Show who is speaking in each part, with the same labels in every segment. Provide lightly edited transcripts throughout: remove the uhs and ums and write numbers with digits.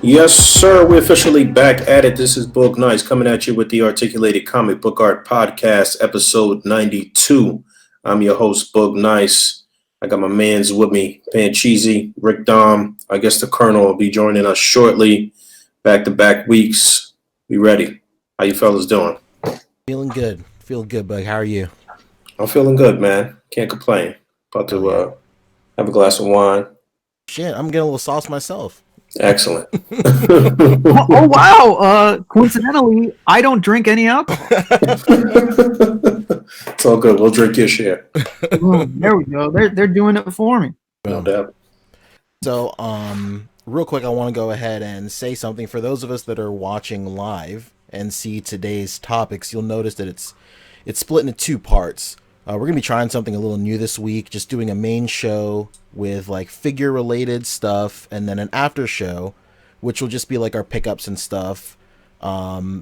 Speaker 1: Yes, sir. We're officially back at it. This is Boog Nice coming at you with the Articulated Comic Book Art Podcast, episode 92. I'm your host, Boog Nice. I got my mans with me, Pan Cheesy, Rick Dom. I guess the Colonel will be joining us shortly. Back-to-back weeks. We ready. How you fellas doing?
Speaker 2: Feeling good. Feeling good, Bug. How are you?
Speaker 1: I'm feeling good, man. Can't complain. About to have a glass of wine.
Speaker 2: Shit, I'm getting a little sauce myself.
Speaker 1: Excellent.
Speaker 3: Oh wow! Coincidentally, I don't drink any alcohol.
Speaker 1: It's all good. We'll drink your share.
Speaker 3: There we go. They're doing it for me.
Speaker 1: No doubt.
Speaker 2: So, real quick, I want to go ahead and say something for those of us that are watching live and see today's topics. You'll notice that it's split into two parts. We're gonna be trying something a little new this week, just doing a main show with like figure related stuff, and then an after show, which will just be like our pickups and stuff.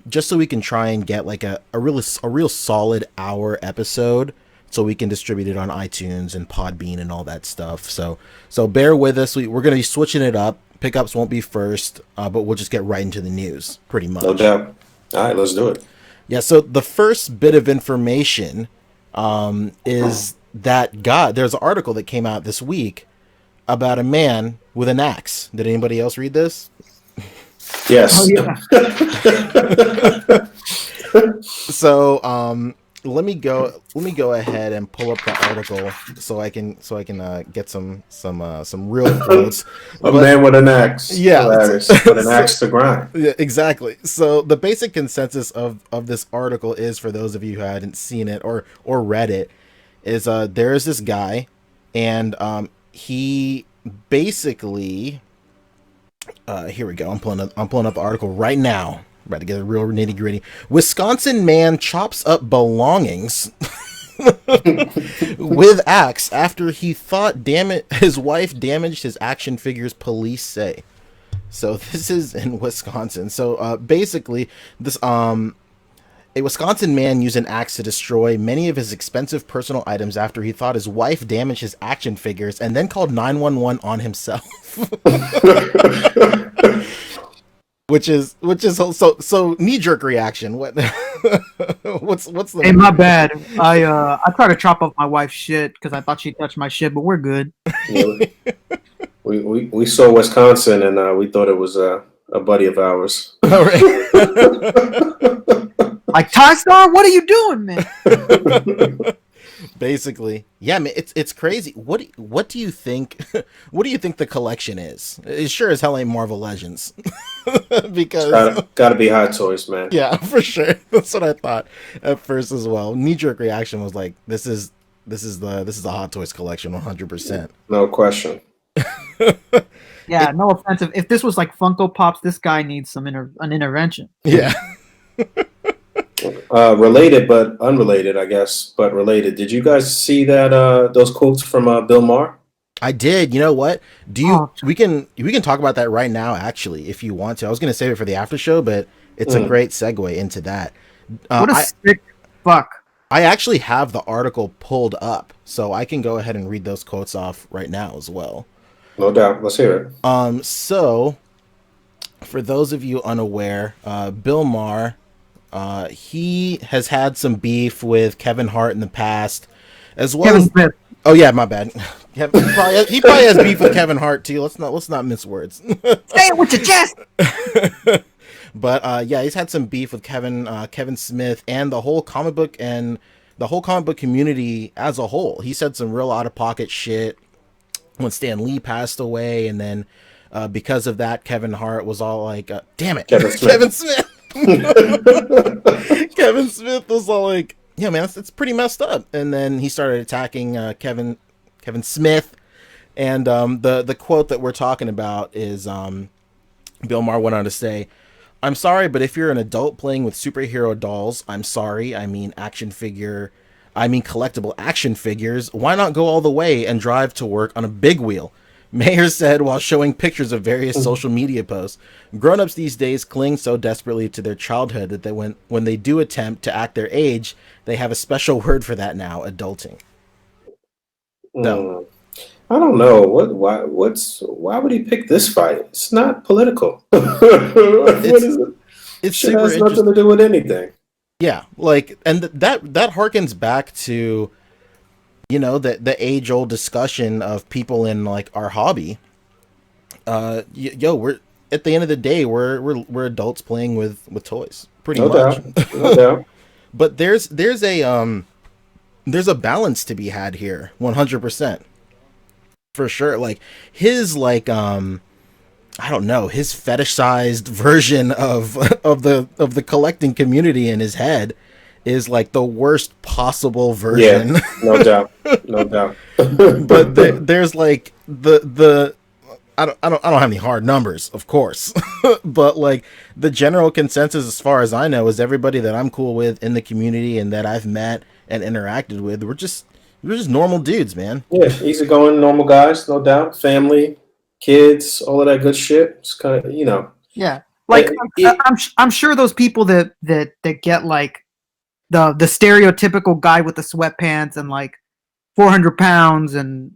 Speaker 2: Just so we can try and get like a real solid hour episode, so we can distribute it on iTunes and Podbean and all that stuff. So bear with us. We're gonna be switching it up. Pickups won't be first, but we'll just get right into the news, pretty much.
Speaker 1: No doubt. All right, let's do it.
Speaker 2: Yeah. So the first bit of information is that there's an article that came out this week about a man with an axe. Did anybody else read this?
Speaker 1: Yes.
Speaker 3: Oh, yeah.
Speaker 2: So let me go ahead and pull up the article so I can get some real quotes.
Speaker 1: A man with an axe.
Speaker 2: Yeah,
Speaker 1: with an axe to grind.
Speaker 2: Yeah, exactly. So the basic consensus of this article is, for those of you who hadn't seen it or read it, is there is this guy, and he basically here we go. I'm pulling up the article right now. About to get a real nitty gritty. Wisconsin man chops up belongings with axe after he thought his wife damaged his action figures, police say. So this is in Wisconsin. So basically, this a Wisconsin man used an axe to destroy many of his expensive personal items after he thought his wife damaged his action figures, and then called 911 on himself. Which is so knee-jerk reaction. What's the?
Speaker 3: Hey, my bad. I tried to chop up my wife's shit because I thought she touched my shit, but we're good.
Speaker 1: Yeah, we saw Wisconsin and we thought it was a buddy of ours.
Speaker 2: All right.
Speaker 3: Like, Ty Star, what are you doing, man?
Speaker 2: Basically, yeah, man, it's crazy. What do you think? What do you think the collection is? It sure as hell ain't Marvel Legends, because
Speaker 1: gotta be Hot Toys, man.
Speaker 2: Yeah, for sure. That's what I thought at first as well. Knee-jerk reaction was like, this is the Hot Toys collection, 100%.
Speaker 1: No question.
Speaker 3: Yeah, no offense. If this was like Funko Pops, this guy needs an intervention.
Speaker 2: Yeah.
Speaker 1: Related but unrelated, I guess, but related. Did you guys see that those quotes from Bill Maher?
Speaker 2: I did. You know what? We can talk about that right now, actually, if you want to. I was going to save it for the after show, but it's a great segue into that.
Speaker 3: What a sick fuck.
Speaker 2: I actually have the article pulled up, so I can go ahead and read those quotes off right now as well.
Speaker 1: No doubt. Let's hear it.
Speaker 2: So for those of you unaware, Bill Maher, he has had some beef with Kevin Hart in the past, as well
Speaker 3: Kevin
Speaker 2: as
Speaker 3: Smith.
Speaker 2: Oh yeah, my bad. He probably has beef with Kevin Hart too. Let's not mince words.
Speaker 3: Say it with your chest.
Speaker 2: But yeah, he's had some beef with Kevin Smith and the whole comic book community as a whole. He said some real out of pocket shit when Stan Lee passed away, and then because of that, Kevin Hart was all like, "Damn it, Kevin Smith." Kevin Smith was all like, "Yeah, man, it's pretty messed up." And then he started attacking Kevin Smith, and the quote that we're talking about is Bill Maher went on to say, "I'm sorry, but if you're an adult playing with superhero dolls, I'm sorry. I mean collectible action figures. Why not go all the way and drive to work on a big wheel?" Mayer said while showing pictures of various social media posts. Grown-ups these days cling so desperately to their childhood that when they do attempt to act their age, they have a special word for that now, adulting. So,
Speaker 1: I don't know why would he pick this fight? It's not political. What
Speaker 2: It's
Speaker 1: is it?
Speaker 2: it's
Speaker 1: Shit
Speaker 2: super
Speaker 1: has nothing
Speaker 2: interesting.
Speaker 1: to do with anything.
Speaker 2: Yeah, like, and that harkens back to, the age old discussion of people in like our hobby. We're at the end of the day, we're adults playing with toys, pretty
Speaker 1: No
Speaker 2: much.
Speaker 1: doubt, no doubt.
Speaker 2: But there's a balance to be had here, 100%, for sure. Like his I don't know, his fetishized version of the collecting community in his head is like the worst possible
Speaker 1: Yeah,
Speaker 2: version.
Speaker 1: no doubt, no doubt.
Speaker 2: But there's like the I don't have any hard numbers, of course, but like the general consensus, as far as I know, is everybody that I'm cool with in the community and that I've met and interacted with, we're just normal dudes, man.
Speaker 1: Yeah, easygoing, normal guys, no doubt. Family, kids, all of that good shit. It's kind of,
Speaker 3: Yeah, like
Speaker 1: it,
Speaker 3: I'm sure those people that get like the stereotypical guy with the sweatpants and like 400 pounds and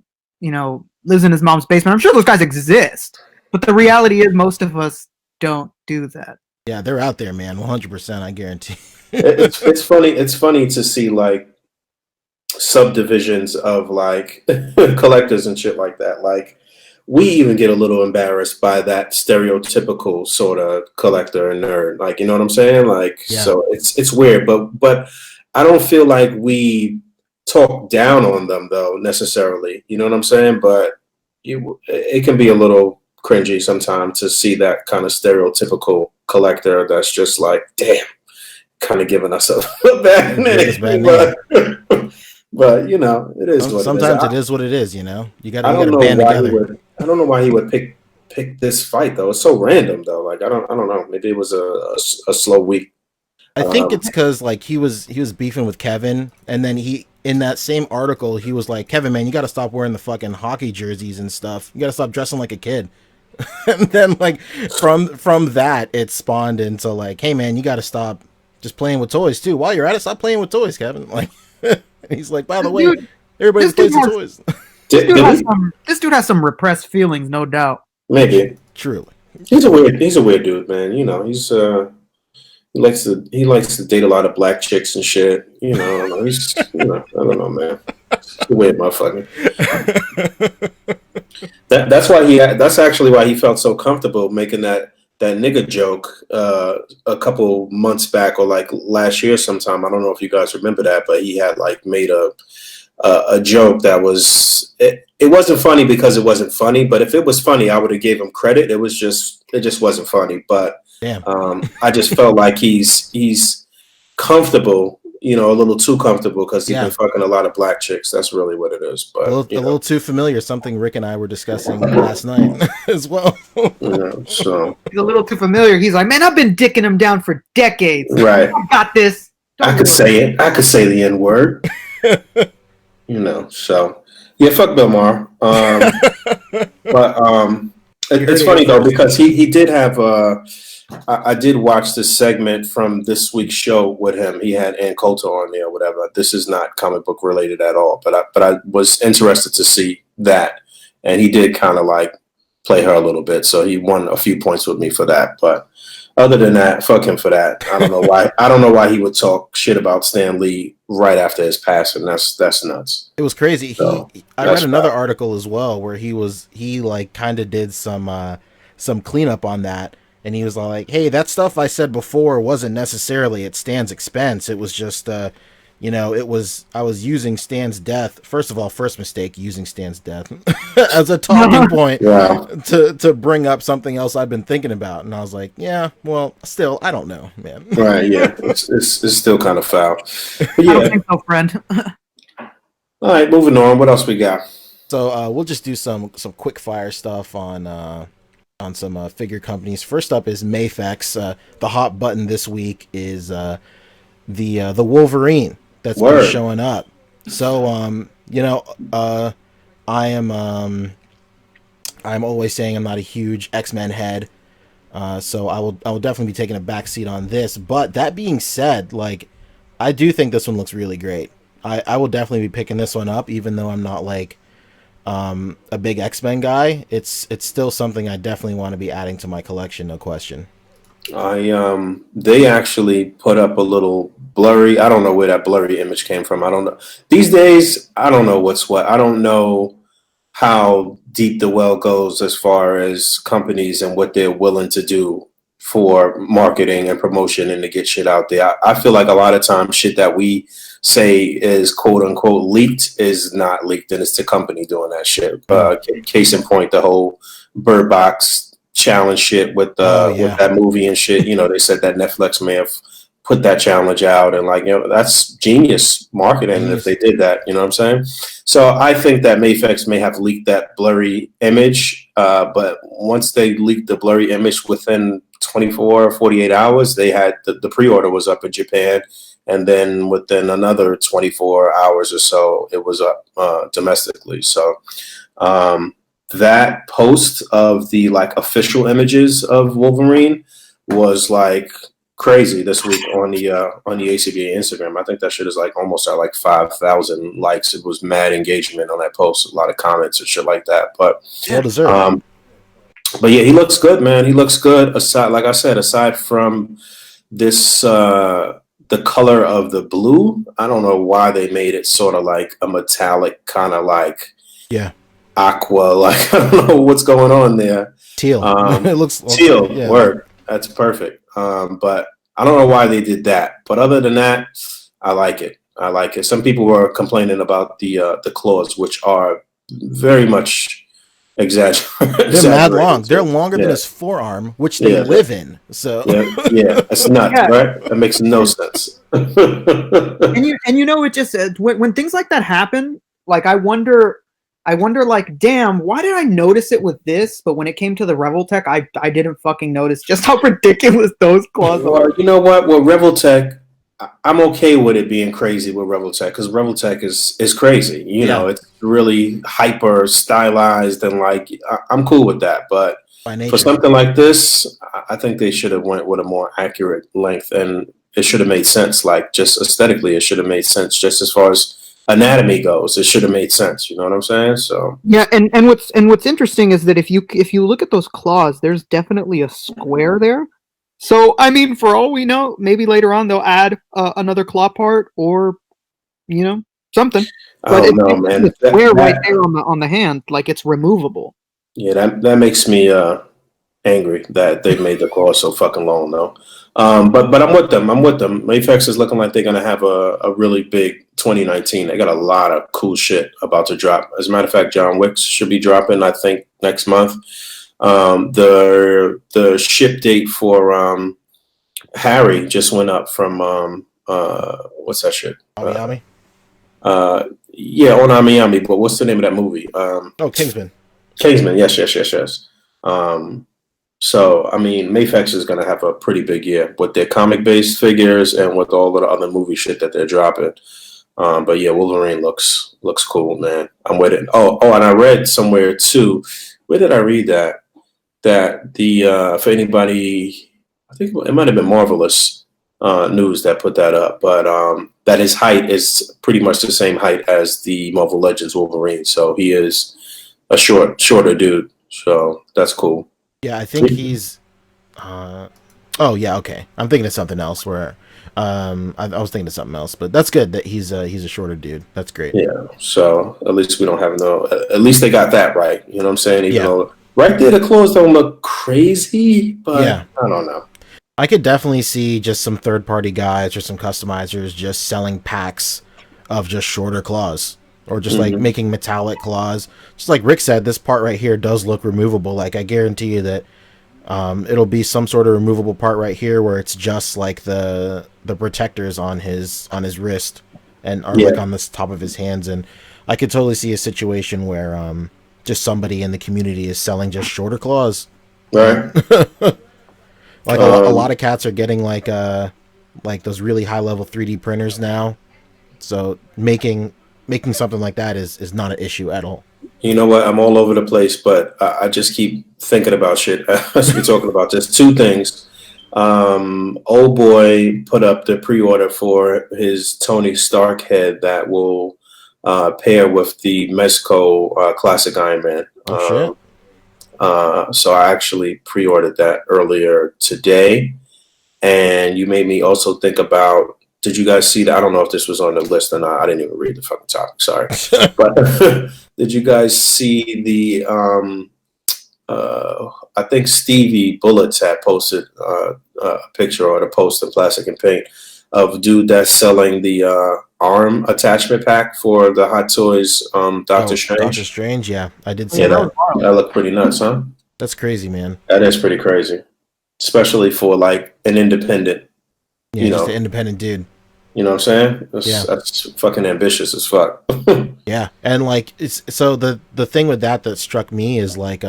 Speaker 3: lives in his mom's basement. I'm sure those guys exist, but the reality is most of us don't do that.
Speaker 2: Yeah, they're out there, man. 100%, I guarantee.
Speaker 1: it's funny. It's funny to see like subdivisions of like collectors and shit like that. Like we even get a little embarrassed by that stereotypical sort of collector and nerd. Like, you know what I'm saying? Like,
Speaker 2: Yeah.
Speaker 1: so it's weird, but I don't feel like we talk down on them though necessarily. You know what I'm saying? But it can be a little cringy sometimes to see that kind of stereotypical collector that's just like, damn, kind of giving us a bad name. But it is what
Speaker 2: Sometimes
Speaker 1: it
Speaker 2: it is what it is. You
Speaker 1: I don't
Speaker 2: gotta
Speaker 1: know
Speaker 2: band
Speaker 1: why
Speaker 2: together.
Speaker 1: I don't know why he would pick this fight though. It's so random though. Like I don't know. Maybe it was a slow week.
Speaker 2: I think
Speaker 1: Um,
Speaker 2: it's because like he was beefing with Kevin, and then he in that same article he was like, Kevin, man, you got to stop wearing the fucking hockey jerseys and stuff. You got to stop dressing like a kid. And then like from that it spawned into like, hey man, you got to stop just playing with toys too. While you're at it, stop playing with toys, Kevin. Like, he's like, by the way,
Speaker 3: Dude,
Speaker 2: everybody
Speaker 3: this dude
Speaker 2: plays with
Speaker 3: has-
Speaker 2: toys.
Speaker 3: This dude has some repressed feelings, no doubt.
Speaker 1: maybe
Speaker 2: Truly.
Speaker 1: he's a weird dude, man. He likes to date a lot of black chicks and shit. I don't know. I don't know, man. He's a weird motherfucker. That's actually why he felt so comfortable making that nigga joke a couple months back or like last year sometime. I don't know if you guys remember that, but he had like made a joke that was it wasn't funny because it wasn't funny, but if it was funny, I would have gave him credit. It just wasn't funny, but
Speaker 2: Damn.
Speaker 1: I just felt like he's comfortable, a little too comfortable because he's been fucking a lot of black chicks. That's really what it is. But
Speaker 2: A little too familiar. Something Rick and I were discussing last night as well.
Speaker 1: So
Speaker 3: He's a little too familiar. He's like, man, I've been dicking him down for decades.
Speaker 1: right,
Speaker 3: I got this.
Speaker 1: I could say it. I could say the N word. So yeah, fuck Bill Maher. But it's funny though because he did have. I did watch this segment from this week's show with him. He had Ann Coulter on there or whatever. This is not comic book related at all, but I was interested to see that, and he did kind of like play her a little bit. So he won a few points with me for that. But other than that, fuck him for that. I don't know why. I don't know why he would talk shit about Stan Lee right after his passing. That's nuts.
Speaker 2: It was crazy.
Speaker 1: So,
Speaker 2: I read another article as well where he like kind of did some cleanup on that, and he was like, "Hey, that stuff I said before wasn't necessarily at Stan's expense. It was just I was using Stan's death. First of all, first mistake, using Stan's death as a talking point to bring up something else I've been thinking about." And I was like, "Yeah, well, still, I don't know, man."
Speaker 1: Right? Yeah, it's still kind of foul. But
Speaker 3: I
Speaker 1: yeah.
Speaker 3: don't think so, friend.
Speaker 1: All right, moving on. What else we got?
Speaker 2: So we'll just do some quick fire stuff on some figure companies. First up is Mafex. The hot button this week is the Wolverine that's been showing up. So I'm always saying I'm not a huge X-Men head. So I will definitely be taking a backseat on this. But that being said, like, I do think this one looks really great. I will definitely be picking this one up, even though I'm not like a big X-Men guy, it's still something I definitely want to be adding to my collection, no question.
Speaker 1: They actually put up a little blurry. I don't know where that blurry image came from. I don't know. These days, I don't know what's what. I don't know how deep the well goes as far as companies and what they're willing to do for marketing and promotion and to get shit out there. I feel like a lot of times shit that we say is quote unquote leaked is not leaked, and it's the company doing that shit. Case in point, the whole Bird Box challenge shit with with that movie and shit. You know, they said that Netflix may have put that challenge out, and like, you know, that's genius marketing if they did that. You know what I'm saying? So I think that Mayfex may have leaked that blurry image, but once they leaked the blurry image within 24 or 48 hours, they had the pre-order was up in Japan, and then within another 24 hours or so, it was up domestically. So that post of the like official images of Wolverine was like crazy this week on the A.C.B.A Instagram. I think that shit is like almost at like 5,000 likes. It was mad engagement on that post, a lot of comments and shit like that. But
Speaker 2: well deserved.
Speaker 1: But yeah, he looks good, man. He looks good. Aside, like I said, aside from this, the color of the blue, I don't know why they made it sort of like a metallic kind of like aqua. Like, I don't know what's going on there.
Speaker 2: Teal. It looks
Speaker 1: teal. Yeah. Word. That's perfect. But I don't know why they did that. But other than that, I like it. I like it. Some people were complaining about the claws, which are very much exaggerated.
Speaker 2: They're mad long. They're longer than his forearm, which they live in. So
Speaker 1: it's nuts, right? That makes no sense.
Speaker 3: and you know, it just when things like that happen, like I wonder, like, damn, why did I notice it with this? But when it came to the Revoltech, I didn't fucking notice just how ridiculous those claws are.
Speaker 1: You know what? Well, Revoltech, I'm okay with it being crazy with Revoltech because Revoltech is crazy. You know, it's really hyper stylized and like I'm cool with that. But for something like this, I think they should have went with a more accurate length, and it should have made sense. Like just aesthetically, it should have made sense. Just as far as anatomy goes, it should have made sense. You know what I'm saying? So
Speaker 3: yeah, and what's interesting is that if you look at those claws, there's definitely a square there. So, I mean, for all we know, maybe later on they'll add another claw part or, you know, something. But
Speaker 1: it's man.
Speaker 3: The square right there on the hand, like it's removable.
Speaker 1: Yeah, that makes me angry that they made the claw so fucking long, though. But I'm with them. Mayfex is looking like they're gonna have a really big 2019. They got a lot of cool shit about to drop. As a matter of fact, John Wick should be dropping, I think, next month. The ship date for Harry just went up from what's that shit?
Speaker 2: Ami?
Speaker 1: Yeah, on Ami, but what's the name of that movie?
Speaker 2: Kingsman.
Speaker 1: Kingsman, yes. So I mean, Mayfex is gonna have a pretty big year with their comic-based figures and with all of the other movie shit that they're dropping. But yeah, Wolverine looks cool, man. I'm with it. Oh, and I read somewhere too. Where did I read that? That the for anybody, I think it might have been Marvelous News that put that up, but that his height is pretty much the same height as the Marvel Legends Wolverine, so he is a shorter dude. So that's cool.
Speaker 2: Yeah, I think he's. Oh yeah, okay. I'm thinking of something else. Where I was thinking of something else, but that's good that he's a shorter dude. That's great.
Speaker 1: Yeah. So at least we don't have no. At least they got that right. You know what I'm saying? Even though right there, the clothes don't look crazy, but I don't know.
Speaker 2: I could definitely see just some third-party guys or some customizers just selling packs of just shorter claws, or just like making metallic claws. Just like Rick said, this part right here does look removable. Like I guarantee you that it'll be some sort of removable part right here where it's just like the protectors on his wrist and or like on the top of his hands. And I could totally see a situation where just somebody in the community is selling just shorter claws.
Speaker 1: Right.
Speaker 2: Like a lot of cats are getting like those really high level 3D printers now. So making something like that is not an issue at all.
Speaker 1: You know what? I'm all over the place, but I just keep thinking about shit as we're talking about this. Two things. Old boy put up the pre-order for his Tony Stark head that will pair with the Mezco Classic Iron Man.
Speaker 2: Oh shit.
Speaker 1: So I actually pre-ordered that earlier today. And you made me also think about, did you guys see that? I don't know if this was on the list or not. I didn't even read the fucking topic. Sorry. But did you guys see the, I think Stevie Bullets had posted a picture or the post in Plastic and Paint of dude that's selling the arm attachment pack for the Hot Toys Doctor Strange.
Speaker 2: Doctor Strange, yeah. I did see
Speaker 1: Yeah,
Speaker 2: that.
Speaker 1: that looked pretty nuts, huh?
Speaker 2: That's crazy, man.
Speaker 1: That is pretty crazy. Especially for like an independent.
Speaker 2: Yeah, just an independent dude.
Speaker 1: You know what I'm saying? That's fucking ambitious as fuck.
Speaker 2: Yeah, and like so the thing with that struck me is like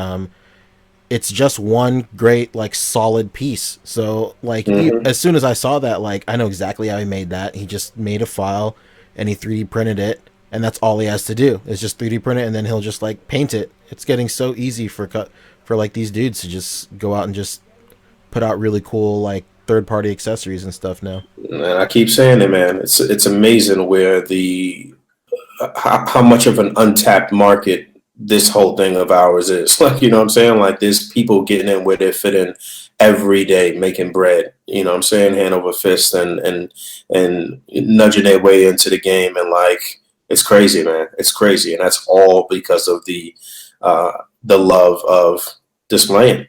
Speaker 2: it's just one great like solid piece. So like as soon as I saw that, like I know exactly how he made that. He just made a file and he 3D printed it, and that's all he has to do is just 3D print it, and then he'll just like paint it. It's getting so easy for like these dudes to just go out and just put out really cool like third-party accessories and stuff now.
Speaker 1: And I keep saying it, man. It's amazing where how much of an untapped market this whole thing of ours is. Like, you know what I'm saying? Like, there's people getting in where they fit in every day, making bread. You know what I'm saying? Hand over fist and nudging their way into the game, and like it's crazy, man. It's crazy, and that's all because of the love of displaying,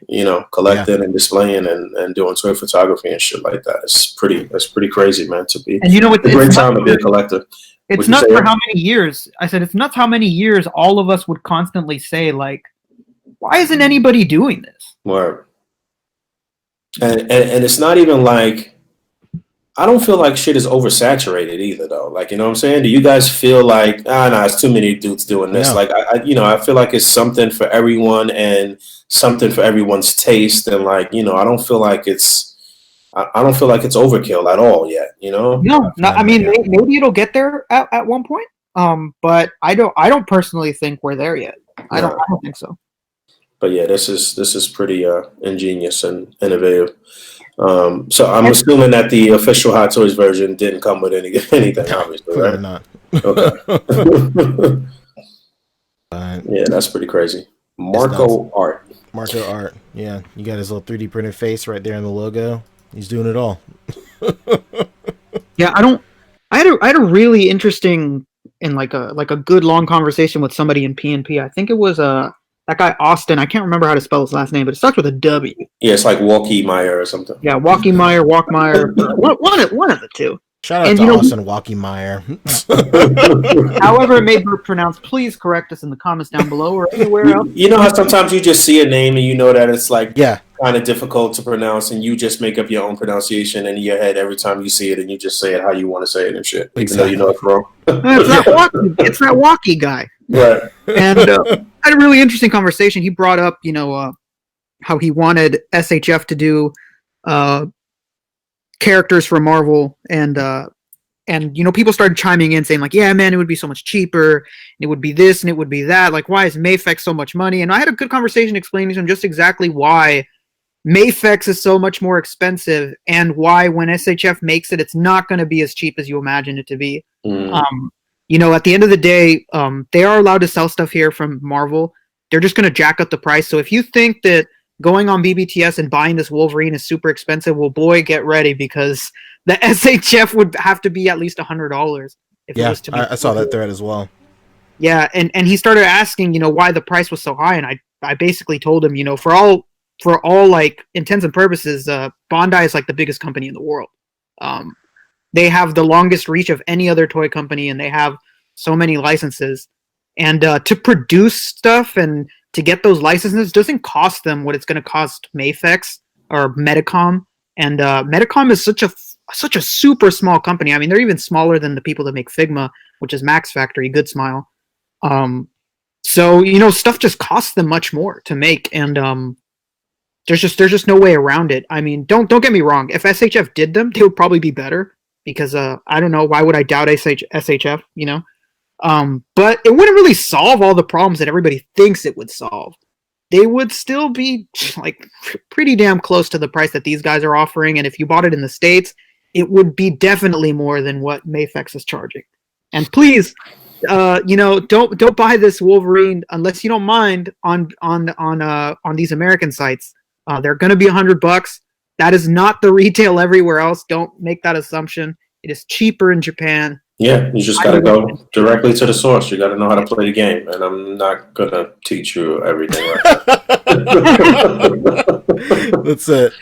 Speaker 1: collecting and displaying and doing toy photography and shit like that. That's pretty crazy, man. To be,
Speaker 3: and it's
Speaker 1: a great time to be a collector.
Speaker 3: It's nuts for how many years. I said it's nuts how many years all of us would constantly say like, why isn't anybody doing this?
Speaker 1: Word. And it's not even like, I don't feel like shit is oversaturated either, though. Like, you know what I'm saying? Do you guys feel like, it's too many dudes doing this? No. Like, I feel like it's something for everyone and something for everyone's taste. And like, I don't feel like it's overkill at all yet,
Speaker 3: No, I mean, maybe it'll get there at one point. But I don't personally think we're there yet. I don't think so.
Speaker 1: But yeah, this is pretty ingenious and innovative. So I'm assuming that the official Hot Toys version didn't come with anything, obviously, right?
Speaker 2: Not.
Speaker 1: Okay. Yeah, that's pretty crazy. Marco Art.
Speaker 2: Yeah, you got his little 3D printed face right there in the logo. He's doing it all.
Speaker 3: Yeah, I had a really interesting and like a good long conversation with somebody in PNP. I think it was that guy Austin. I can't remember how to spell his last name, but it starts with a W.
Speaker 1: Yeah, it's like Walkie-Meyer or something.
Speaker 3: Yeah, Walkie-Meyer, Walkmeyer. one of the two.
Speaker 2: Shout out to Austin Walkie-Meyer.
Speaker 3: However it may be pronounced, please correct us in the comments down below or anywhere else.
Speaker 1: You know how sometimes you just see a name and you know that it's like kind of difficult to pronounce, and you just make up your own pronunciation in your head every time you see it, and you just say it how you want to say it and shit, even though you know it's wrong.
Speaker 3: It's that Walkie guy.
Speaker 1: Right.
Speaker 3: And I had a really interesting conversation. He brought up, how he wanted SHF to do characters for Marvel, and people started chiming in saying like, yeah, man, it would be so much cheaper, and it would be this and it would be that. Like, why is Mafex so much money? And I had a good conversation explaining to him just exactly why Mafex is so much more expensive, and why when SHF makes it, it's not going to be as cheap as you imagine it to be. At the end of the day, they are allowed to sell stuff here from Marvel. They're just going to jack up the price. So if you think that going on BBTS and buying this Wolverine is super expensive, well, boy, get ready, because the SHF would have to be at least $100. If it was to be
Speaker 2: I saw that thread as well.
Speaker 3: Yeah, and he started asking, why the price was so high, and I basically told him, for all like intents and purposes, Bandai is like the biggest company in the world. They have the longest reach of any other toy company, and they have so many licenses. And to produce stuff and to get those licenses doesn't cost them what it's going to cost Mafex or Medicom. And Medicom is such a super small company. I mean, they're even smaller than the people that make Figma, which is Max Factory, Good Smile. So stuff just costs them much more to make, and there's just no way around it. I mean, don't get me wrong. If SHF did them, they would probably be better, because I don't know, why would I doubt SHF? But it wouldn't really solve all the problems that everybody thinks it would solve. They would still be like pretty damn close to the price that these guys are offering, and if you bought it in the States, it would be definitely more than what Mafex is charging. And please, don't buy this Wolverine unless you don't mind on these American sites. They're going to be $100. That is not the retail everywhere else. Don't make that assumption. It is cheaper in Japan.
Speaker 1: Yeah, you just got to go directly to the source. You got to know how to play the game, and I'm not gonna teach you everything right now.
Speaker 2: That's it.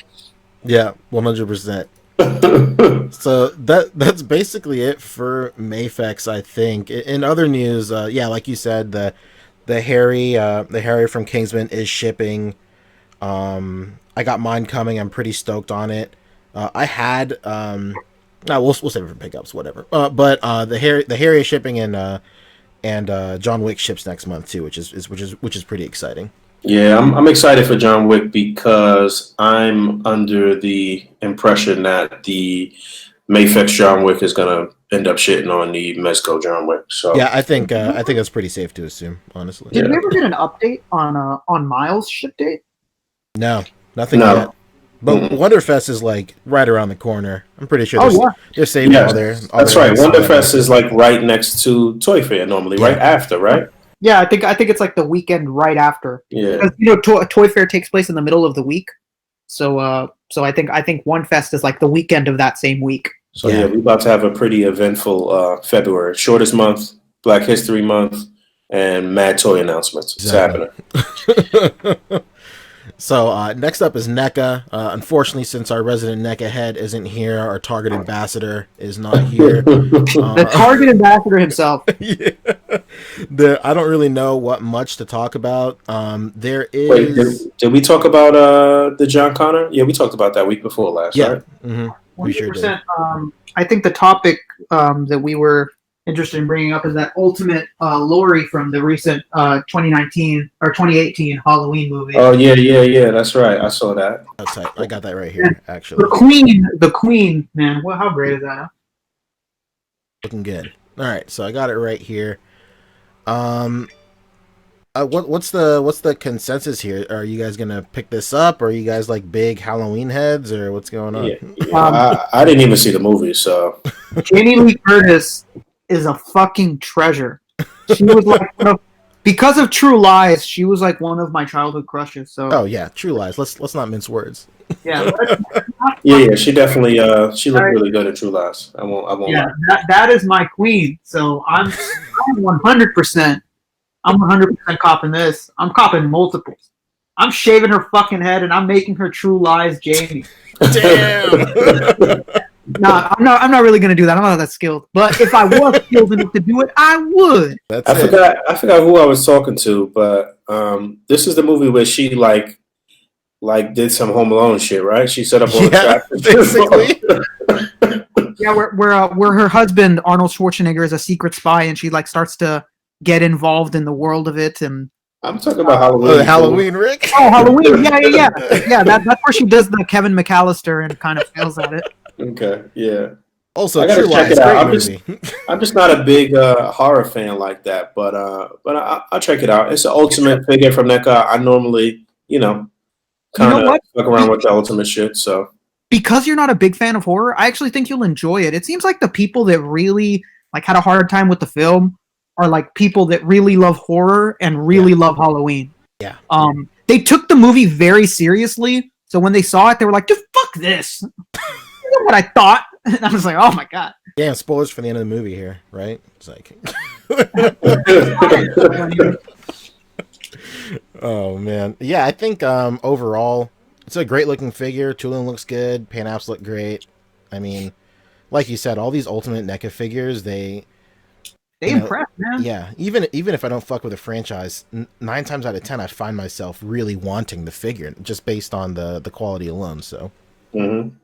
Speaker 2: Yeah, 100%. So that's basically it for Mayfex, I think. In other news, like you said, the Harry from Kingsman is shipping. I got mine coming. I'm pretty stoked on it. I had no, we'll save it for pickups, whatever. But the Harry is shipping, and John Wick ships next month too, which is pretty exciting.
Speaker 1: Yeah, I'm excited for John Wick because I'm under the impression that the Mayfex John Wick is gonna end up shitting on the Mezco John Wick. So
Speaker 2: yeah, I think that's pretty safe to assume, honestly.
Speaker 3: Did we ever get an update on Miles' ship date?
Speaker 2: No, nothing yet. But Wonderfest is like right around the corner. I'm pretty sure they're saving all their.
Speaker 1: That's right. Wonderfest is like right next to Toy Fair normally, right after, right?
Speaker 3: Yeah, I think it's like the weekend right after.
Speaker 1: Yeah,
Speaker 3: because Toy Fair takes place in the middle of the week, so I think OneFest is like the weekend of that same week.
Speaker 1: So yeah, we're about to have a pretty eventful February, shortest month, Black History Month, and mad toy announcements. Exactly. It's happening.
Speaker 2: So next up is NECA. Unfortunately, since our resident NECA head isn't here, our Target ambassador is not here.
Speaker 3: The Target ambassador himself.
Speaker 2: Yeah. I don't really know what much to talk about. There is.
Speaker 1: Wait, did we talk about the John Connor? Yeah, we talked about that week before last, right?
Speaker 2: Mm-hmm. We sure did.
Speaker 3: I think the topic that we were interested in bringing up is that ultimate Lori from the recent 2019 or 2018 Halloween movie.
Speaker 1: Oh yeah, that's right. I saw that.
Speaker 2: That's tight. I got that right here, actually.
Speaker 3: The Queen, man. Well, how great is that? Huh?
Speaker 2: Looking good. All right, so I got it right here. What's the consensus here? Are you guys gonna pick this up? Or are you guys like big Halloween heads, or what's going on?
Speaker 1: Yeah. I didn't even see the movie, so
Speaker 3: Jamie Lee Curtis is a fucking treasure. She was like because of True Lies, she was like one of my childhood crushes. So
Speaker 2: oh yeah, True Lies. Let's not mince words.
Speaker 3: Yeah.
Speaker 1: yeah, she definitely she looked really good in True Lies. I won't.
Speaker 3: Yeah, that is my queen. So I'm 100%. I'm 100% copping this. I'm copping multiples. I'm shaving her fucking head and I'm making her True Lies Jamie.
Speaker 2: Damn.
Speaker 3: Nah, I'm not really gonna do that. I'm not that skilled. But if I was skilled enough to do it, I would.
Speaker 1: I forgot who I was talking to, but this is the movie where she like did some Home Alone shit, right? She set up all the traps.
Speaker 2: Basically.
Speaker 3: Yeah, where her husband Arnold Schwarzenegger is a secret spy, and she like starts to get involved in the world of it. And
Speaker 1: I'm talking about Halloween.
Speaker 2: Halloween, Rick.
Speaker 3: Oh, Halloween! Yeah. That's where she does the Kevin McAllister and kind of fails at it.
Speaker 1: Okay, yeah.
Speaker 2: Also,
Speaker 1: I gotta check it out.
Speaker 2: Movie.
Speaker 1: I'm just not a big horror fan like that, but I'll check it out. It's an ultimate figure from NECA. I normally, kind of fuck around with the ultimate shit. So
Speaker 3: because you're not a big fan of horror, I actually think you'll enjoy it. It seems like the people that really like had a hard time with the film are like people that really love horror and really love Halloween.
Speaker 2: Yeah.
Speaker 3: They took the movie very seriously, so when they saw it, they were like, "Just fuck this." What I thought, and I was like, "Oh my god!"
Speaker 2: Yeah, spoilers for the end of the movie here, right? It's like, oh man, yeah. I think overall, it's a great looking figure. Tulin looks good. Pan-Apps look great. I mean, like you said, all these Ultimate NECA figures, they
Speaker 3: impress, man.
Speaker 2: Yeah, even if I don't fuck with a franchise, 9 times out of 10, I find myself really wanting the figure just based on the quality alone. So.
Speaker 1: Mm-hmm.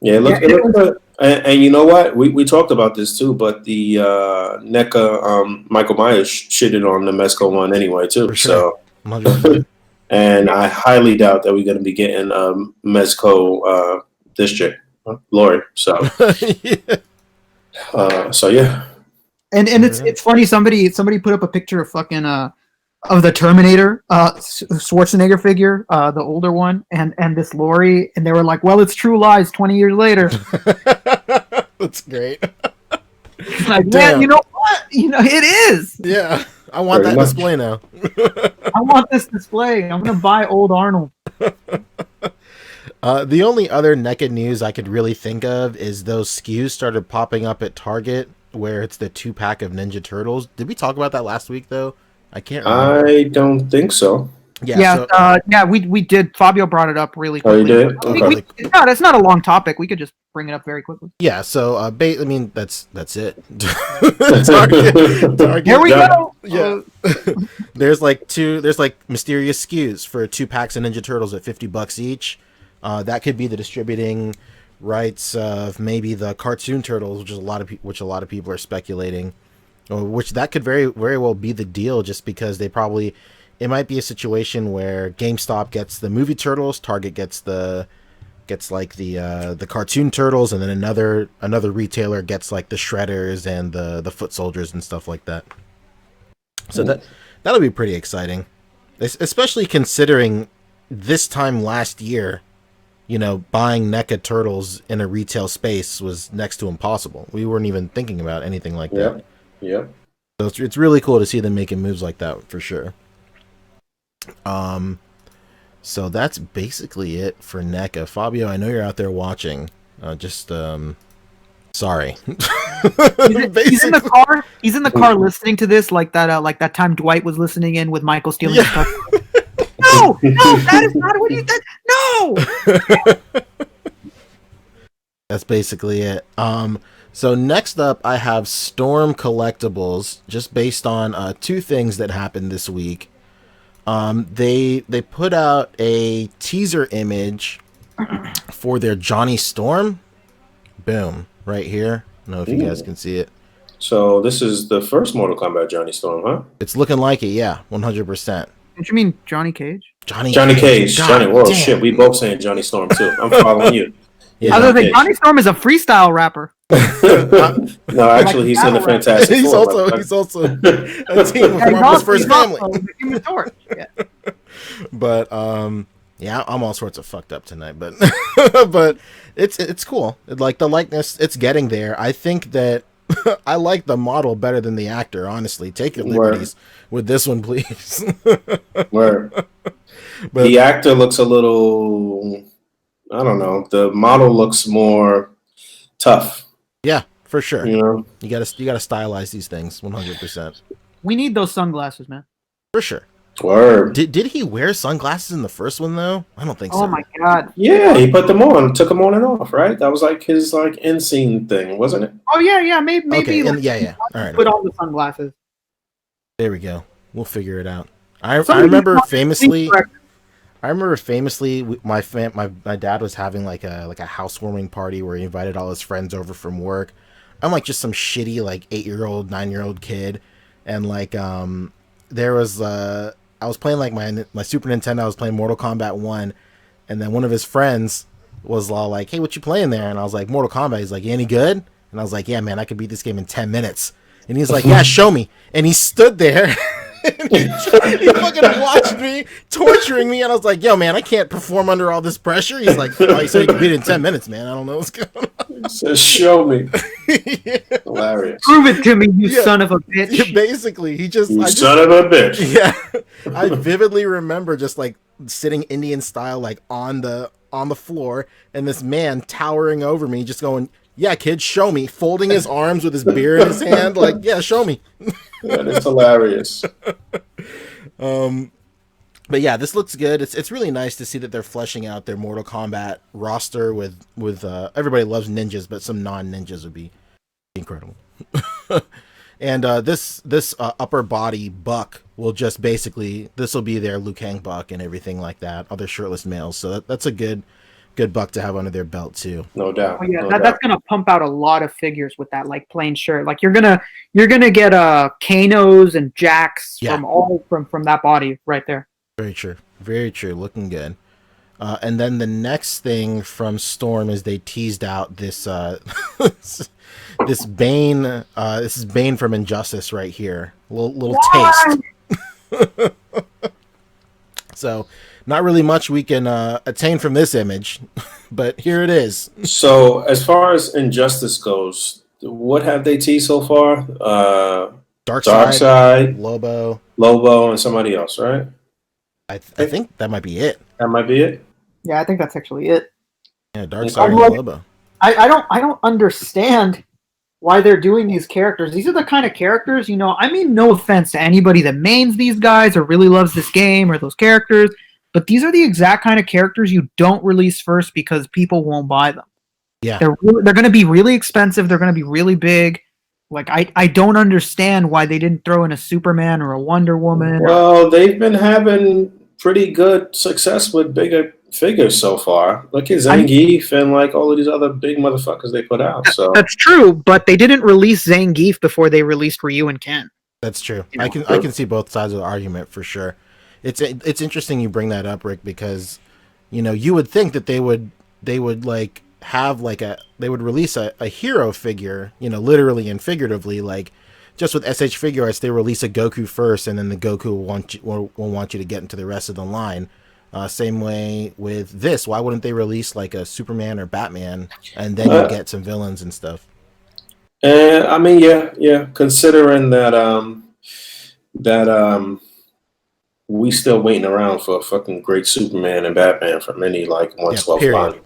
Speaker 1: Yeah, it looks good. And you know what? We talked about this too, but the NECA Michael Myers shitted on the Mezco one anyway too.
Speaker 2: For sure.
Speaker 1: So, and I highly doubt that we're going to be getting Mezco this chick, Lori. So, so yeah.
Speaker 3: And it's funny. Somebody put up a picture of fucking of the Terminator Schwarzenegger figure, the older one, and this Lori, and they were like, "Well, it's True Lies 20 years later."
Speaker 2: That's great.
Speaker 3: Like,
Speaker 2: Damn.
Speaker 3: man, you know what? It is.
Speaker 2: Yeah, I want
Speaker 1: Very
Speaker 2: that
Speaker 1: much.
Speaker 2: display now.
Speaker 3: I want this display. I'm gonna buy old Arnold.
Speaker 2: The only other NECA news I could really think of is those SKUs started popping up at Target where it's the 2-pack of Ninja Turtles. Did we talk about that last week though? I can't remember.
Speaker 1: I don't think so.
Speaker 2: Yeah,
Speaker 3: Yeah, we did. Fabio brought it up really
Speaker 1: Oh, you
Speaker 3: quickly.
Speaker 1: did? Okay.
Speaker 3: It's not a long topic. We could just bring it up very quickly.
Speaker 2: yeah. So, I mean, that's it. Target.
Speaker 3: Here we
Speaker 1: Yeah.
Speaker 3: go.
Speaker 2: Yeah. There's like mysterious SKUs for 2 packs of Ninja Turtles at $50 each. That could be the distributing rights of maybe the cartoon turtles, which a lot of people are speculating, which that could very very well be the deal, just because it might be a situation where GameStop gets the movie turtles, Target gets the cartoon turtles, and then another retailer gets like the shredders and the foot soldiers and stuff like that. So that'll be pretty exciting, especially considering this time last year, buying NECA turtles in a retail space was next to impossible. We weren't even thinking about anything like that.
Speaker 1: Yeah.
Speaker 2: So it's really cool to see them making moves like that for sure. So that's basically it for NECA. Fabio, I know you're out there watching. Sorry.
Speaker 3: He's in the car. He's in the car listening to this, like that time Dwight was listening in with Michael stealing his stuff. No, that is not what you did. No.
Speaker 2: That's basically it. So next up, I have Storm Collectibles, just based on 2 things that happened this week. They put out a teaser image for their Johnny Storm. Boom, right here. I don't know if you guys can see it.
Speaker 1: So this is the first Mortal Kombat Johnny Storm, huh?
Speaker 2: It's looking like it, yeah, 100%.
Speaker 3: Don't you mean Johnny Cage?
Speaker 1: Johnny Cage. Johnny. Whoa, shit. We both saying Johnny Storm too. I'm following you.
Speaker 2: Yeah.
Speaker 3: I was gonna say Johnny Storm is a freestyle rapper.
Speaker 1: No, actually, he's in the Fantastic
Speaker 2: he's
Speaker 1: Four.
Speaker 2: also a team with Marvel's First Family.
Speaker 3: Yeah.
Speaker 2: But yeah, I'm all sorts of fucked up tonight, but but it's cool. Like the likeness, it's getting there. I think that I like the model better than the actor. Honestly, take your liberties with this one, please.
Speaker 1: Word.
Speaker 2: But
Speaker 1: The actor looks a little. I don't know. The model looks more tough.
Speaker 2: yeah, for sure.
Speaker 1: You
Speaker 2: gotta stylize these things 100%.
Speaker 3: We need those sunglasses, man.
Speaker 2: For sure.
Speaker 1: Word.
Speaker 2: Did he wear sunglasses in the first one though? I don't think so.
Speaker 3: Oh my god.
Speaker 1: Yeah, he put them on, took them on and off, right? That was like his end scene thing, wasn't it?
Speaker 3: Oh yeah, maybe.
Speaker 2: Okay,
Speaker 3: like,
Speaker 2: yeah. All right.
Speaker 3: Put on the sunglasses.
Speaker 2: There we go. We'll figure it out. I remember famously. My dad was having like a housewarming party where he invited all his friends over from work. I'm like just some shitty like 8-year-old, 9-year-old kid, and like there was I was playing like my Super Nintendo. I was playing Mortal Kombat 1, and then one of his friends was all like, "Hey, what you playing there?" And I was like, "Mortal Kombat." He's like, "You any good?" And I was like, "Yeah, man, I could beat this game in 10 minutes." And he's like, "Yeah, show me." And he stood there. He fucking watched me torturing me, and I was like, "Yo, man, I can't perform under all this pressure." He's like, "Oh, you said you could beat it in 10 minutes, man. I don't know what's going on."
Speaker 1: He says, "Show me."
Speaker 2: Yeah.
Speaker 1: Hilarious.
Speaker 3: Prove it to me, you son of a bitch.
Speaker 2: Basically,
Speaker 1: Son of a bitch.
Speaker 2: Yeah, I vividly remember just like sitting Indian style, like on the floor, and this man towering over me, just going, "Yeah, kid, show me," folding his arms with his beer in his hand, like, "Yeah, show me."
Speaker 1: That is hilarious.
Speaker 2: But yeah, this looks good. It's really nice to see that they're fleshing out their Mortal Kombat roster with everybody loves ninjas, but some non-ninjas would be incredible. And this upper body buck will just basically, this will be their Liu Kang buck and everything like that. Other shirtless males, so that's a good buck to have under their belt too.
Speaker 1: No doubt.
Speaker 3: Oh, yeah,
Speaker 1: no
Speaker 3: that's
Speaker 1: doubt.
Speaker 3: gonna pump out a lot of figures with that like plain shirt. Like you're gonna get Kanos and Jacks from that body right there.
Speaker 2: Very true. Looking good. And then the next thing from Storm is they teased out this this Bane. This is Bane from Injustice right here. Little taste. So, not really much we can attain from this image, but here it is.
Speaker 1: So, as far as Injustice goes, what have they teased so far?
Speaker 2: Darkseid, Lobo,
Speaker 1: and somebody else, right?
Speaker 2: I think that might be it.
Speaker 1: That might be it.
Speaker 3: Yeah, I think that's actually it.
Speaker 2: Yeah, Darkseid and Lobo.
Speaker 3: I don't understand why they're doing these characters. These are the kind of characters, I mean, no offense to anybody that mains these guys or really loves this game or those characters, but these are the exact kind of characters you don't release first because people won't buy them.
Speaker 2: Yeah.
Speaker 3: They're going to be really expensive. They're going to be really big. Like, I don't understand why they didn't throw in a Superman or a Wonder Woman.
Speaker 1: Well, they've been having pretty good success with bigger figures so far. Look at Zangief and like all of these other big motherfuckers they put out. So
Speaker 3: that's true, but they didn't release Zangief before they released Ryu and Ken.
Speaker 2: That's true. I can see both sides of the argument for sure. It's interesting you bring that up, Rick, because you would think that they would like have like they would release a hero figure, literally and figuratively, like just with SH Figure Arts, they release a Goku first, and then the Goku will want you to get into the rest of the line. Same way with this. Why wouldn't they release like a Superman or Batman, and then you get some villains and stuff?
Speaker 1: I mean, yeah. Considering that we still waiting around for a fucking great Superman and Batman from any like 112 line.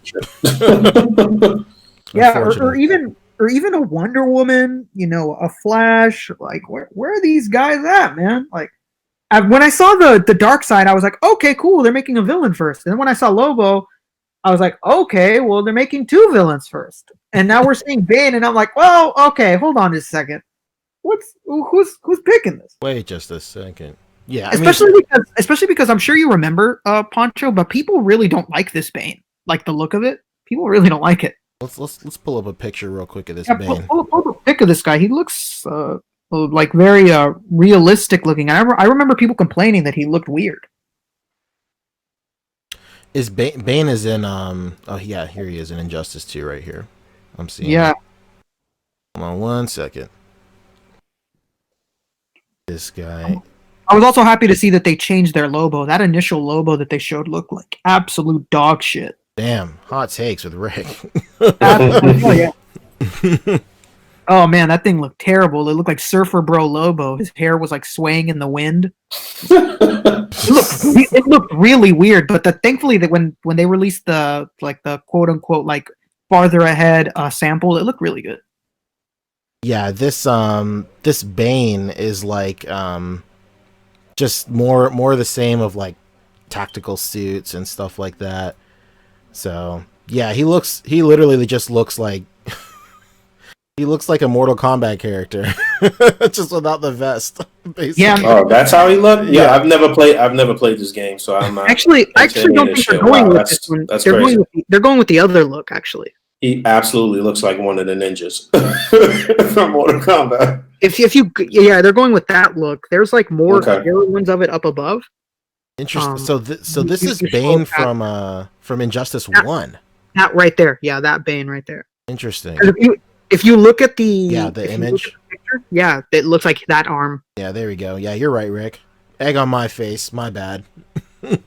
Speaker 3: Yeah, or even a Wonder Woman, a Flash. Like, where are these guys at, man? Like, when I saw the Darkseid, I was like, okay, cool, they're making a villain first. And then when I saw Lobo, I was like, okay, well, they're making two villains first. And now we're seeing Bane, and I'm like, well, okay, hold on just a second. Who's picking this?
Speaker 2: Wait just a second. Yeah,
Speaker 3: especially because I'm sure you remember Poncho, but people really don't like this Bane. Like the look of it, people really don't like it.
Speaker 2: Let's pull up a picture real quick of this Bane.
Speaker 3: Pull up a pic of this guy. He looks like very realistic looking. I remember people complaining that he looked weird.
Speaker 2: Is Bane is in oh yeah, here he is in Injustice 2 right here. I'm seeing.
Speaker 3: Yeah.
Speaker 2: Hold on one second. This guy.
Speaker 3: I was also happy to see that they changed their Lobo. That initial Lobo that they showed looked like absolute dog shit.
Speaker 2: Damn, hot takes with Rick.
Speaker 3: Oh yeah. Oh man, that thing looked terrible. It looked like Surfer Bro Lobo. His hair was like swaying in the wind. It looked really weird. But thankfully that when they released the quote unquote like farther ahead sample, it looked really good.
Speaker 2: Yeah, this Bane is like just more the same of like tactical suits and stuff like that. So yeah, he literally just looks like he looks like a Mortal Kombat character, just without the vest. Basically.
Speaker 3: Yeah.
Speaker 1: Oh, that's how he looked. Yeah, I've never played this game, so I'm not.
Speaker 3: Actually don't think they're going with this one.
Speaker 1: That's
Speaker 3: crazy. They're going with the other look. Actually,
Speaker 1: he absolutely looks like one of the ninjas from Mortal Kombat.
Speaker 3: They're going with that look. There's like more ones of it up above.
Speaker 2: Interesting. So this is Bane from Injustice 1.
Speaker 3: That right there. Yeah, that Bane right there.
Speaker 2: Interesting.
Speaker 3: If you look at the
Speaker 2: image,
Speaker 3: picture, yeah, it looks like that arm.
Speaker 2: Yeah, there we go. Yeah, you're right, Rick. Egg on my face. My bad.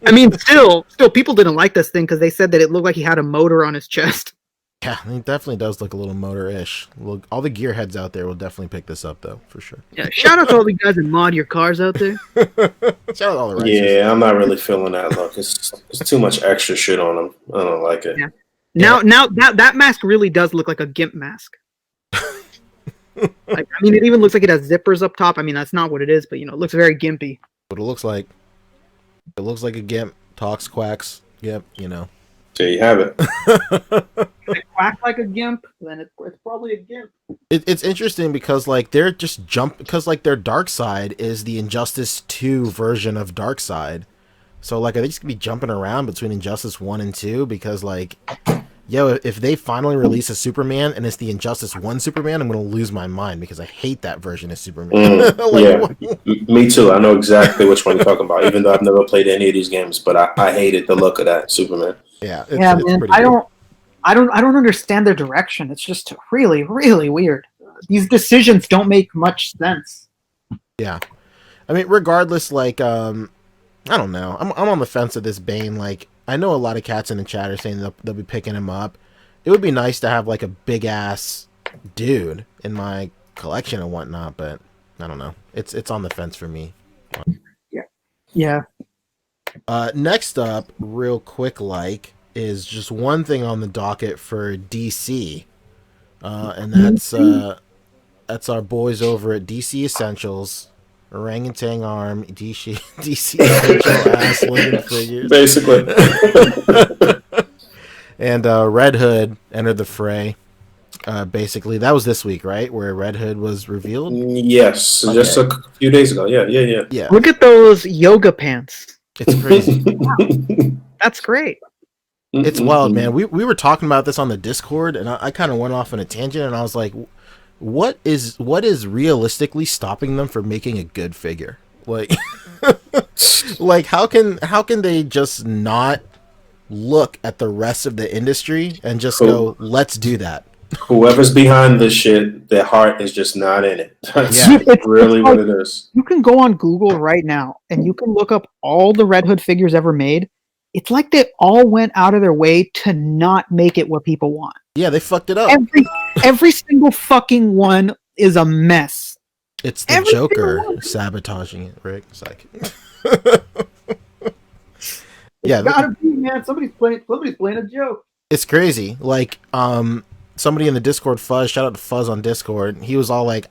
Speaker 3: I mean, still, people didn't like this thing because they said that it looked like he had a motor on his chest.
Speaker 2: Yeah, it definitely does look a little motor-ish. Look, all the gearheads out there will definitely pick this up, though, for sure.
Speaker 3: Yeah, shout out to all the guys that mod your cars out there.
Speaker 2: Shout out all the racers.
Speaker 1: Yeah, I'm not really feeling that look. It's too much extra shit on them. I don't like it.
Speaker 3: Yeah. Now that mask really does look like a GIMP mask. Like, I mean, it even looks like it has zippers up top. I mean, that's not what it is, but it looks very gimpy.
Speaker 2: What it looks like. It looks like a GIMP. Talks, quacks. Yep,
Speaker 1: There you have it.
Speaker 3: If it quack like a GIMP, then it's probably a GIMP.
Speaker 2: It's interesting because like they're just because like their Darkseid is the Injustice 2 version of Darkseid. So like are they just gonna be jumping around between Injustice 1 and 2 because like if they finally release a Superman and it's the Injustice 1 Superman, I'm gonna lose my mind because I hate that version of Superman.
Speaker 1: Me too. I know exactly which one you're talking about, even though I've never played any of these games, but I hated the look of that Superman.
Speaker 2: Yeah,
Speaker 3: man. I don't understand their direction. It's just really, really weird. These decisions don't make much sense.
Speaker 2: Yeah, I mean, regardless, like, I don't know. I'm on the fence of this Bane. Like, I know a lot of cats in the chat are saying they'll be picking him up. It would be nice to have like a big ass dude, in my collection and whatnot, but I don't know. It's on the fence for me.
Speaker 3: Yeah.
Speaker 2: Next up, real quick, is just one thing on the docket for DC, and that's our boys over at DC Essentials, Orangutan Arm, DC Essential Ass Looking Figures,
Speaker 1: Basically.
Speaker 2: and Red Hood entered the fray. Basically, that was this week, right? Where Red Hood was revealed.
Speaker 1: Yes,
Speaker 2: Okay.
Speaker 1: just a few days ago. Yeah.
Speaker 3: Look at those yoga pants.
Speaker 2: It's crazy.
Speaker 3: That's great.
Speaker 2: It's wild, man. We were talking about this on the Discord, and I kind of went off on a tangent, and I was like, what is realistically stopping them from making a good figure? Like, like how can they just not look at the rest of the industry and just go, let's do that?
Speaker 1: Whoever's behind this shit, their heart is just not in it. That's
Speaker 3: It's
Speaker 1: really
Speaker 3: like,
Speaker 1: what it is.
Speaker 3: you can go on Google right now and you can look up all the Red Hood figures ever made. It's like they all went out of their way to not make it what people want.
Speaker 2: Yeah, they fucked it up.
Speaker 3: Every single fucking one is a mess.
Speaker 2: It's the Joker sabotaging it, Rick. It's like, yeah,
Speaker 3: Gotta be, man. Somebody's playing a joke.
Speaker 2: It's crazy. Like, somebody in the Discord, Fuzz, shout out to Fuzz on Discord. He was all like,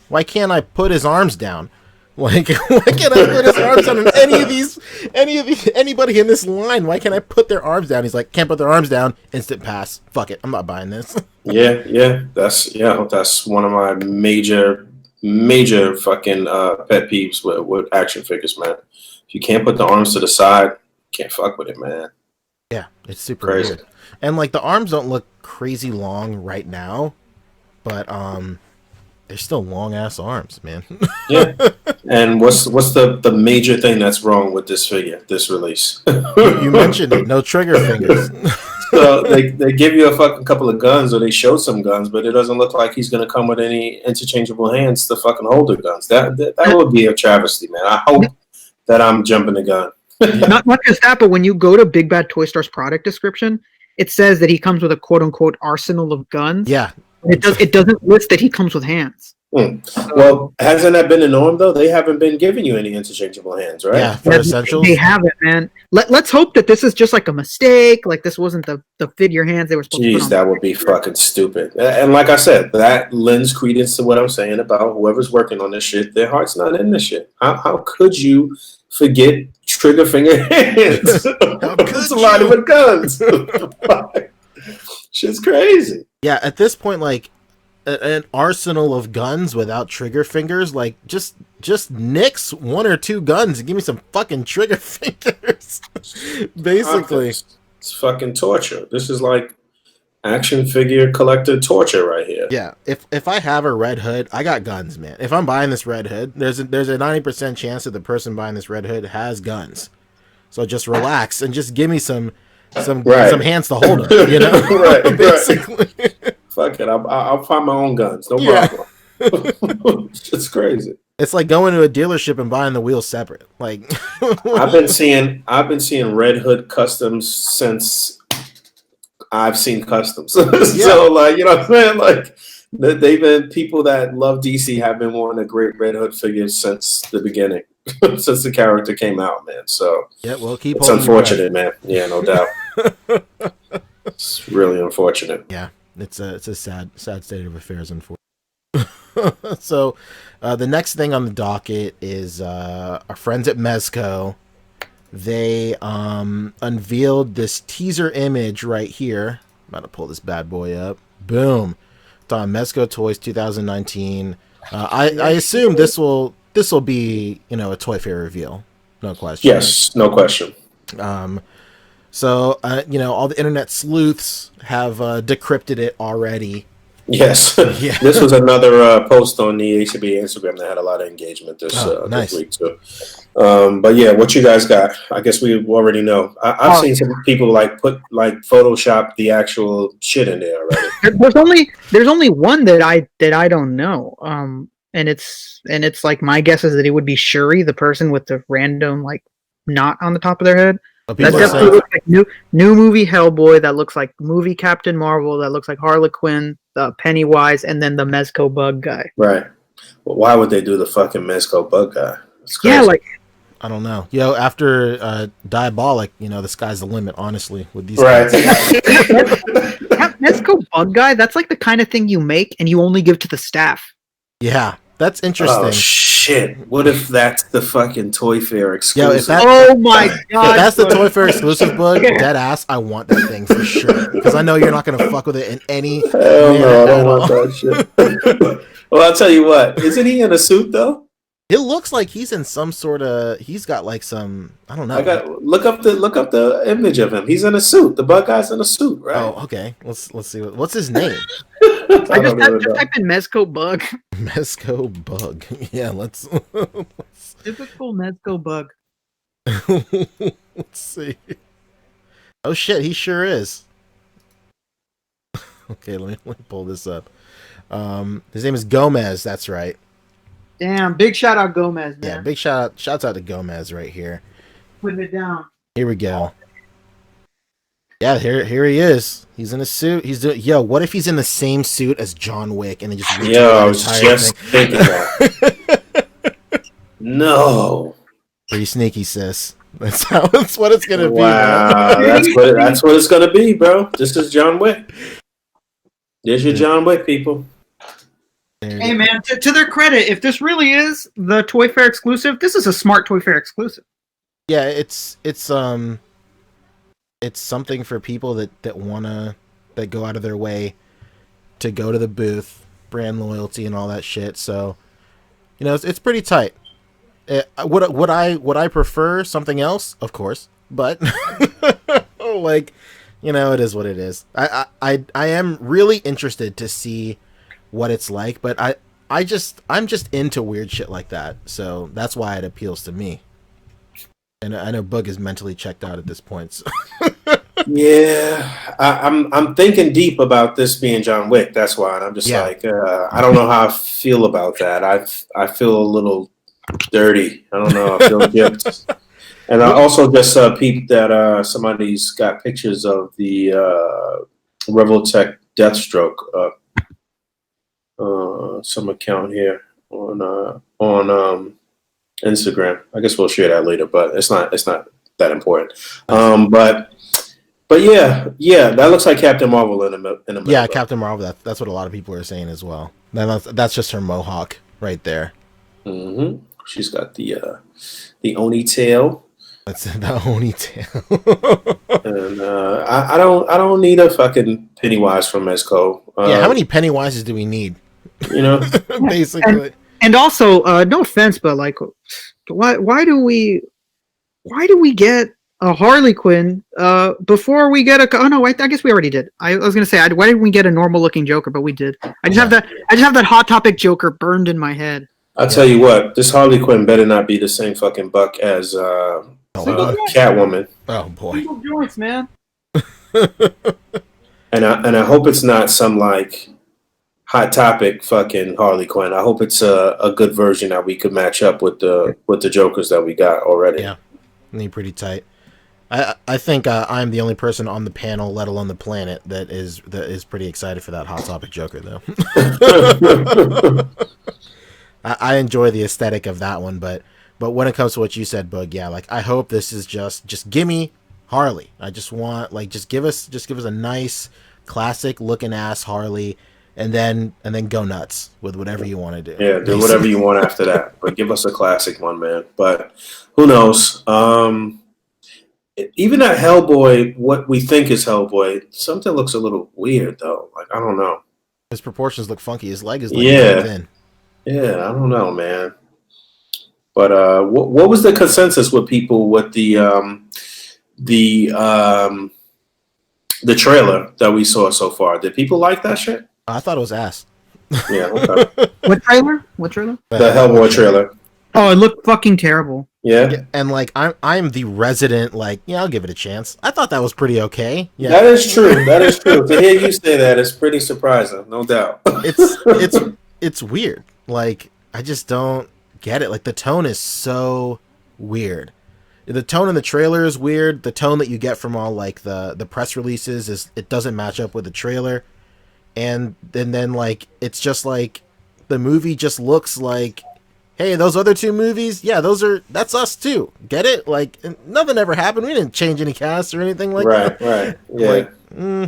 Speaker 2: why can't I put his arms down? Like, why can't I put his arms down? And anybody in this line, why can't I put their arms down? He's like, can't put their arms down. Instant pass. Fuck it. I'm not buying this.
Speaker 1: Yeah. That's one of my major fucking pet peeves with action figures, man. If you can't put the arms to the side, can't fuck with it, man.
Speaker 2: Yeah, it's super
Speaker 1: Crazy.
Speaker 2: weird. And like the arms don't look crazy long right now, but they're still long ass arms, man.
Speaker 1: Yeah. And what's the major thing that's wrong with this figure, this release?
Speaker 2: You mentioned it. No trigger fingers.
Speaker 1: So they give you a fucking couple of guns, or they show some guns, but it doesn't look like he's going to come with any interchangeable hands to fucking hold the guns. That would be a travesty, man. I hope that I'm jumping the gun.
Speaker 3: Not just that, but when you go to Big Bad Toy Star's product description, it says that he comes with a quote unquote arsenal of guns.
Speaker 2: Yeah.
Speaker 3: It doesn't list that he comes with hands.
Speaker 1: Well, hasn't that been the norm though? They haven't been giving you any interchangeable hands, right?
Speaker 2: Yeah, for Essentials.
Speaker 3: They haven't, man. Let's hope that this is just like a mistake. Like this wasn't the figure hands they were supposed to put on.
Speaker 1: That would be fucking stupid. And like I said, that lends credence to what I'm saying about whoever's working on this shit. Their heart's not in this shit. How could you forget trigger finger hands? Somebody with guns. Shit's crazy.
Speaker 2: Yeah, at this point, like an arsenal of guns without trigger fingers, like just nix one or two guns and give me some fucking trigger fingers. Basically,
Speaker 1: it's fucking torture. This is like action figure collector torture right here.
Speaker 2: Yeah, if I have a Red Hood, I got guns, man. If I'm buying this Red Hood, there's a 90% chance that the person buying this Red Hood has guns. So just relax and just give me some hands to hold them, you know?
Speaker 1: Right,
Speaker 2: basically.
Speaker 1: Right. Fuck it, I'll find my own guns, no problem. It's crazy.
Speaker 2: It's like going to a dealership and buying the wheels separate. Like
Speaker 1: I've been seeing Red Hood customs since I've seen customs. So like, you know what I'm saying? Like they've been people that love DC have been wanting a great Red Hood figure since the beginning. Since the character came out, man. So
Speaker 2: yeah, well,
Speaker 1: it's unfortunate, man. Yeah, no doubt. It's really unfortunate.
Speaker 2: Yeah, it's a sad state of affairs, unfortunately. So the next thing on the docket is our friends at Mezco. They unveiled this teaser image right here. I'm about to pull this bad boy up. Boom. It's on Mezco Toys 2019. I assume this will be, a Toy Fair reveal. No question.
Speaker 1: Yes, no question.
Speaker 2: So, all the internet sleuths have decrypted it already.
Speaker 1: Yes.
Speaker 2: Yeah.
Speaker 1: This was another post on the A.C.B.A. Instagram that had a lot of engagement this week too. But yeah, what you guys got? I guess we already know. I've seen some people put Photoshop the actual shit in there already.
Speaker 3: There's only one that I don't know. And it's like my guess is that it would be Shuri, the person with the random knot on the top of their head.
Speaker 2: But
Speaker 3: That
Speaker 2: people are
Speaker 3: definitely
Speaker 2: saying,
Speaker 3: looks like new movie Hellboy. That looks like movie Captain Marvel. That looks like Harley Quinn, Pennywise, and then the Mezco Bug guy.
Speaker 1: Right. Well, why would they do the fucking Mezco bug guy? It's crazy.
Speaker 3: Yeah, like
Speaker 2: I don't know. Yo, after Diabolic, the sky's the limit, honestly, with these
Speaker 1: right.
Speaker 2: guys.
Speaker 3: that Mezco Bug guy. That's like the kind of thing you make and you only give to the staff.
Speaker 2: Yeah, that's interesting.
Speaker 1: Oh shit! What if that's the fucking Toy Fair exclusive?
Speaker 2: Yo, if that,
Speaker 3: Oh my
Speaker 2: if
Speaker 3: god,
Speaker 2: that's the Toy Fair exclusive, Bug, dead ass, I want that thing for sure. Because I know you're not gonna fuck with it in any
Speaker 1: Hell
Speaker 2: manner
Speaker 1: no, I don't
Speaker 2: at
Speaker 1: want
Speaker 2: all.
Speaker 1: that shit. Well, I'll tell you what. Isn't he in a suit though?
Speaker 2: It looks like he's in some sort of. He's got like some. I don't know.
Speaker 1: Look up the image of him. He's in a suit. The bug guy's in a suit, right?
Speaker 2: Oh, okay. Let's see. What's his name?
Speaker 3: I
Speaker 1: don't even know.
Speaker 3: type in Mezco Bug.
Speaker 2: Mezco Bug. Yeah, let's
Speaker 3: Typical Mezco Bug.
Speaker 2: let's see. Oh shit, he sure is. Okay, let me pull this up. His name is Gomez. That's right.
Speaker 3: Damn, big shout out Gomez, man.
Speaker 2: Yeah, big shouts out to Gomez right here.
Speaker 3: Putting it down.
Speaker 2: Here we go. Yeah, here he is. He's in a suit. He's doing. Yo, what if he's in the same suit as John Wick and he just?
Speaker 1: Yeah, I was just thinking that. No.
Speaker 2: Pretty sneaky, sis. That's what it's gonna be.
Speaker 1: Wow,
Speaker 2: Man.
Speaker 1: that's what it's gonna be, bro. This is John Wick. There's your John Wick, people.
Speaker 3: Hey man, to their credit, if this really is the Toy Fair exclusive, this is a smart Toy Fair exclusive.
Speaker 2: Yeah, it's something for people that go out of their way to go to the booth, brand loyalty and all that shit. So, it's pretty tight. Would I prefer something else? Of course, but like, it is what it is. I am really interested to see what it's like, but I'm just into weird shit like that, so that's why it appeals to me. And I know Boog is mentally checked out at this point. So.
Speaker 1: Yeah, I'm thinking deep about this being John Wick. That's why, and I'm just like, I don't know how I feel about that. I feel a little dirty. I don't know. I feel gypped. And I also just peeped that somebody's got pictures of the Revoltech Deathstroke. Some account here on Instagram. I guess we'll share that later, but it's not that important. But yeah, that looks like Captain Marvel in the middle.
Speaker 2: Yeah, Captain Marvel. That's what a lot of people are saying as well. That's just her mohawk right there.
Speaker 1: Mm-hmm. She's got the Oni tail.
Speaker 2: That's the Oni tail.
Speaker 1: And I don't need a fucking Pennywise from Mezco.
Speaker 2: Yeah, how many Pennywises do we need? Basically.
Speaker 3: And also, no offense, but like, why do we get a Harley Quinn before we get a? Oh no, I guess we already did. I was gonna say, why didn't we get a normal looking Joker? But we did. I just have that Hot Topic Joker burned in my head.
Speaker 1: I'll tell you what, this Harley Quinn better not be the same fucking buck as Catwoman.
Speaker 2: Oh boy.
Speaker 3: Single joints, man.
Speaker 1: And I hope it's not some like Hot Topic fucking Harley Quinn. I hope it's a good version that we could match up with the Jokers that we got already.
Speaker 2: Yeah, need pretty tight. I think I'm the only person on the panel, let alone the planet, that is pretty excited for that Hot Topic Joker though. I enjoy the aesthetic of that one, but when it comes to what you said, Boog, yeah, like I hope this is just gimme Harley. I just want just give us a nice classic looking ass Harley, and then go nuts with whatever you want to do.
Speaker 1: Yeah, do whatever you want after that, but give us a classic one, man. But who knows? Even that Hellboy, what we think is Hellboy, something looks a little weird though. Like I don't know.
Speaker 2: His proportions look funky. His leg is like thin.
Speaker 1: Yeah, I don't know, man. But what was the consensus with people with the trailer that we saw so far? Did people like that shit?
Speaker 2: I thought it was ass.
Speaker 1: Yeah. Okay.
Speaker 3: What trailer? What trailer?
Speaker 1: The Hellboy trailer.
Speaker 3: Oh, it looked fucking terrible.
Speaker 1: Yeah.
Speaker 2: And like I'm the resident, I'll give it a chance. I thought that was pretty okay. Yeah.
Speaker 1: That is true. That is true. To hear you say that is pretty surprising, no doubt.
Speaker 2: It's weird. Like I just don't get it. Like the tone is so weird. The tone in the trailer is weird. The tone that you get from all like the press releases is it doesn't match up with the trailer, and then like it's just like the movie just looks like, hey, those other two movies, yeah, that's us too. Get it? Like nothing ever happened. We didn't change any cast or anything like that.
Speaker 1: Right. Yeah.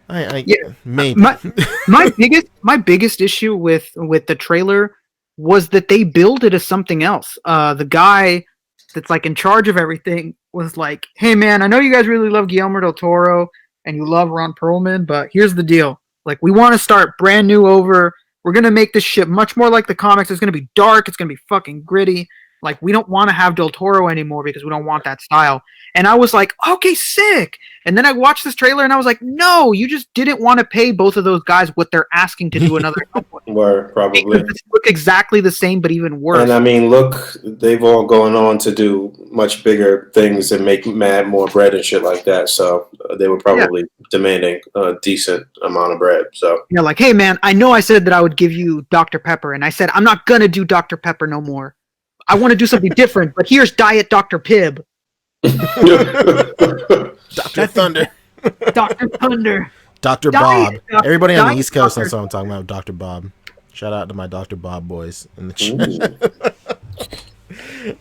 Speaker 2: Like,
Speaker 3: Yeah.
Speaker 2: maybe
Speaker 3: My biggest issue with the trailer was that they billed it as something else. The guy that's like in charge of everything was like, "Hey man, I know you guys really love Guillermo del Toro and you love Ron Perlman, but here's the deal. Like, we want to start brand new over. We're gonna make this shit much more like the comics. It's gonna be dark. It's gonna be fucking gritty. Like, we don't want to have Del Toro anymore because we don't want that style." And I was like, "Okay, sick." And then I watched this trailer and I was like, "No, you just didn't want to pay both of those guys what they're asking to do another Hellboy.
Speaker 1: Were probably.
Speaker 3: This look exactly the same, but even worse."
Speaker 1: And I mean, look, they've all gone on to do much bigger things and make mad more bread and shit like that. So they were probably demanding a decent amount of bread. So
Speaker 3: Yeah, like, "Hey man, I know I said that I would give you Dr. Pepper, and I said I'm not gonna do Dr. Pepper no more. I want to do something different, but here's Diet Dr. Pibb."
Speaker 2: Dr. Thunder,
Speaker 3: Dr. Thunder.
Speaker 2: Dr. Bob.
Speaker 3: Diet
Speaker 2: Everybody on the
Speaker 3: Diet
Speaker 2: East Coast
Speaker 3: Dr.
Speaker 2: knows what I'm talking about. Dr. Bob. Shout out to my Dr. Bob boys in the chat.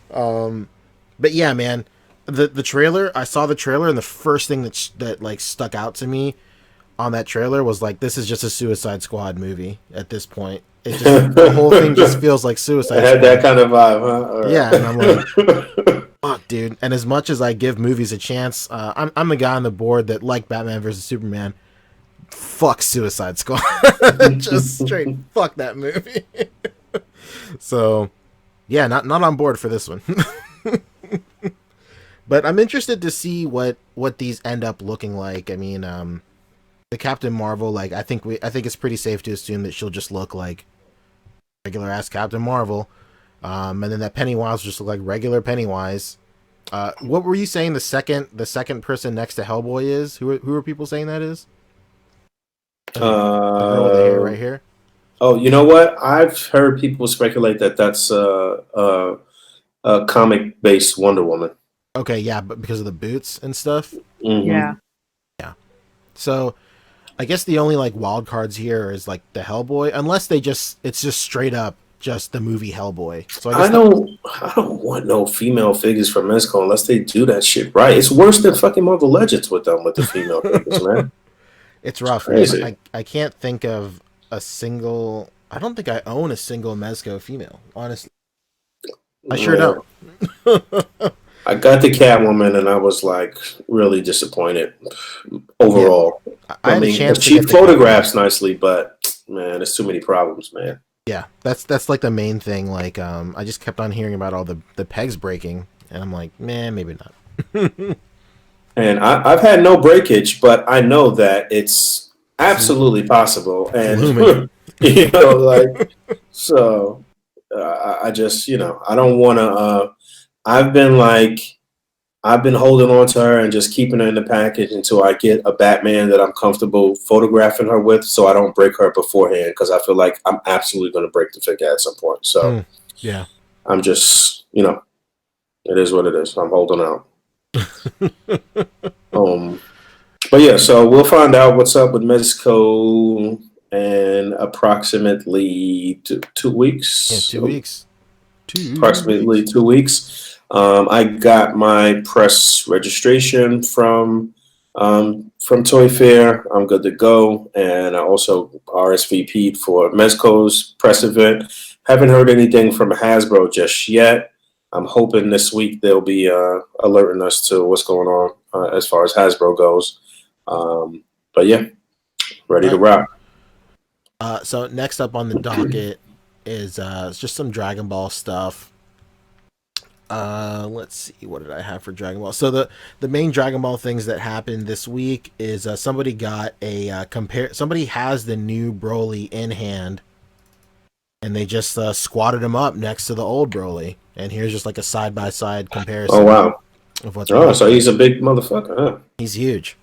Speaker 2: But yeah, man, the trailer. I saw the trailer, and the first thing that like stuck out to me on that trailer was like, this is just a Suicide Squad movie at this point. It just the whole thing just feels like Suicide
Speaker 1: it had
Speaker 2: Squad.
Speaker 1: that kind of vibe, huh? Or...
Speaker 2: Yeah, and I'm like, fuck, dude. And as much as I give movies a chance, I'm the guy on the board that, like Batman versus Superman, fuck Suicide Squad. Just straight fuck that movie. So, yeah, not on board for this one. But I'm interested to see what these end up looking like. I mean, the Captain Marvel, like I think it's pretty safe to assume that she'll just look like regular ass Captain Marvel. And then that Pennywise just look like regular Pennywise. What were you saying the second person next to Hellboy is? Who are people saying that is? The girl with the hair right here.
Speaker 1: Oh, you know what? I've heard people speculate that that's a comic-based Wonder Woman.
Speaker 2: Okay, yeah, but because of the boots and stuff.
Speaker 1: Mm-hmm.
Speaker 3: Yeah.
Speaker 2: So, I guess the only like wild cards here is like the Hellboy, unless it's just straight up just the movie Hellboy. So I
Speaker 1: don't want no female figures from Mezco unless they do that shit right. It's worse than fucking Marvel Legends with them with the female figures, man.
Speaker 2: It's rough.
Speaker 1: Crazy.
Speaker 2: I can't think of a single. I don't think I own a single Mezco female. Honestly, I sure don't.
Speaker 1: I got the Catwoman and I was like really disappointed overall.
Speaker 2: Yeah.
Speaker 1: I mean, she photographs nicely, but man, there's too many problems, man.
Speaker 2: Yeah, that's like the main thing. Like, I just kept on hearing about all the pegs breaking, and I'm like, man, maybe not.
Speaker 1: And I've had no breakage, but I know that it's absolutely possible. And you know, like, so I just, you know, I don't want to. I've been holding on to her and just keeping her in the package until I get a Batman that I'm comfortable photographing her with, so I don't break her beforehand, because I feel like I'm absolutely going to break the figure at some point. So
Speaker 2: yeah,
Speaker 1: I'm just, you know, it is what it is. I'm holding out. But yeah, so we'll find out what's up with Mezco in approximately 2 weeks.
Speaker 2: Yeah, 2 weeks.
Speaker 1: Approximately 2 weeks. I got my press registration from Toy Fair. I'm good to go, and I also RSVP'd for Mezco's press event. Haven't heard anything from Hasbro just yet. I'm hoping this week they'll be alerting us to what's going on as far as Hasbro goes. But yeah, ready to rock.
Speaker 2: So next up on the docket is just some Dragon Ball stuff. Let's see, what did I have for Dragon Ball? So the main Dragon Ball things that happened this week is somebody got a somebody has the new Broly in hand, and they just squatted him up next to the old Broly, and here's just like a side by side comparison.
Speaker 1: Oh wow!
Speaker 2: Of what's
Speaker 1: so he's a big motherfucker, huh?
Speaker 2: He's huge.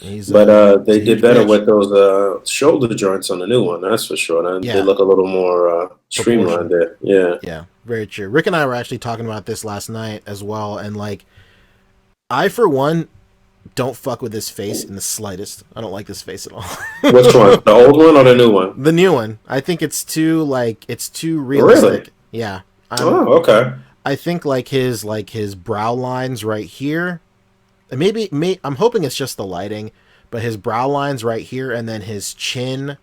Speaker 1: They did better with those shoulder joints on the new one. That's for sure. They look a little more streamlined there. Yeah.
Speaker 2: Yeah. Very true. Rick and I were actually talking about this last night as well, and like, I for one don't fuck with this face in the slightest. I don't like this face at all.
Speaker 1: Which one? The old one or the new one?
Speaker 2: The new one. I think it's too realistic.
Speaker 1: Really?
Speaker 2: Yeah.
Speaker 1: Oh, okay.
Speaker 2: I think his brow lines right here. I'm hoping it's just the lighting, but his brow lines right here, and then his chin,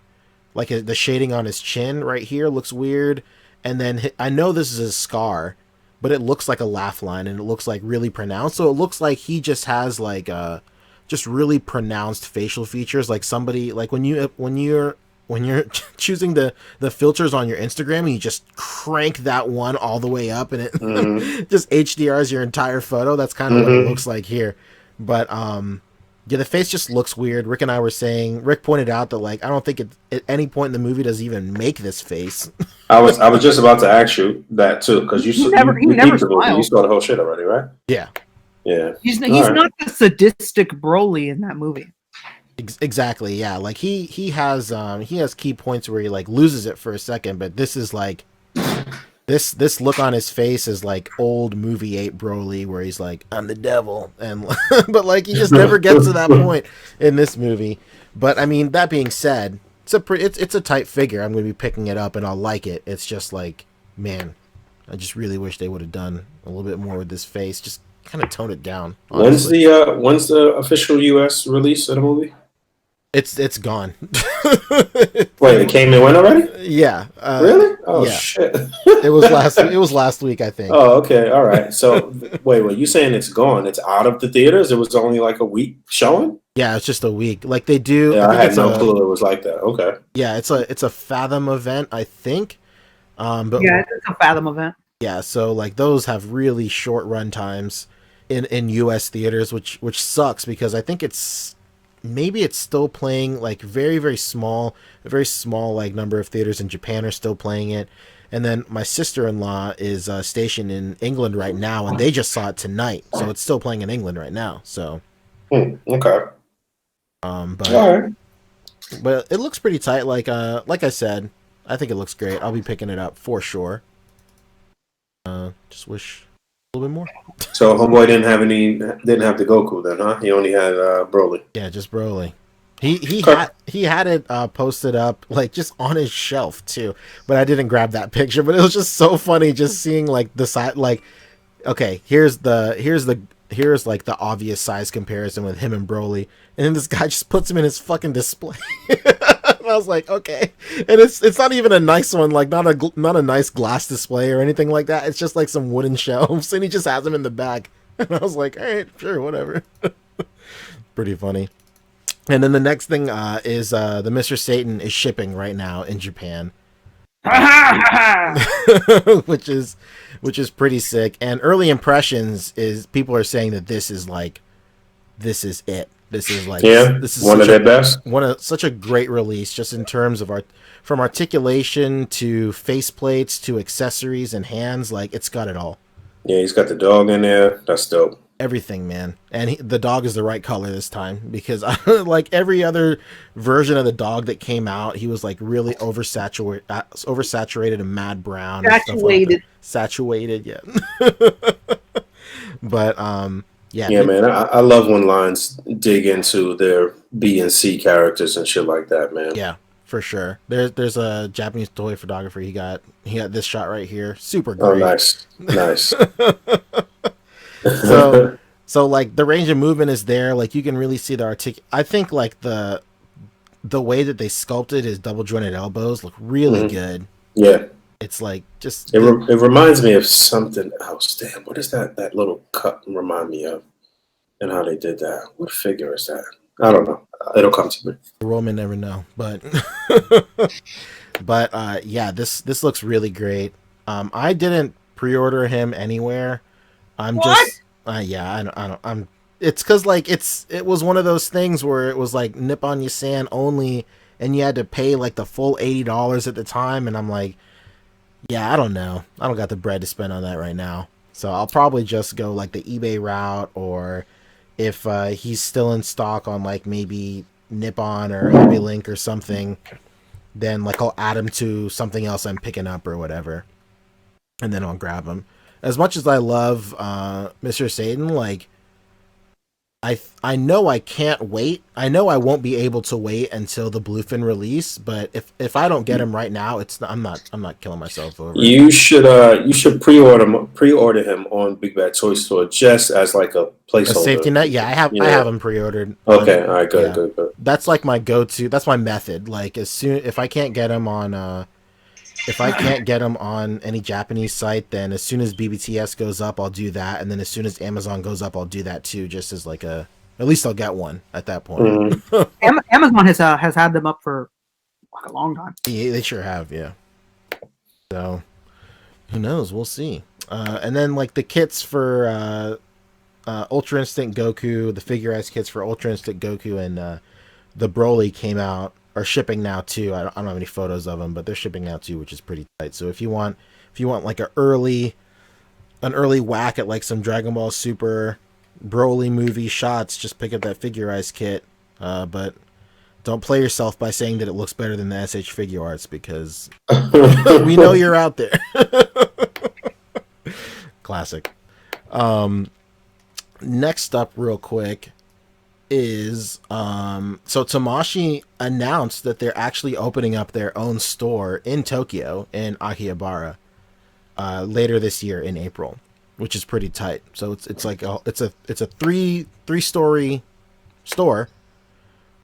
Speaker 2: like the shading on his chin right here, looks weird. And then I know this is a scar, but it looks like a laugh line, and it looks like really pronounced. So it looks like he just has like just really pronounced facial features, like somebody like when you're choosing the filters on your Instagram and you just crank that one all the way up and it just HDRs your entire photo. That's kind of what it looks like here. But yeah, the face just looks weird. Rick and I were saying, Rick pointed out that like I don't think at any point in the movie does he even make this face.
Speaker 1: I was just about to ask you that too, because you
Speaker 3: never
Speaker 1: peeped the movie.
Speaker 3: smiled.
Speaker 1: You saw the whole shit already, right?
Speaker 2: Yeah.
Speaker 1: Yeah.
Speaker 3: He's
Speaker 1: All right.
Speaker 3: not the sadistic Broly in that movie.
Speaker 2: Exactly. Yeah. Like he has key points where he like loses it for a second, but this is like this look on his face is like old movie 8 Broly where he's like, I'm the devil, and but like he just never gets to that point in this movie. But I mean, that being said, it's a tight figure. I'm going to be picking it up and I'll like it. It's just like, man, I just really wish they would have done a little bit more with this face. Just kind of toned it down. Honestly.
Speaker 1: When's the official US release of the movie?
Speaker 2: It's gone.
Speaker 1: Wait, it came and went already?
Speaker 2: Yeah.
Speaker 1: Really? Oh
Speaker 2: yeah.
Speaker 1: shit!
Speaker 2: It was last week, I think.
Speaker 1: Oh, okay, all right. So wait, you saying it's gone? It's out of the theaters? It was only like a week showing?
Speaker 2: Yeah, it's just a week. Like they do.
Speaker 1: Yeah, I had no
Speaker 2: clue
Speaker 1: it was like that. Okay.
Speaker 2: Yeah, it's a Fathom event, I think. But
Speaker 3: yeah, it's a Fathom event.
Speaker 2: Yeah, so like those have really short run times in US theaters, which sucks because I think it's still playing like a very small like number of theaters in Japan are still playing it. And then my sister-in-law is stationed in England right now, and they just saw it tonight, so it's still playing in England right now. So,
Speaker 1: okay.
Speaker 2: But
Speaker 1: all right.
Speaker 2: But it looks pretty tight. Like I said, I think it looks great. I'll be picking it up for sure. Just wish a little bit more.
Speaker 1: So homeboy didn't have the Goku then, huh? He only had Broly.
Speaker 2: Yeah, just Broly. He had it posted up like just on his shelf too, but I didn't grab that picture. But it was just so funny just seeing like the side, like, okay, here's like the obvious size comparison with him and Broly, and then this guy just puts him in his fucking display. And I was like, okay, and it's not even a nice one, like not a nice glass display or anything like that. It's just like some wooden shelves, and he just has them in the back. And I was like, all right, sure, whatever. Pretty funny. And then the next thing is the Mr. Satan is shipping right now in Japan. which is pretty sick. And early impressions is people are saying that this is it. This is like this is
Speaker 1: one of their best.
Speaker 2: Such a great release, just in terms of from articulation to faceplates to accessories and hands. Like it's got it all.
Speaker 1: Yeah, he's got the dog in there. That's dope.
Speaker 2: Everything, man. And the dog is the right color this time, because like every other version of the dog that came out, he was like really oversaturated and mad brown. Saturated, yeah. But yeah,
Speaker 1: man. I love when lines dig into their B and C characters and shit like that, man.
Speaker 2: Yeah, for sure. There's a Japanese toy photographer. He got this shot right here. Super great.
Speaker 1: Oh, nice.
Speaker 2: So like the range of movement is there. Like you can really see the I think like the way that they sculpted his double jointed elbows look really good.
Speaker 1: Yeah.
Speaker 2: It's like just
Speaker 1: it reminds me of something else. Damn, what does that little cut remind me of? And how they did that? What figure is that? I don't know. It'll come to me.
Speaker 2: Roman never know, but yeah, this looks really great. I didn't pre-order him anywhere. I'm just it's because like it was one of those things where it was like Nippon Yasan only, and you had to pay like the full $80 at the time, and I'm like, yeah, I don't know, I don't got the bread to spend on that right now, so I'll probably just go like the eBay route, or if he's still in stock on like maybe Nippon or eBay Link or something, then like I'll add him to something else I'm picking up or whatever. and then I'll grab them. As much as I love Mr. Satan, like I know I can't wait. I know I won't be able to wait until the Bluefin release, but if I don't get him right now, I'm not killing myself over it.
Speaker 1: You should pre-order him on Big Bad Toy Store just as like a placeholder.
Speaker 2: A safety net, yeah. I have him pre-ordered.
Speaker 1: Okay, all right, good.
Speaker 2: That's like my go-to. That's my method. Like if I can't get him on any Japanese site, then as soon as BBTS goes up, I'll do that, and then as soon as Amazon goes up, I'll do that too. Just as like at least I'll get one at that point.
Speaker 3: Mm-hmm. Amazon has had them up for like a long time.
Speaker 2: Yeah, they sure have, yeah. So who knows? We'll see. And then like the kits for Ultra Instinct Goku, the figurized kits for Ultra Instinct Goku and the Broly are shipping now too. I don't have any photos of them, but they're shipping now too, which is pretty tight. So if you want like an early whack at like some Dragon Ball Super Broly movie shots, just pick up that figurized kit. But don't play yourself by saying that it looks better than the SH Figure Arts, because we know you're out there. Classic. Next up real quick is so Tamashii announced that they're actually opening up their own store in Tokyo in Akihabara later this year in April, which is pretty tight. So it's a three-story store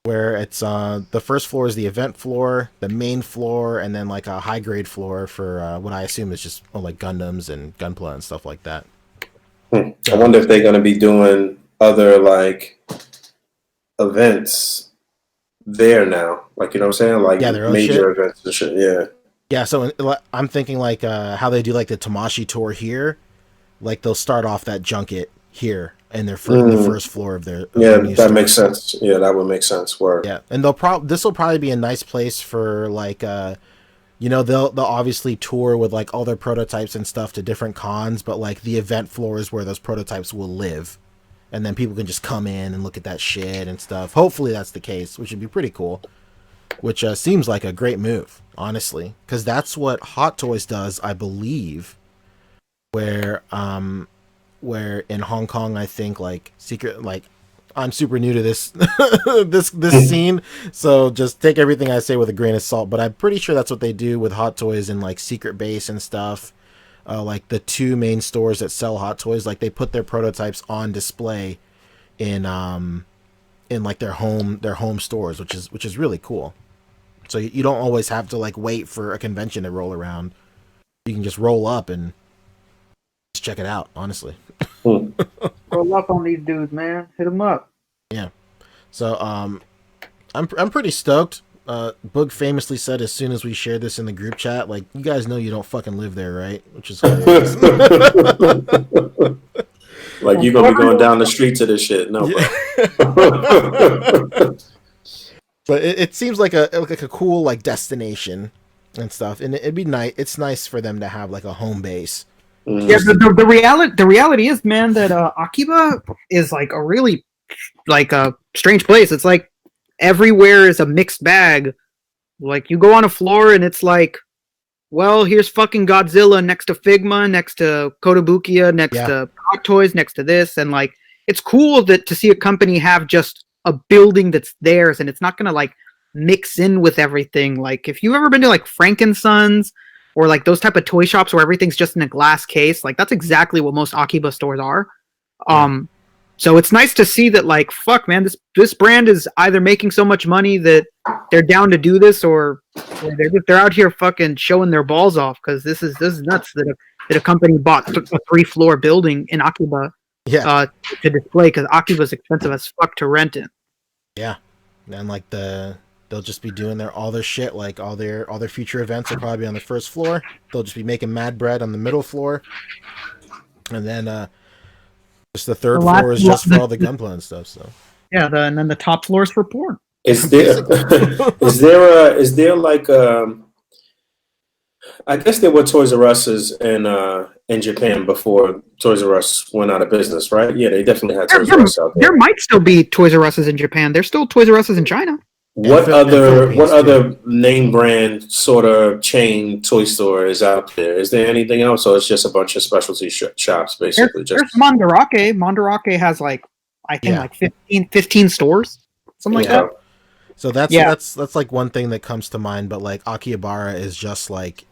Speaker 2: where it's the first floor is the event floor, the main floor, and then like a high grade floor for what I assume is just like Gundams and Gunpla and stuff like that.
Speaker 1: I wonder if they're going to be doing other like events there now, like, you know what I'm saying, like major events and shit. Yeah.
Speaker 2: So I'm thinking like how they do like the Tamashii tour here, like they'll start off that junket here in their the first floor of their
Speaker 1: that store. Makes sense. Yeah, that would make sense. Word.
Speaker 2: Yeah, and this will probably be a nice place for like they'll obviously tour with like all their prototypes and stuff to different cons, but like the event floor is where those prototypes will live, and then people can just come in and look at that shit and stuff. Hopefully that's the case, which would be pretty cool. Which seems like a great move, honestly, because that's what Hot Toys does, I believe. Where in Hong Kong, I think like I'm super new to this this scene, so just take everything I say with a grain of salt. But I'm pretty sure that's what they do with Hot Toys in like Secret Base and stuff. Like the two main stores that sell Hot Toys, like they put their prototypes on display in like their home stores, which is really cool. So you don't always have to like wait for a convention to roll around. You can just roll up and just check it out, honestly.
Speaker 3: Roll up on these dudes, man. Hit them up.
Speaker 2: Yeah. So I'm pretty stoked. Boog famously said as soon as we shared this in the group chat, like, you guys know you don't fucking live there, right? Which is hilarious.
Speaker 1: Like, you're gonna be going down the street to this shit. No,
Speaker 2: bro. But it seems like a cool like destination and stuff, and it'd be nice. It's nice for them to have like a home base.
Speaker 3: Yeah, the reality is, man, that Akiba is like a really like a strange place. It's like everywhere is a mixed bag. Like you go on a floor and it's like, well, here's fucking Godzilla next to Figma, next to Kotobukiya, next to Hot Toys, next to this, and like it's cool that to see a company have just a building that's theirs and it's not gonna like mix in with everything. Like if you've ever been to like Frankensons or like those type of toy shops where everything's just in a glass case, like that's exactly what most Akiba stores are. So it's nice to see that, like, fuck, man, this brand is either making so much money that they're down to do this, or they're out here fucking showing their balls off, because this is nuts that a company bought a 3-floor building in Akiba to display, because Akiba's expensive as fuck to rent in.
Speaker 2: Yeah, and like they'll just be doing all their shit, like all their future events will probably be on the first floor. They'll just be making mad bread on the middle floor, and then just the third floor is just for all the Gunpla and stuff. So
Speaker 3: yeah, and then the top floor is for porn.
Speaker 1: Is there like I guess there were Toys R Us's in Japan before Toys R Us went out of business, right? Yeah, they definitely had Toys R Us out there.
Speaker 3: There might still be Toys R Us's in Japan. There's still Toys R Us's in China.
Speaker 1: What
Speaker 2: And Philippines too.
Speaker 1: other name brand sort of chain toy store is out there? Is there anything else, or it's just a bunch of specialty shops, basically?
Speaker 3: There's
Speaker 1: Just
Speaker 3: Mandarake. Mandarake has like I think
Speaker 2: Yeah.
Speaker 3: like 15 stores, something like
Speaker 1: okay.
Speaker 3: that.
Speaker 2: So that's
Speaker 3: Yeah,
Speaker 2: that's like one thing that comes to mind, but like Akihabara is just like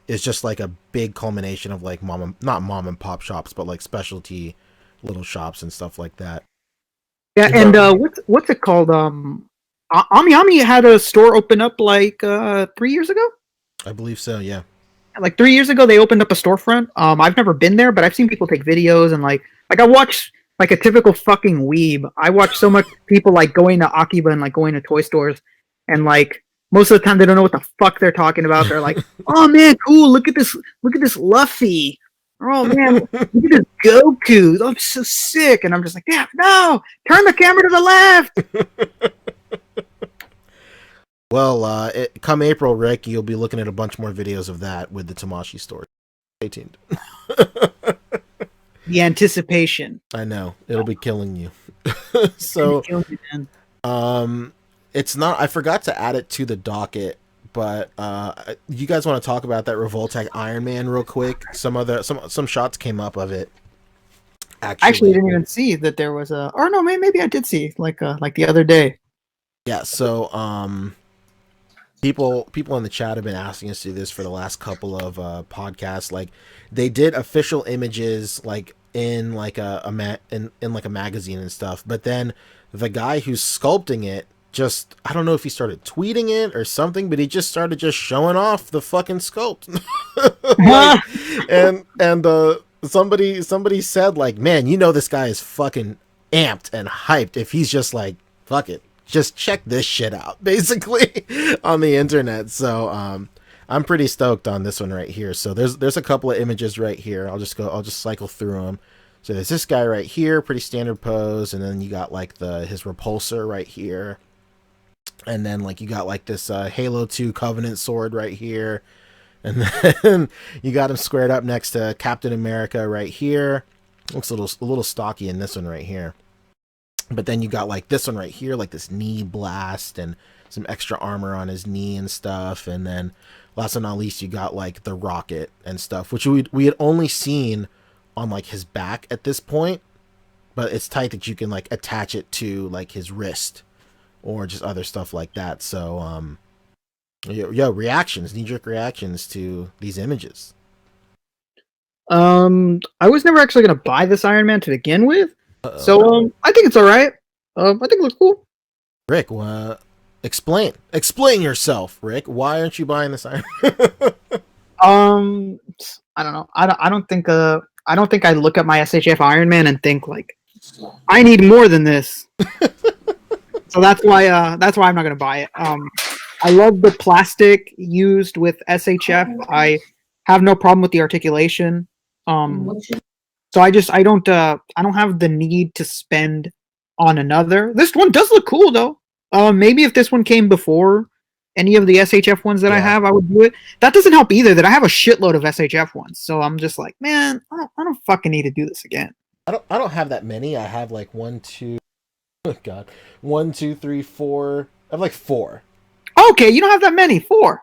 Speaker 2: a big culmination of like not mom and pop shops, but like specialty little shops and stuff like that.
Speaker 3: yeah. And
Speaker 1: Okay.
Speaker 3: what's it called? Ami Ami had a store open up like 3 years ago.
Speaker 2: I believe so, yeah.
Speaker 3: Like 3 years ago, they opened up a storefront. I've never been there, but I've seen people take videos and like I watch like a typical fucking weeb. I watch so much people like going to Akiba and like going to toy stores, and like most of the time they don't know what the fuck they're talking about. They're like, "Oh man, cool! Look at this Luffy. Oh man, look at this Goku. I'm so sick." And I'm just like, "Yeah, no, turn the camera to the left."
Speaker 2: Well, come April, Rick, you'll be looking at a bunch more videos of that with the Tamashi store. Stay tuned.
Speaker 3: The anticipation.
Speaker 2: I know it'll be killing you. So, it's not. I forgot to add it to the docket, but you guys want to talk about that Revoltech Iron Man real quick? Some shots came up of it.
Speaker 3: Actually, I didn't even see that there was a. Or no, maybe I did see like the other day.
Speaker 2: Yeah. So, people in the chat have been asking us to do this for the last couple of podcasts. Like, they did official images like in like in like a magazine and stuff, but then the guy who's sculpting it just, I don't know if he started tweeting it or something, but he just started just showing off the fucking sculpt. Like, and somebody said like, man, you know, this guy is fucking amped and hyped if he's just like, fuck it, just check this shit out, basically, on the internet. So I'm pretty stoked on this one right here. So there's a couple of images right here. I'll just cycle through them. So there's this guy right here, pretty standard pose, and then you got like his repulsor right here, and then like you got like this Halo 2 Covenant sword right here, and then you got him squared up next to Captain America right here. Looks a little stocky in this one right here. But then you got like this one right here, like this knee blast and some extra armor on his knee and stuff. And then last but not least, you got like the rocket and stuff, which we had only seen on like his back at this point. But it's tight that you can like attach it to like his wrist or just other stuff like that. So knee-jerk reactions to these images.
Speaker 3: I was never actually gonna buy this Iron Man to begin with.
Speaker 2: Uh-oh.
Speaker 3: So I think it's all right. I think it looks cool.
Speaker 2: Rick, explain yourself, Rick. Why aren't you buying this Iron?
Speaker 3: I don't know. I don't think I look at my SHF Iron Man and think like I need more than this. So that's why I'm not gonna buy it. I love the plastic used with SHF. I have no problem with the articulation. So I don't have the need to spend on another. This one does look cool though. Maybe if this one came before any of the SHF ones that I have, I would do it. That doesn't help either. That I have a shitload of SHF ones, so I'm just like, man, I don't fucking need to do this again.
Speaker 2: I don't have that many. I have like 1, 2, oh god, 1, 2, 3, 4. I have like 4.
Speaker 3: Okay, you don't have that many. 4.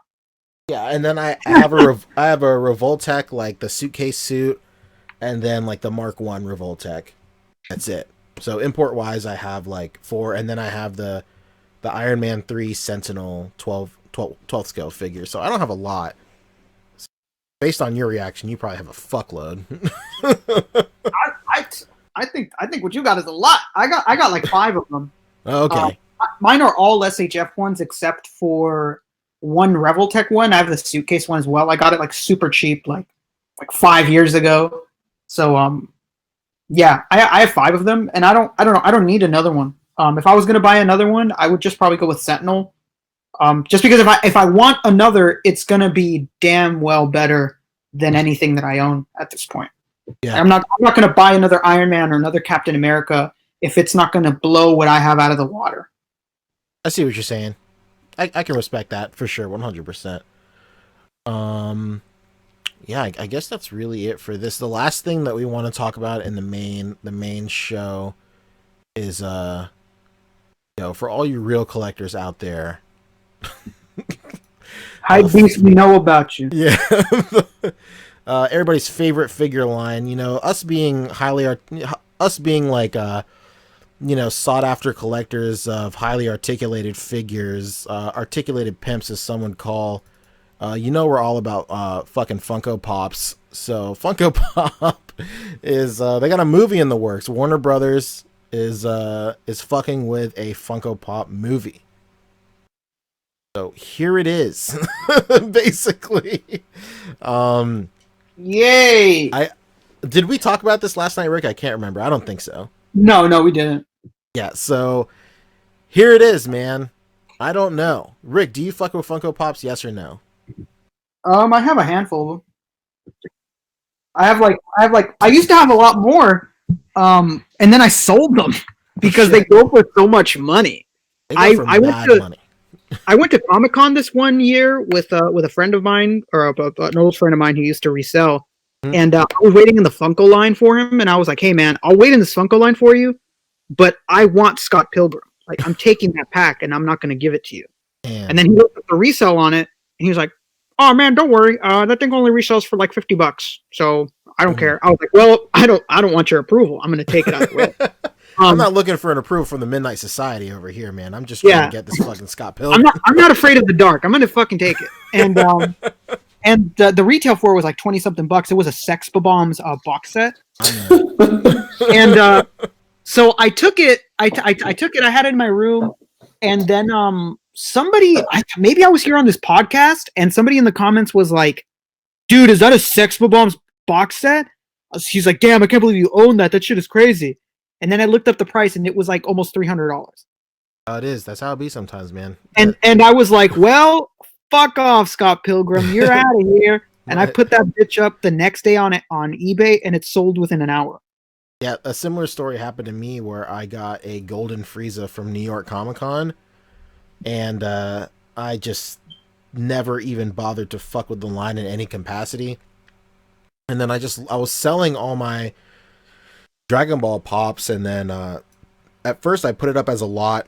Speaker 2: Yeah, and then I have I have a Revoltech, like the suitcase suit, and then like the Mark 1 Revoltech. That's it. So import wise, I have like 4, and then I have the Iron Man 3 Sentinel 12th scale figure. So I don't have a lot. Based on your reaction, you probably have a fuckload.
Speaker 3: I think what you got is a lot. I got like 5 of them.
Speaker 2: Okay.
Speaker 3: Mine are all SHF ones except for one Revoltech one. I have the suitcase one as well. I got it like super cheap, like 5 years ago. So yeah, I have 5 of them, and I don't need another one. If I was gonna buy another one, I would just probably go with Sentinel. Just because if I want another, it's gonna be damn well better than anything that I own at this point.
Speaker 2: Yeah.
Speaker 3: I'm not gonna buy another Iron Man or another Captain America if it's not gonna blow what I have out of the water.
Speaker 2: I see what you're saying. I can respect that for sure, 100%. Yeah, I guess that's really it for this. The last thing that we want to talk about in the main show is for all you real collectors out there.
Speaker 3: Hype beast, we know about you.
Speaker 2: Yeah. Everybody's favorite figure line, you know, us being like sought after collectors of highly articulated figures, articulated pimps as some would call, we're all about fucking Funko Pops. So Funko Pop is they got a movie in the works. Warner Brothers is fucking with a Funko Pop movie. So here it is. Basically.
Speaker 3: Yay!
Speaker 2: Did we talk about this last night, Rick? I can't remember. I don't think so.
Speaker 3: No, we didn't.
Speaker 2: Yeah, so here it is, man. I don't know. Rick, do you fuck with Funko Pops, yes or no?
Speaker 3: I have a handful of them. I used to have a lot more, and then I sold them because they go for so much money. I went to Comic-Con this one year with a friend of mine, or an old friend of mine who used to resell, and I was waiting in the Funko line for him, and I was like, "Hey, man, I'll wait in this Funko line for you, but I want Scott Pilgrim. Like, I'm taking that pack, and I'm not going to give it to you."
Speaker 2: Damn.
Speaker 3: And then he looked at the resale on it, and he was like, "Oh man, don't worry. That thing only resells for like $50, so I don't care." I was like, "Well, I don't want your approval. I'm going to take it out of the way."
Speaker 2: I'm not looking for an approval from the Midnight Society over here, man. I'm just trying to get this fucking Scott Pilgrim.
Speaker 3: I'm not afraid of the dark. I'm going to fucking take it. And and the retail for it was like $20-something. It was a Sex Bombs box set. And so I took it. I took it. I had it in my room, and then somebody, maybe I was here on this podcast, and somebody in the comments was like, "Dude, is that a Sex Bombs box set?" He's like, "Damn, I can't believe you own that. That shit is crazy." And then I looked up the price, and it was like almost $300.
Speaker 2: It is. That's how it be sometimes, man.
Speaker 3: And I was like, "Well, fuck off, Scott Pilgrim. You're out of here." And I put that bitch up the next day on eBay, and it sold within an hour.
Speaker 2: Yeah, a similar story happened to me where I got a golden Frieza from New York Comic Con, and I just never even bothered to fuck with the line in any capacity. And then I was selling all my Dragon Ball Pops, and then at first I put it up as a lot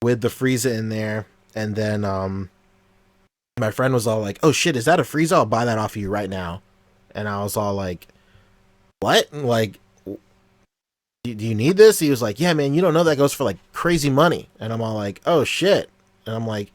Speaker 2: with the Frieza in there, and then my friend was all like, "Oh shit, is that a Frieza? I'll buy that off of you right now." And I was all like, "What? Like, do you need this?" He was like, "Yeah, man, you don't know that goes for like crazy money." And I'm all like, "Oh shit." And I'm like,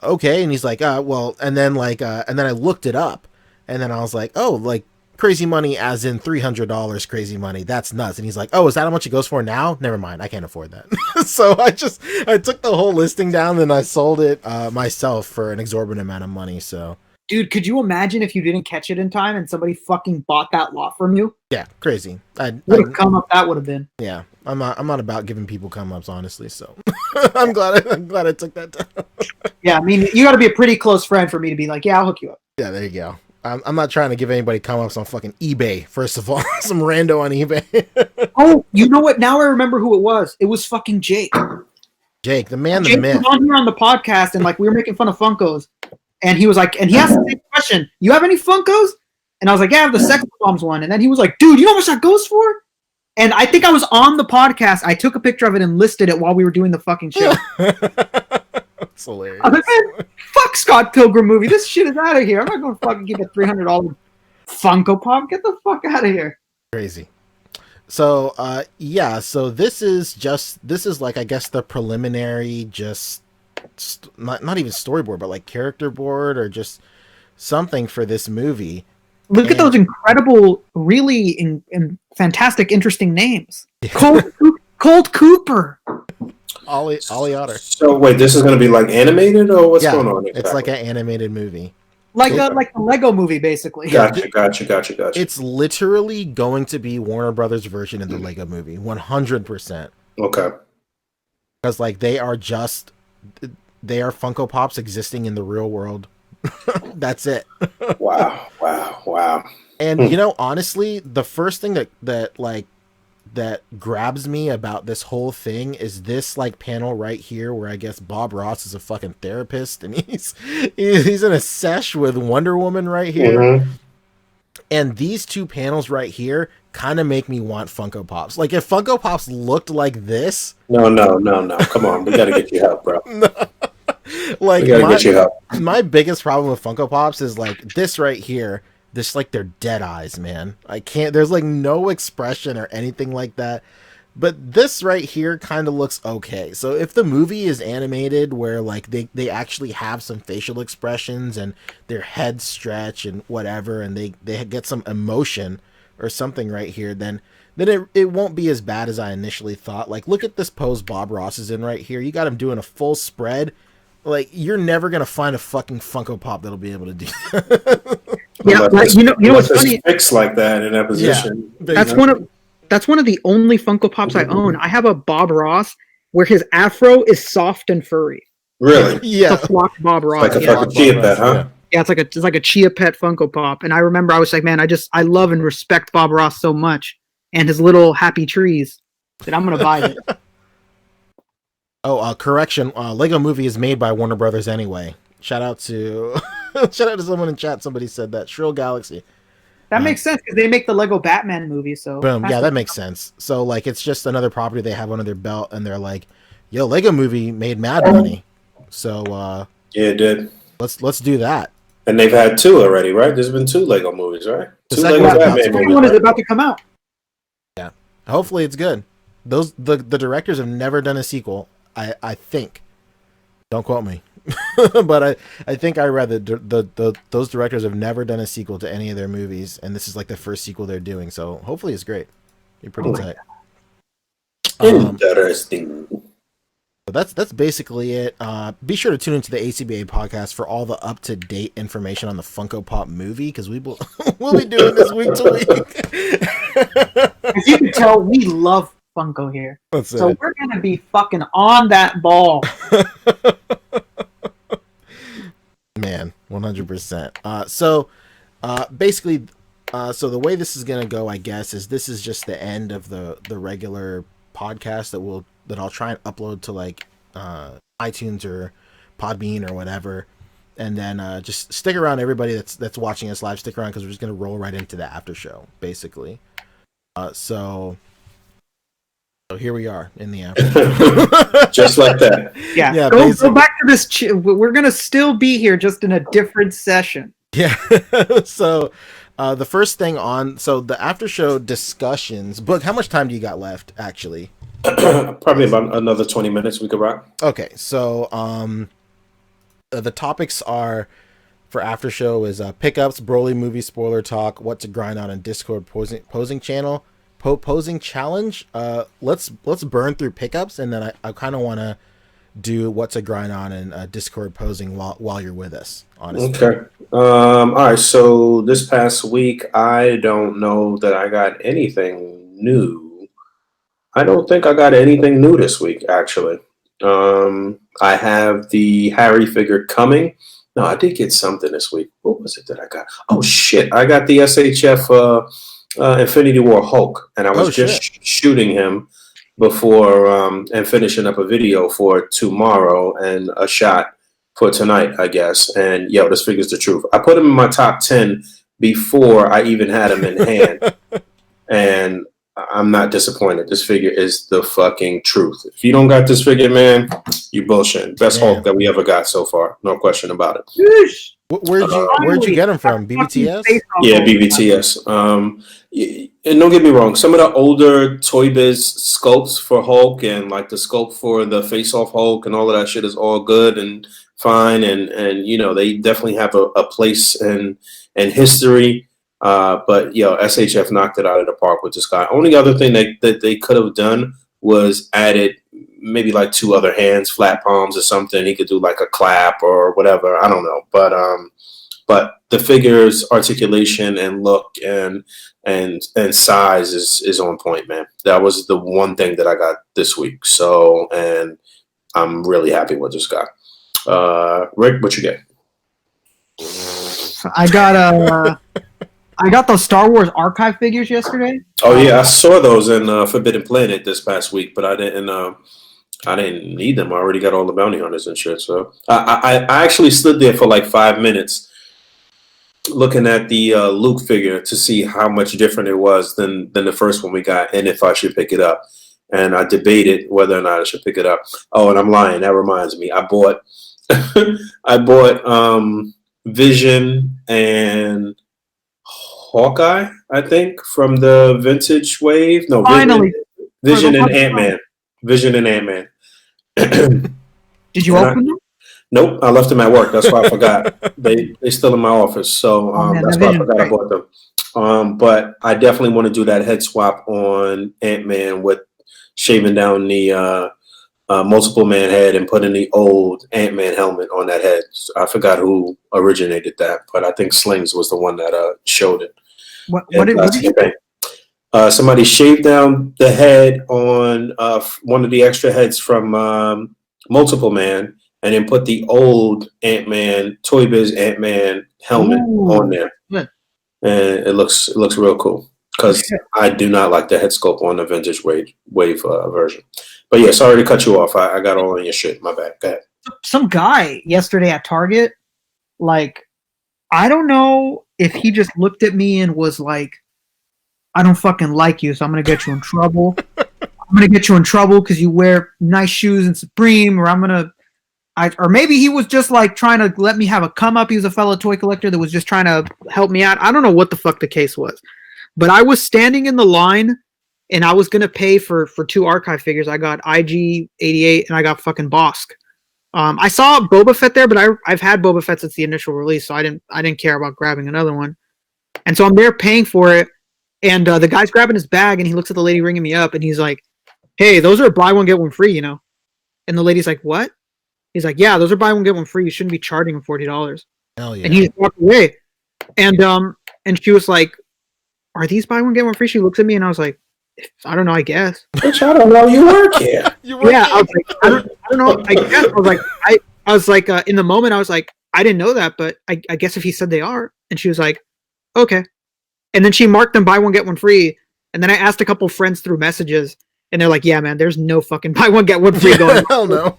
Speaker 2: "Okay." And he's like, well, and then and then I looked it up, and then I was like, "Oh, like crazy money as in $300 crazy money. That's nuts." And he's like, "Oh, is that how much it goes for now? Never mind. I can't afford that." So I took the whole listing down, and I sold it myself for an exorbitant amount of money. So,
Speaker 3: dude, could you imagine if you didn't catch it in time and somebody fucking bought that lot from you?
Speaker 2: Yeah, crazy.
Speaker 3: What a come up that would have been.
Speaker 2: Yeah, I'm not about giving people come ups, honestly. So I'm glad I took that down.
Speaker 3: Yeah, I mean, you got to be a pretty close friend for me to be like, "Yeah, I'll hook you up."
Speaker 2: Yeah, there you go. I'm not trying to give anybody come ups on fucking eBay. First of all, some rando on eBay.
Speaker 3: Oh, you know what? Now I remember who it was. It was fucking Jake.
Speaker 2: Jake, the man,
Speaker 3: Jake
Speaker 2: the myth.
Speaker 3: was on here on the podcast, and like we were making fun of Funkos, and he was like, and he asked the same question: "You have any Funkos?" And I was like, "Yeah, I have the Sex Bombs one." And then he was like, "Dude, you know how much that goes for?" And I think I was on the podcast. I took a picture of it and listed it while we were doing the fucking show.
Speaker 2: That's hilarious.
Speaker 3: I was like, "Man, fuck Scott Pilgrim movie. This shit is out of here. I'm not going to fucking give a $300 Funko Pop. Get the fuck out of here."
Speaker 2: Crazy. So, yeah. So this is like, I guess, the preliminary, just not even storyboard, but like character board or just something for this movie.
Speaker 3: Look at those incredible, really fantastic, interesting names. Colt Cooper.
Speaker 2: Ollie Otter.
Speaker 1: So wait, this is going to be like animated, or what's going on? Exactly?
Speaker 2: It's like an animated movie.
Speaker 3: Like the Lego movie, basically.
Speaker 1: Gotcha.
Speaker 2: It's literally going to be Warner Brothers' version of the Lego movie, 100%.
Speaker 1: Okay.
Speaker 2: Because like they are Funko Pops existing in the real world. That's it.
Speaker 1: Wow.
Speaker 2: And you know, honestly, the first thing that grabs me about this whole thing is this like panel right here where I guess Bob Ross is a fucking therapist and he's in a sesh with Wonder Woman right here. And these two panels right here kind of make me want Funko Pops. Like if Funko Pops looked like this,
Speaker 1: No. Come on, we gotta get you help, bro.
Speaker 2: like
Speaker 1: We gotta get you help.
Speaker 2: my biggest problem with Funko Pops is like this right here. This like they're dead eyes, man. I can't. There's like no expression or anything like that. But this right here kind of looks okay. So if the movie is animated where like they actually have some facial expressions and their heads stretch and whatever, and they get some emotion or something right here, then it won't be as bad as I initially thought. Like look at this pose Bob Ross is in right here. You got him doing a full spread. Like you're never gonna find a fucking Funko Pop that'll be able to do that.
Speaker 3: Yeah, like, you know what's funny?
Speaker 1: Fixed like that in that position.
Speaker 3: Yeah, that's one of the only Funko Pops I own. I have a Bob Ross where his afro is soft and furry.
Speaker 1: Really?
Speaker 2: Yeah.
Speaker 3: It's a flocked Bob Ross.
Speaker 1: Like a fucking chia pet, huh?
Speaker 3: Yeah, it's like a chia pet Funko Pop. And I remember I was like, man, I love and respect Bob Ross so much and his little happy trees that I'm gonna buy it.
Speaker 2: Oh, correction. Lego Movie is made by Warner Brothers anyway. Shout out to someone in chat. Somebody said that. Shrill Galaxy.
Speaker 3: That makes sense because they make the Lego Batman movie. So
Speaker 2: boom, yeah, that makes sense. So like, it's just another property they have under their belt, and they're like, "Yo, Lego Movie made mad money." So
Speaker 1: yeah, it did.
Speaker 2: Let's do that.
Speaker 1: And they've had 2 already, right? There's been 2 Lego movies, right?
Speaker 2: The
Speaker 1: 2
Speaker 2: second
Speaker 1: Lego
Speaker 2: one-
Speaker 1: Batman
Speaker 3: the
Speaker 1: movies.
Speaker 3: one is
Speaker 1: Right?
Speaker 3: about to come out.
Speaker 2: Yeah, hopefully it's good. The directors have never done a sequel. I think. Don't quote me. But I think I read that those directors have never done a sequel to any of their movies, and this is like the first sequel they're doing. So hopefully it's great. You're pretty tight.
Speaker 1: Interesting.
Speaker 2: But that's basically it. Be sure to tune into the A.C.B.A. podcast for all the up to date information on the Funko Pop movie because we'll be doing this week to week.
Speaker 3: As you can tell, we love Funko here. So we're gonna be fucking on that ball.
Speaker 2: Man, 100%. So basically, so the way this is gonna go, I guess, is this is just the end of the regular podcast that I'll try and upload to like iTunes or Podbean or whatever, and then just stick around, everybody that's watching us live. Stick around because we're just gonna roll right into the after show, basically. So here we are in the after.
Speaker 1: Just like that.
Speaker 3: Yeah, go back to this. We're gonna still be here, just in a different session.
Speaker 2: Yeah. So the first thing so the after show discussions. Boog, how much time do you got left? Actually,
Speaker 1: probably about another 20 minutes we could rock.
Speaker 2: Okay, so the topics are for after show is pickups, Broly movie spoiler talk, what to grind on, and Discord posing channel. Posing challenge. Let's burn through pickups, and then I kind of want to do what to grind on and Discord posing while you're with us. Honestly.
Speaker 1: Okay. All right. So this past week, I don't know that I got anything new. I don't think I got anything new this week. Actually, I have the Harry figure coming. No, I did get something this week. What was it that I got? Oh shit! I got the SHF. Infinity War Hulk, and I was shooting him before and finishing up a video for tomorrow and a shot for tonight, I guess. And yo, this figure's the truth. I put him in my top 10 before I even had him in hand, and I'm not disappointed. This figure is the fucking truth. If you don't got this figure, man, you bullshit. Best Hulk that we ever got so far, no question about it.
Speaker 2: Where'd you get them from? BBTS?
Speaker 1: Yeah, BBTS. And don't get me wrong, some of the older Toy Biz sculpts for Hulk and like the sculpt for the Face Off Hulk and all of that shit is all good and fine, and you know they definitely have a place in history. But yo, SHF knocked it out of the park with this guy. Only other thing that they could have done was added maybe like 2 other hands, flat palms or something. He could do like a clap or whatever. I don't know. But the figure's articulation and look and size is on point, man. That was the one thing that I got this week. So, and I'm really happy with this guy. Rick, what you get?
Speaker 3: I got those Star Wars archive figures yesterday.
Speaker 1: Oh yeah, I saw those in Forbidden Planet this past week, but I didn't need them. I already got all the bounty hunters and shit. So I actually stood there for like 5 minutes looking at the Luke figure to see how much different it was than the first one we got, and if I should pick it up. And I debated whether or not I should pick it up. Oh, and I'm lying. That reminds me. I bought I bought Vision and Hawkeye, I think, from the vintage wave. No,
Speaker 3: Finally,
Speaker 1: Vision and Ant-Man. Vision and Ant-Man.
Speaker 3: Did you open them?
Speaker 1: Nope, I left them at work. That's why I forgot. They still in my office, so that's why I forgot I bought them. But I definitely want to do that head swap on Ant-Man with shaving down the multiple man head and putting the old Ant-Man helmet on that head. I forgot who originated that, but I think Slings was the one that showed it.
Speaker 3: What did you think?
Speaker 1: Somebody shaved down the head on one of the extra heads from Multiple Man, and then put the old Ant-Man, Toy Biz Ant-Man helmet on there.
Speaker 3: Good.
Speaker 1: And it looks real cool, because I do not like the head sculpt on the vintage wave version. But yeah, sorry to cut you off. I got all in your shit. My bad. Go ahead.
Speaker 3: Some guy yesterday at Target, like, I don't know if he just looked at me and was like, I don't fucking like you, so I'm going to get you in trouble. I'm going to get you in trouble because you wear nice shoes and Supreme, or or maybe he was just like trying to let me have a come up. He was a fellow toy collector that was just trying to help me out. I don't know what the fuck the case was, but I was standing in the line and I was going to pay for two archive figures. I got IG-88 and I got fucking Bosk. I saw Boba Fett there, but I've had Boba Fett since the initial release, so I didn't care about grabbing another one. And so I'm there paying for it, and the guy's grabbing his bag, and he looks at the lady ringing me up, and he's like, "Hey, those are buy one get one free, you know." And the lady's like, "What?" He's like, "Yeah, those are buy one get one free. You shouldn't be charging them $40."
Speaker 2: Hell yeah.
Speaker 3: And he just walked away, and she was like, "Are these buy one get one free?" She looks at me, and I was like, "I don't know, I guess."
Speaker 1: Bitch, I don't know. You work here.
Speaker 3: I was like, I don't know. I guess I was like, in the moment, I was like, I didn't know that, but I guess if he said they are, and she was like, okay, and then she marked them buy one get one free, and then I asked a couple friends through messages, and they're like, yeah, man, there's no fucking buy one get one free going.
Speaker 2: Hell no.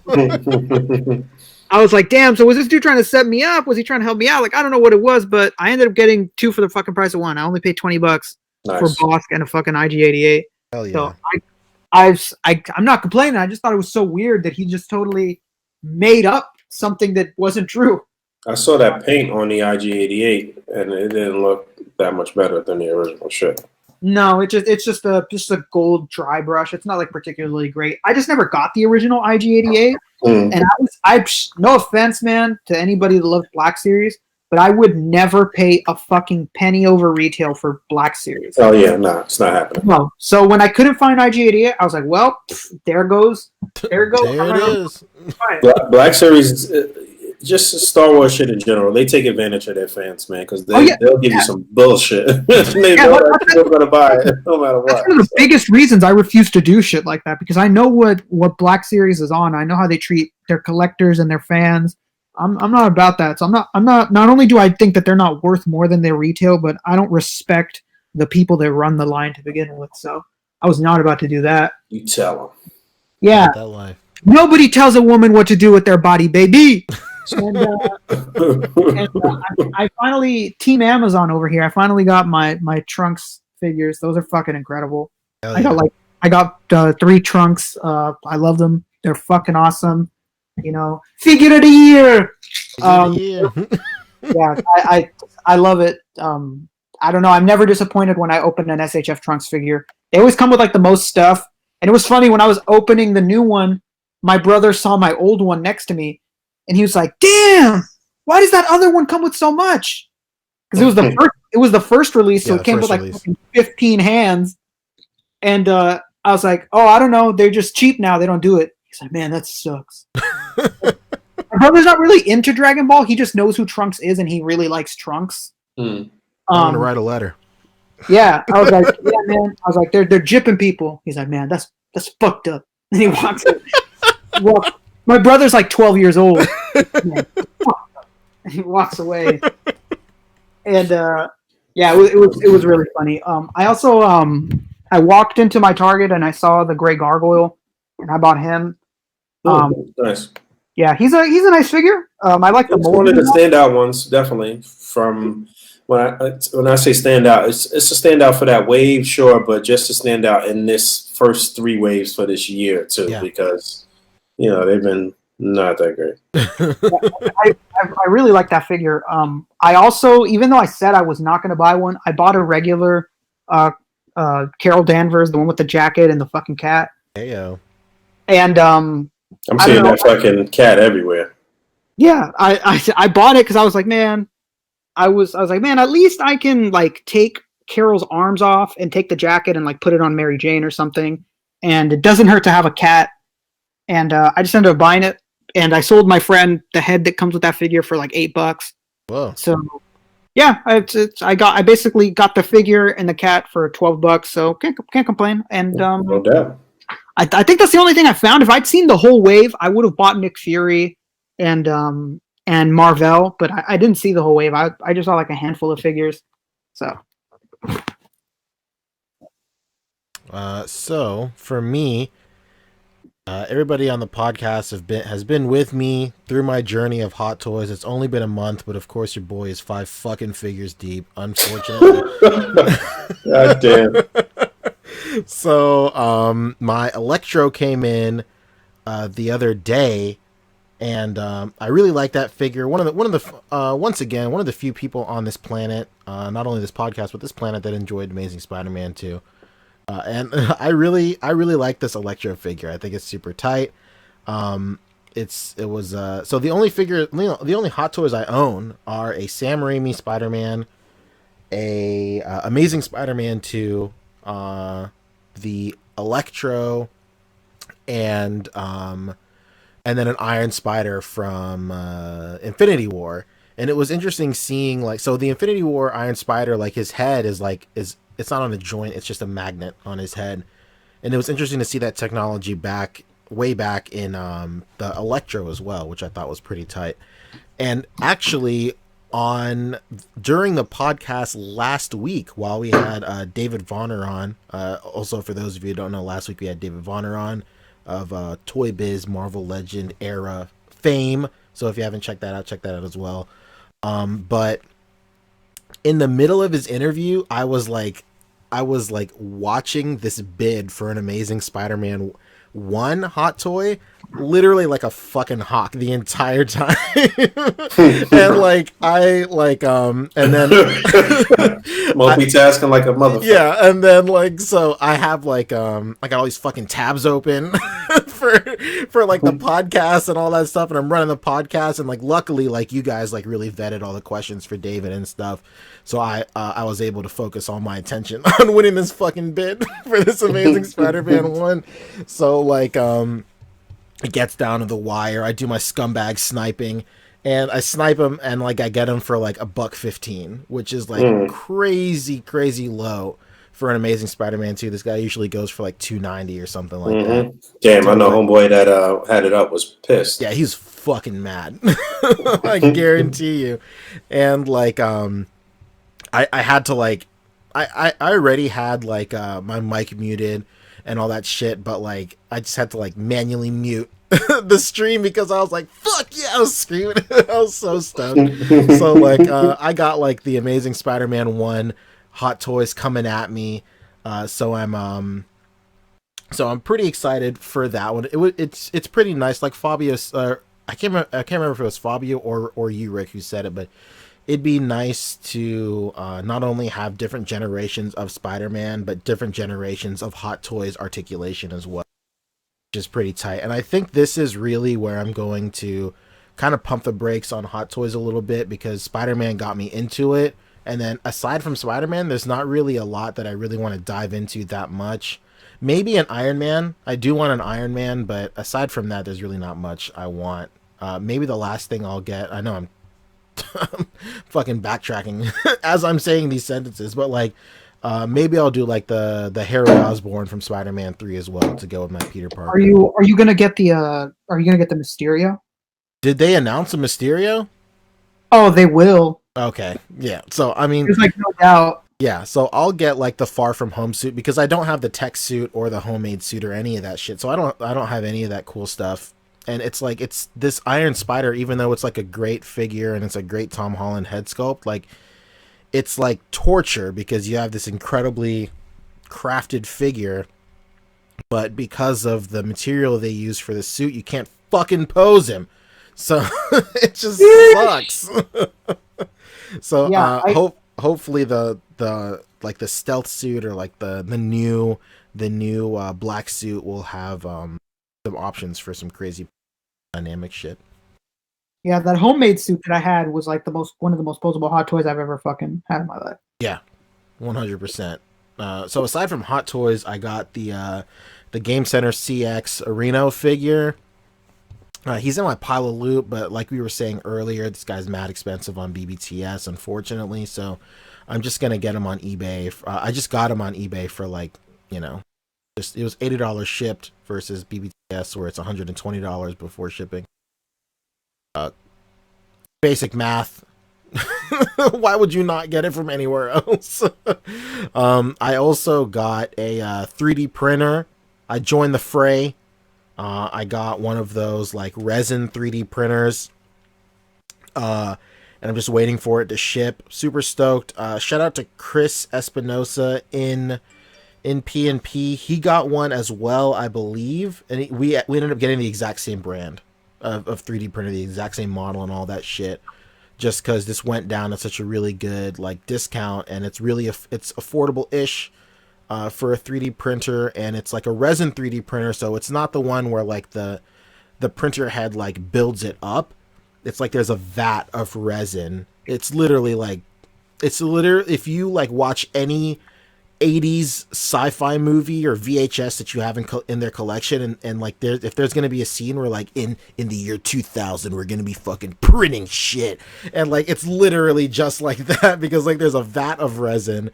Speaker 3: I was like, damn. So was this dude trying to set me up? Was he trying to help me out? Like, I don't know what it was, but I ended up getting two for the fucking price of one. I only paid $20 for Bosk and a fucking IG-88.
Speaker 2: Hell yeah.
Speaker 3: So I'm not complaining. I just thought it was so weird that he just totally made up something that wasn't true.
Speaker 1: I saw that paint on the IG-88, and it didn't look that much better than the original shit.
Speaker 3: No, it's just a gold dry brush. It's not like particularly great. I just never got the original IG-88, and I no offense, man, to anybody that loves Black Series, but I would never pay a fucking penny over retail for Black Series.
Speaker 1: Oh yeah, nah, it's not happening.
Speaker 3: No. So when I couldn't find IG-88, I was like, well, there it goes.
Speaker 2: There it is.
Speaker 1: Black Series, just Star Wars shit in general, they take advantage of their fans, man, because they'll give you some bullshit. They know that you're gonna buy it, no matter what.
Speaker 3: That's one of the biggest reasons I refuse to do shit like that, because I know what Black Series is on. I know how they treat their collectors and their fans. I'm not about that. So I'm not. Not only do I think that they're not worth more than their retail, but I don't respect the people that run the line to begin with. So I was not about to do that.
Speaker 1: You tell them.
Speaker 3: Yeah.
Speaker 2: That life.
Speaker 3: Nobody tells a woman what to do with their body, baby. And I finally, Team Amazon over here, I finally got my Trunks figures. Those are fucking incredible.
Speaker 2: Yeah.
Speaker 3: I got 3 Trunks. I love them. They're fucking awesome. You know, figure of the year. Yeah, I love it. I don't know. I'm never disappointed when I open an SHF Trunks figure. They always come with like the most stuff. And it was funny when I was opening the new one, my brother saw my old one next to me, and he was like, "Damn, why does that other one come with so much?" Because it was the first release, so it came with like 15 hands. And I was like, "Oh, I don't know. They're just cheap now. They don't do it." He's like, "Man, that sucks." My brother's not really into Dragon Ball. He just knows who Trunks is, and he really likes Trunks.
Speaker 2: I'm gonna write a letter.
Speaker 3: Yeah, I was like, "Yeah, man." I was like, "They're jipping people." He's like, "Man, that's fucked up." And he walks in. Well, my brother's like 12 years old. And he walks away. And yeah, it was really funny. I also I walked into my Target and I saw the Gray Gargoyle, and I bought him.
Speaker 1: Nice.
Speaker 3: Yeah, he's a nice figure. I like the mold.
Speaker 1: One of the standout ones, definitely, from when I say stand out, it's a standout for that wave, sure, but just to stand out in this first 3 waves for this year too,
Speaker 2: Yeah.
Speaker 1: because they've been not that great.
Speaker 3: I really like that figure. I also, even though I said I was not going to buy one, I bought a regular Carol Danvers, the one with the jacket and the fucking cat.
Speaker 2: Heyo.
Speaker 3: And
Speaker 1: I'm
Speaker 3: I
Speaker 1: seeing
Speaker 3: don't know.
Speaker 1: that fucking cat everywhere.
Speaker 3: Yeah, I bought it because I was like, man, I was like, man, at least I can like take Carol's arms off and take the jacket and like put it on Mary Jane or something, and it doesn't hurt to have a cat. And I just ended up buying it, and I sold my friend the head that comes with that figure for like $8.
Speaker 2: Whoa.
Speaker 3: So yeah, I basically got the figure and the cat for $12, so can't complain. And
Speaker 1: No doubt.
Speaker 3: I think that's the only thing I found. If I'd seen the whole wave, I would have bought Nick Fury and Marvel, but I didn't see the whole wave. I just saw like a handful of figures. So
Speaker 2: so for me, everybody on the podcast has been with me through my journey of Hot Toys. It's only been a month, but of course your boy is 5 fucking figures deep, unfortunately.
Speaker 1: God damn.
Speaker 2: So my Electro came in the other day, and I really like that figure. Once again, one of the few people on this planet, not only this podcast but this planet, that enjoyed Amazing Spider-Man 2. And I really like this Electro figure. I think it's super tight. So the only Hot Toys I own are a Sam Raimi Spider-Man, a Amazing Spider-Man 2, the Electro, and then an Iron Spider from Infinity War. And it was interesting seeing the Infinity War Iron Spider, like his head is it's not on a joint, it's just a magnet on his head. And it was interesting to see that technology way back in the Electro as well, which I thought was pretty tight. And actually, during the podcast last week, while we had David Vonner on, also for those of you who don't know, last week we had David Vonner on of Toy Biz Marvel Legend era fame. So if you haven't checked that out, check that out as well. But in the middle of his interview, I was like watching this bid for an Amazing Spider-Man 1 Hot Toy, literally like a fucking hawk the entire time. And then
Speaker 1: multitasking like a motherfucker.
Speaker 2: Yeah, and then so I have I got all these fucking tabs open for like the podcast and all that stuff, and I'm running the podcast, and luckily you guys really vetted all the questions for David and stuff, so I was able to focus all my attention on winning this fucking bid for this Amazing Spider-Man 1. So it gets down to the wire. I do my scumbag sniping, and I snipe him, and I get him for $1.15, which is crazy low for an Amazing Spider-Man 2. This guy usually goes for $2.90 or something like that.
Speaker 1: Damn, so, I know homeboy that had it up was pissed.
Speaker 2: Yeah, he's fucking mad. I guarantee you. And I had to I already had my mic muted and all that shit, but I just had to manually mute the stream because I was like, fuck yeah, I was screaming. I was so stoked. So I got the Amazing Spider-Man 1 Hot Toys coming at me. So I'm pretty excited for that one. It's pretty nice. Fabio, I can't remember if it was Fabio or you, Rick, who said it, but it'd be nice to not only have different generations of Spider-Man, but different generations of Hot Toys articulation as well, which is pretty tight. And I think this is really where I'm going to kind of pump the brakes on Hot Toys a little bit, because Spider-Man got me into it. And then aside from Spider-Man, there's not really a lot that I really want to dive into that much. Maybe an Iron Man. I do want an Iron Man, but aside from that, there's really not much I want. Maybe the last thing I'll get, I know I'm fucking backtracking as I'm saying these sentences, but maybe I'll do the Harry Osborn from Spider-Man 3 as well to go with my Peter Parker.
Speaker 3: Are you gonna get the Mysterio?
Speaker 2: Did they announce a Mysterio?
Speaker 3: Oh, they will.
Speaker 2: Okay, yeah. So I mean,
Speaker 3: there's no doubt.
Speaker 2: Yeah, so I'll get the Far From Home suit, because I don't have the tech suit or the homemade suit or any of that shit. So I don't have any of that cool stuff. And it's it's this Iron Spider, even though it's a great figure and it's a great Tom Holland head sculpt, it's like torture because you have this incredibly crafted figure, but because of the material they use for the suit, you can't fucking pose him. So it just sucks. So
Speaker 3: Yeah,
Speaker 2: hopefully the like the stealth suit or like the new black suit will have some options for some crazy dynamic shit.
Speaker 3: Yeah, that homemade suit that I had was like one of the most posable Hot Toys I've ever fucking had in my life.
Speaker 2: Yeah, 100%. So aside from Hot Toys, I got the Game Center CX Areno figure. He's in my pile of loot, but like we were saying earlier, this guy's mad expensive on BBTS, unfortunately. So I'm just gonna get him on eBay. I just got him on eBay for like, it was $80 shipped versus BBTS where it's $120 before shipping. Basic math. Why would you not get it from anywhere else? I also got a 3D printer. I joined the fray. I got one of those like resin 3D printers. And I'm just waiting for it to ship. Super stoked. Shout out to Chris Espinosa in PNP. He got one as well, I believe. And we ended up getting the exact same brand of 3D printer, the exact same model and all that shit. Just because this went down at such a really good like discount, and it's really it's affordable-ish for a 3D printer, and it's like a resin 3D printer, so it's not the one where like the printer head like builds it up. It's like there's a vat of resin. It's literally if you like watch any 80s sci-fi movie or VHS that you have in their collection, and like if there's gonna be a scene where like in the year 2000 we're gonna be fucking printing shit, and like it's literally just like that, because like there's a vat of resin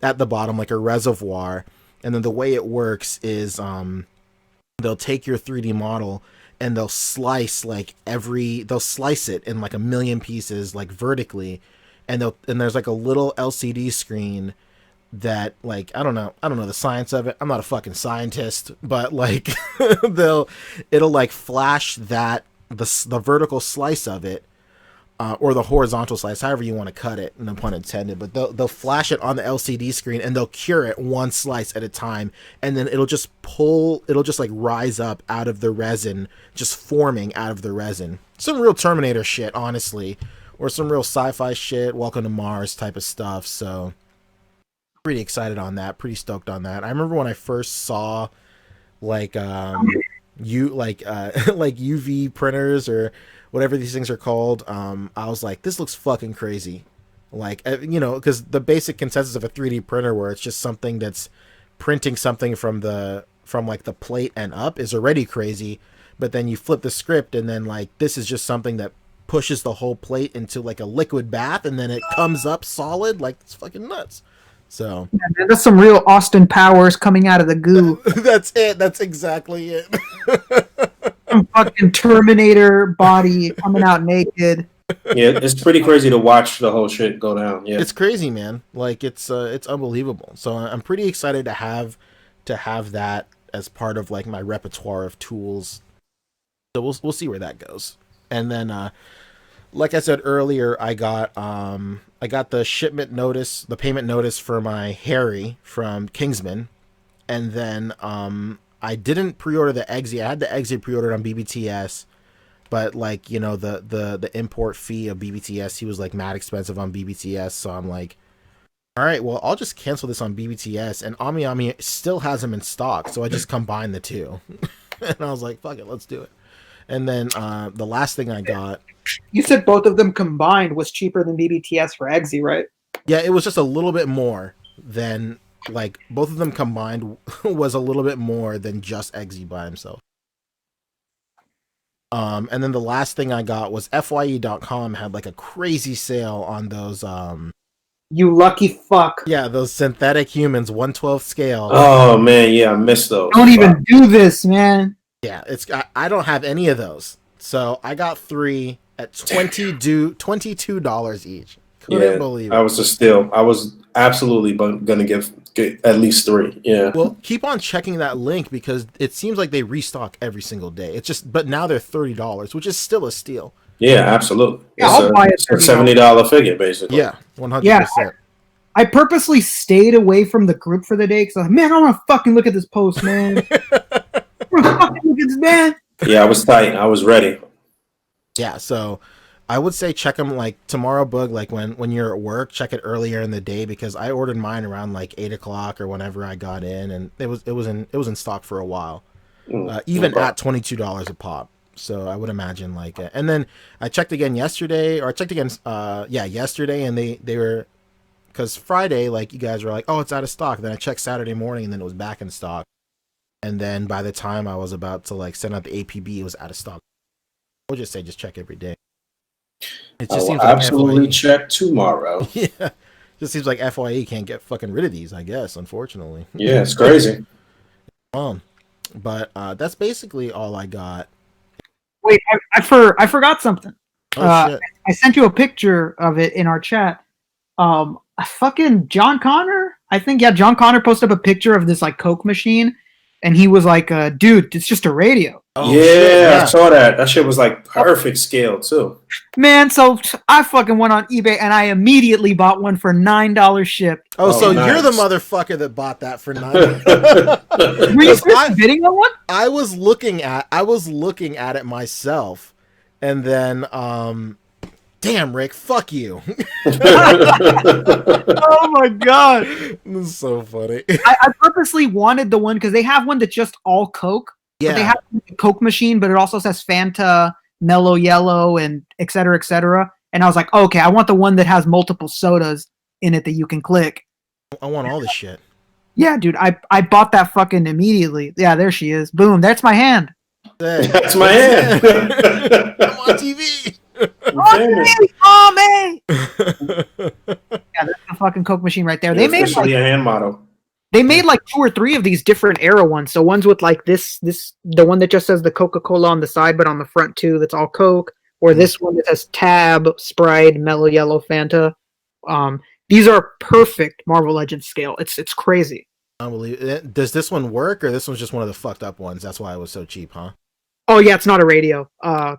Speaker 2: at the bottom, like a reservoir, and then the way it works is they'll take your 3D model and they'll slice it in like a million pieces like vertically, and there's like a little LCD screen that like I don't know the science of it. I'm not a fucking scientist, but like it'll like flash that the vertical slice of it, or the horizontal slice, however you want to cut it, no pun intended, but they'll flash it on the LCD screen and they'll cure it one slice at a time, and then it'll just like rise up out of the resin, just forming out of the resin. Some real Terminator shit, honestly, or some real sci-fi shit, Welcome to Mars type of stuff. So pretty excited on that, pretty stoked on that. I remember when I first saw like like UV printers or whatever these things are called, I was like, this looks fucking crazy. Like, because the basic consensus of a 3D printer where it's just something that's printing something from like the plate and up is already crazy, but then you flip the script and then like this is just something that pushes the whole plate into like a liquid bath and then it comes up solid. Like, it's fucking nuts. So
Speaker 3: yeah, there's some real Austin Powers coming out of the goo.
Speaker 2: That's it. That's exactly it.
Speaker 3: Some fucking Terminator body coming out naked.
Speaker 1: Yeah, it's pretty crazy to watch the whole shit go down. Yeah,
Speaker 2: it's crazy, man. Like it's unbelievable. So I'm pretty excited to have that as part of like my repertoire of tools. So we'll see where that goes. And then like I said earlier, I got the shipment notice, the payment notice for my Harry from Kingsman, and then I didn't pre-order the Eggsy. I had the Eggsy pre-ordered on BBTS, but like the import fee of BBTS, he was like mad expensive on BBTS, so I'm like, all right, well I'll just cancel this on BBTS, and Ami still has them in stock, so I just combined the two, and I was like, fuck it, let's do it. And then the last thing I got.
Speaker 3: You said both of them combined was cheaper than BBTS for Eggsy, right?
Speaker 2: Yeah, it was just a little bit more than, like, both of them combined was a little bit more than just Eggsy by himself. And then the last thing I got was FYE.com had like a crazy sale on those.
Speaker 3: You lucky fuck.
Speaker 2: Yeah, those synthetic humans, 1/12 scale.
Speaker 1: Oh man, yeah, I missed those.
Speaker 3: Don't even do this, man.
Speaker 2: Yeah, I don't have any of those, so I got 3 at $22 each. Couldn't believe it.
Speaker 1: I was I was absolutely gonna get at least 3. Yeah.
Speaker 2: Well, keep on checking that link because it seems like they restock every single day. It's just, but now they're $30, which is still a steal.
Speaker 1: Yeah, absolutely.
Speaker 3: Yeah, I'll buy it.
Speaker 1: It's a $70 figure, basically.
Speaker 2: Yeah, 100%.
Speaker 3: Yeah, I purposely stayed away from the group for the day because I was like, man, I want to fucking look at this post, man. I want to fucking look at this, man.
Speaker 1: Yeah, I was tight. I was ready.
Speaker 2: Yeah, so I would say check them like tomorrow, Boog. Like when you're at work, check it earlier in the day because I ordered mine around like 8 o'clock or whenever I got in, and it was in stock for a while, even at $22 a pop. So I would imagine like, and then I checked again yesterday, or I checked again, yesterday, and they were, because Friday, like you guys were like, oh, it's out of stock. Then I checked Saturday morning, and then it was back in stock. And then by the time I was about to like send out the A.P.B, it was out of stock. I would just say just check every day. It just seems like
Speaker 1: absolutely
Speaker 2: FYE.
Speaker 1: check tomorrow.
Speaker 2: Yeah, just seems like FYE can't get fucking rid of these. I guess, unfortunately.
Speaker 1: Yeah, it's crazy.
Speaker 2: But that's basically all I got.
Speaker 3: Wait, I forgot something.
Speaker 2: Oh shit!
Speaker 3: I sent you a picture of it in our chat. Fucking John Connor. I think John Connor posted up a picture of this like Coke machine, and he was like, "Dude, it's just a radio."
Speaker 2: Oh,
Speaker 1: yeah,
Speaker 2: shit, yeah,
Speaker 1: I saw that. That shit was like perfect scale too.
Speaker 3: Man, so I fucking went on eBay and I immediately bought one for $9 shipped.
Speaker 2: Oh, so
Speaker 1: nice.
Speaker 2: you're the motherfucker that bought that for $9.
Speaker 3: Were you bidding on one?
Speaker 2: I was looking at it myself, and then damn, Rick, fuck you.
Speaker 3: Oh my god,
Speaker 2: this is so funny.
Speaker 3: I purposely wanted the one because they have one that's just all Coke.
Speaker 2: Yeah,
Speaker 3: but they have a Coke machine, but it also says Fanta, Mellow Yellow, and et cetera, et cetera. And I was like, okay, I want the one that has multiple sodas in it that you can click.
Speaker 2: I want all this shit.
Speaker 3: Yeah, dude, I bought that fucking immediately. Yeah, there she is. Boom, that's my hand.
Speaker 1: That's my hand.
Speaker 2: I'm on TV.
Speaker 3: Oh, man. Yeah, that's the fucking Coke machine right there. They made like
Speaker 1: a hand model.
Speaker 3: They made like 2 or 3 of these different era ones. So ones with like this, the one that just says the Coca-Cola on the side, but on the front too, that's all Coke. Or this one that says Tab, Sprite, Mellow Yellow, Fanta. These are perfect Marvel Legends scale. It's crazy.
Speaker 2: Unbelievable. Does this one work, or this one's just one of the fucked up ones? That's why it was so cheap, huh?
Speaker 3: Oh yeah, it's not a radio.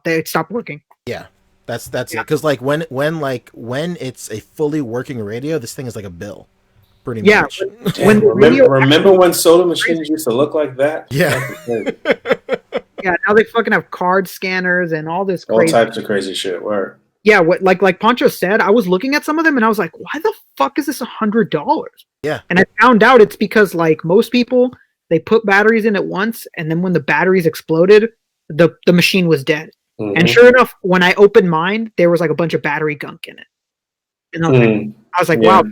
Speaker 3: They stopped working.
Speaker 2: Yeah, that's it. Because like when it's a fully working radio, this thing is like a bill. Pretty much.
Speaker 3: When the
Speaker 1: remember when soda machines used to look like that?
Speaker 2: Yeah.
Speaker 3: Yeah, now they fucking have card scanners and all this crazy.
Speaker 1: All types of crazy shit. Where?
Speaker 3: Yeah, what like Poncho said, I was looking at some of them and I was like, why the fuck is this $100?
Speaker 2: Yeah.
Speaker 3: And I found out it's because like most people, they put batteries in at once, and then when the batteries exploded, the machine was dead. Mm-hmm. And sure enough, when I opened mine, there was like a bunch of battery gunk in it. And I was like, wow,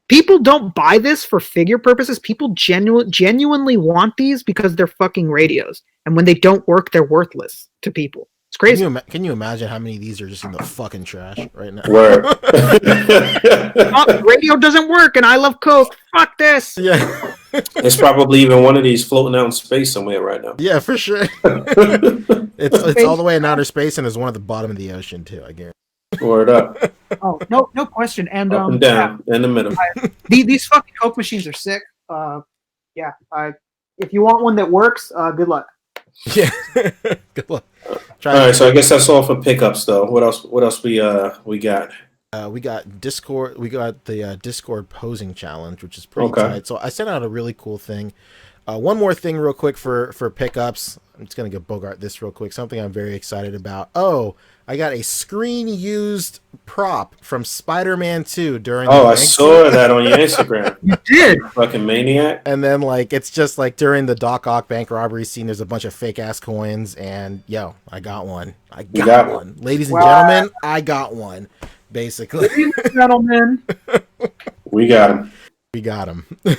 Speaker 3: people don't buy this for figure purposes. People genuinely want these because they're fucking radios. And when they don't work, they're worthless to people. It's crazy.
Speaker 2: Can you imagine how many of these are just in the fucking trash right now?
Speaker 3: Radio doesn't work, and I love Coke. Fuck this.
Speaker 2: Yeah.
Speaker 1: It's probably even one of these floating out in space somewhere right now.
Speaker 2: Yeah, for sure. It's all the way in outer space, and it's one at the bottom of the ocean too, I guarantee.
Speaker 1: Word up.
Speaker 3: Oh, no question. And
Speaker 1: up and down, in the middle.
Speaker 3: These fucking Coke machines are sick. If you want one that works, good luck.
Speaker 2: Yeah. Good luck.
Speaker 1: All right, so I guess that's all for pickups, though. What else we got?
Speaker 2: We got Discord. We got the Discord posing challenge, which is pretty tight. So I sent out a really cool thing. One more thing, real quick for pickups. I'm just gonna give Bogart this real quick. Something I'm very excited about. Oh, I got a screen used prop from Spider-Man 2 during.
Speaker 1: Oh, I saw that on your Instagram.
Speaker 3: You did,
Speaker 1: fucking maniac.
Speaker 2: And then like it's just like during the Doc Ock bank robbery scene, there's a bunch of fake ass coins, and I got one. I got one, ladies and gentlemen. I got one. Basically,
Speaker 3: ladies and gentlemen,
Speaker 1: we got him.
Speaker 2: We got him.
Speaker 3: We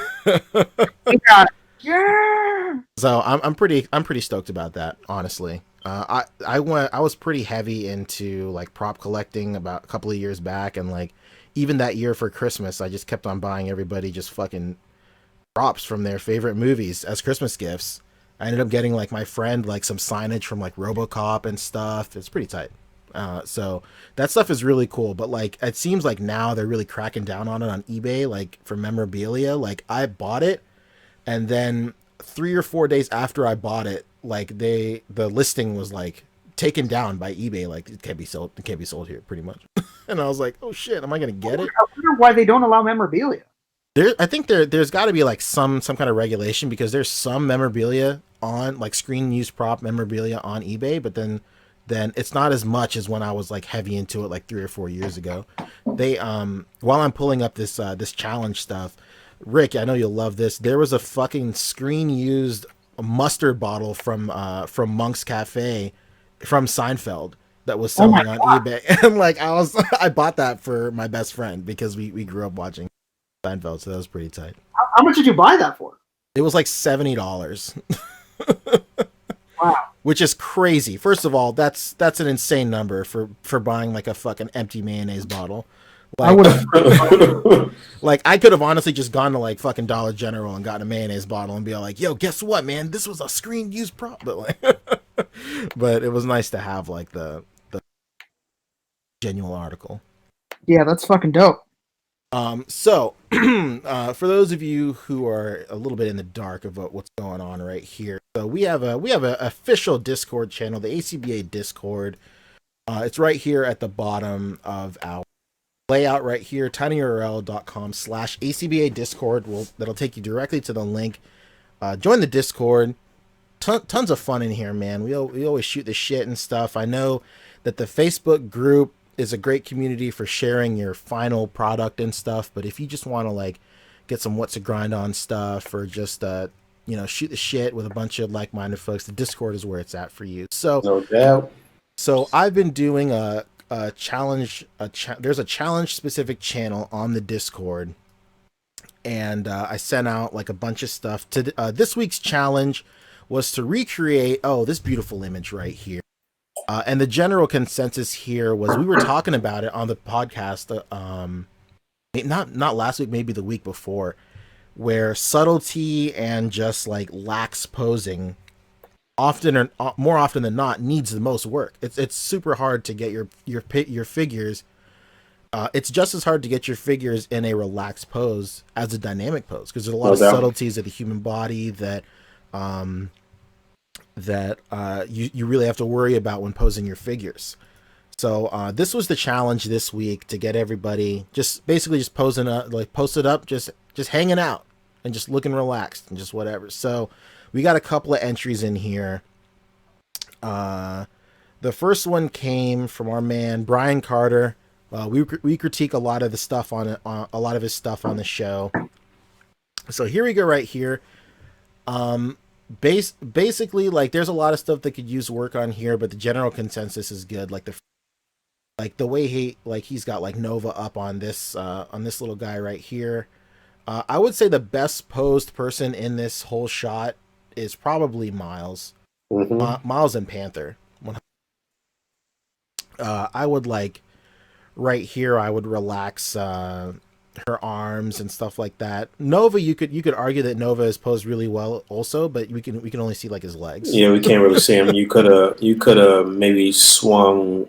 Speaker 3: got it. Yeah.
Speaker 2: So I'm pretty stoked about that, honestly. I was pretty heavy into like prop collecting about a couple of years back, and like even that year for Christmas, I just kept on buying everybody just fucking props from their favorite movies as Christmas gifts. I ended up getting like my friend like some signage from like RoboCop and stuff. It's pretty tight. So that stuff is really cool, but like it seems like now they're really cracking down on it on eBay, like for memorabilia. Like I bought it, and then 3 or 4 days after I bought it, like the listing was like taken down by eBay. Like it can't be sold here, pretty much. And I was like, oh shit, am I gonna get it?
Speaker 3: I wonder why they don't allow memorabilia.
Speaker 2: I think there's got to be like some kind of regulation, because there's some memorabilia on, like, screen used prop memorabilia on eBay, but then it's not as much as when I was like heavy into it like 3 or 4 years ago. They while I'm pulling up this challenge stuff, Rick, I know you'll love this. There was a fucking screen used mustard bottle from Monk's Cafe from Seinfeld that was selling on eBay, and like I bought that for my best friend because we grew up watching Seinfeld, so that was pretty tight.
Speaker 3: How much did you buy that for?
Speaker 2: It was like $70.
Speaker 3: Wow.
Speaker 2: Which is crazy. First of all, that's an insane number for buying like a fucking empty mayonnaise bottle. Like,
Speaker 3: I would have.
Speaker 2: like I could have honestly just gone to like fucking Dollar General and gotten a mayonnaise bottle and be like, "Yo, guess what, man? This was a screen used prop." But like, but it was nice to have like the genuine article.
Speaker 3: Yeah, that's fucking dope.
Speaker 2: So for those of you who are a little bit in the dark about what's going on right here, so we have a official Discord channel, the A.C.B.A. Discord. It's right here at the bottom of our layout right here, tinyurl.com/ACBA Discord. That'll take you directly to the link. Join the Discord. Tons of fun in here, man. We always shoot the shit and stuff. I know that the Facebook group is a great community for sharing your final product and stuff, but if you just want to like get some what's to grind on stuff, or just shoot the shit with a bunch of like-minded folks, the Discord is where it's at for you. So
Speaker 1: No doubt.
Speaker 2: So I've been doing a challenge. There's a challenge specific channel on the Discord, and I sent out like a bunch of stuff to this week's challenge was to recreate this beautiful image right here. And the general consensus here was, we were talking about it on the podcast, not last week, maybe the week before, where subtlety and just like lax posing more often than not needs the most work. It's super hard to get your figures. It's just as hard to get your figures in a relaxed pose as a dynamic pose, because there's a lot of subtleties of the human body that you really have to worry about when posing your figures. So this was the challenge this week, to get everybody just posing up, like posted up, just hanging out and just looking relaxed and just whatever. So we got a couple of entries in here. The first one came from our man Brian Carter. We critique a lot of the stuff a lot of his stuff on the show. So here we go right here. Basically, like, there's a lot of stuff that could use work on here, but the general consensus is good. Like the way he's got like Nova up on this little guy right here. I would say the best posed person in this whole shot is probably Miles.
Speaker 1: Mm-hmm.
Speaker 2: Miles and Panther. I would like right here, I would relax her arms and stuff like that. Nova, you could argue that Nova is posed really well also, but we can only see like his legs.
Speaker 1: Yeah, we can't really see him. You could have maybe swung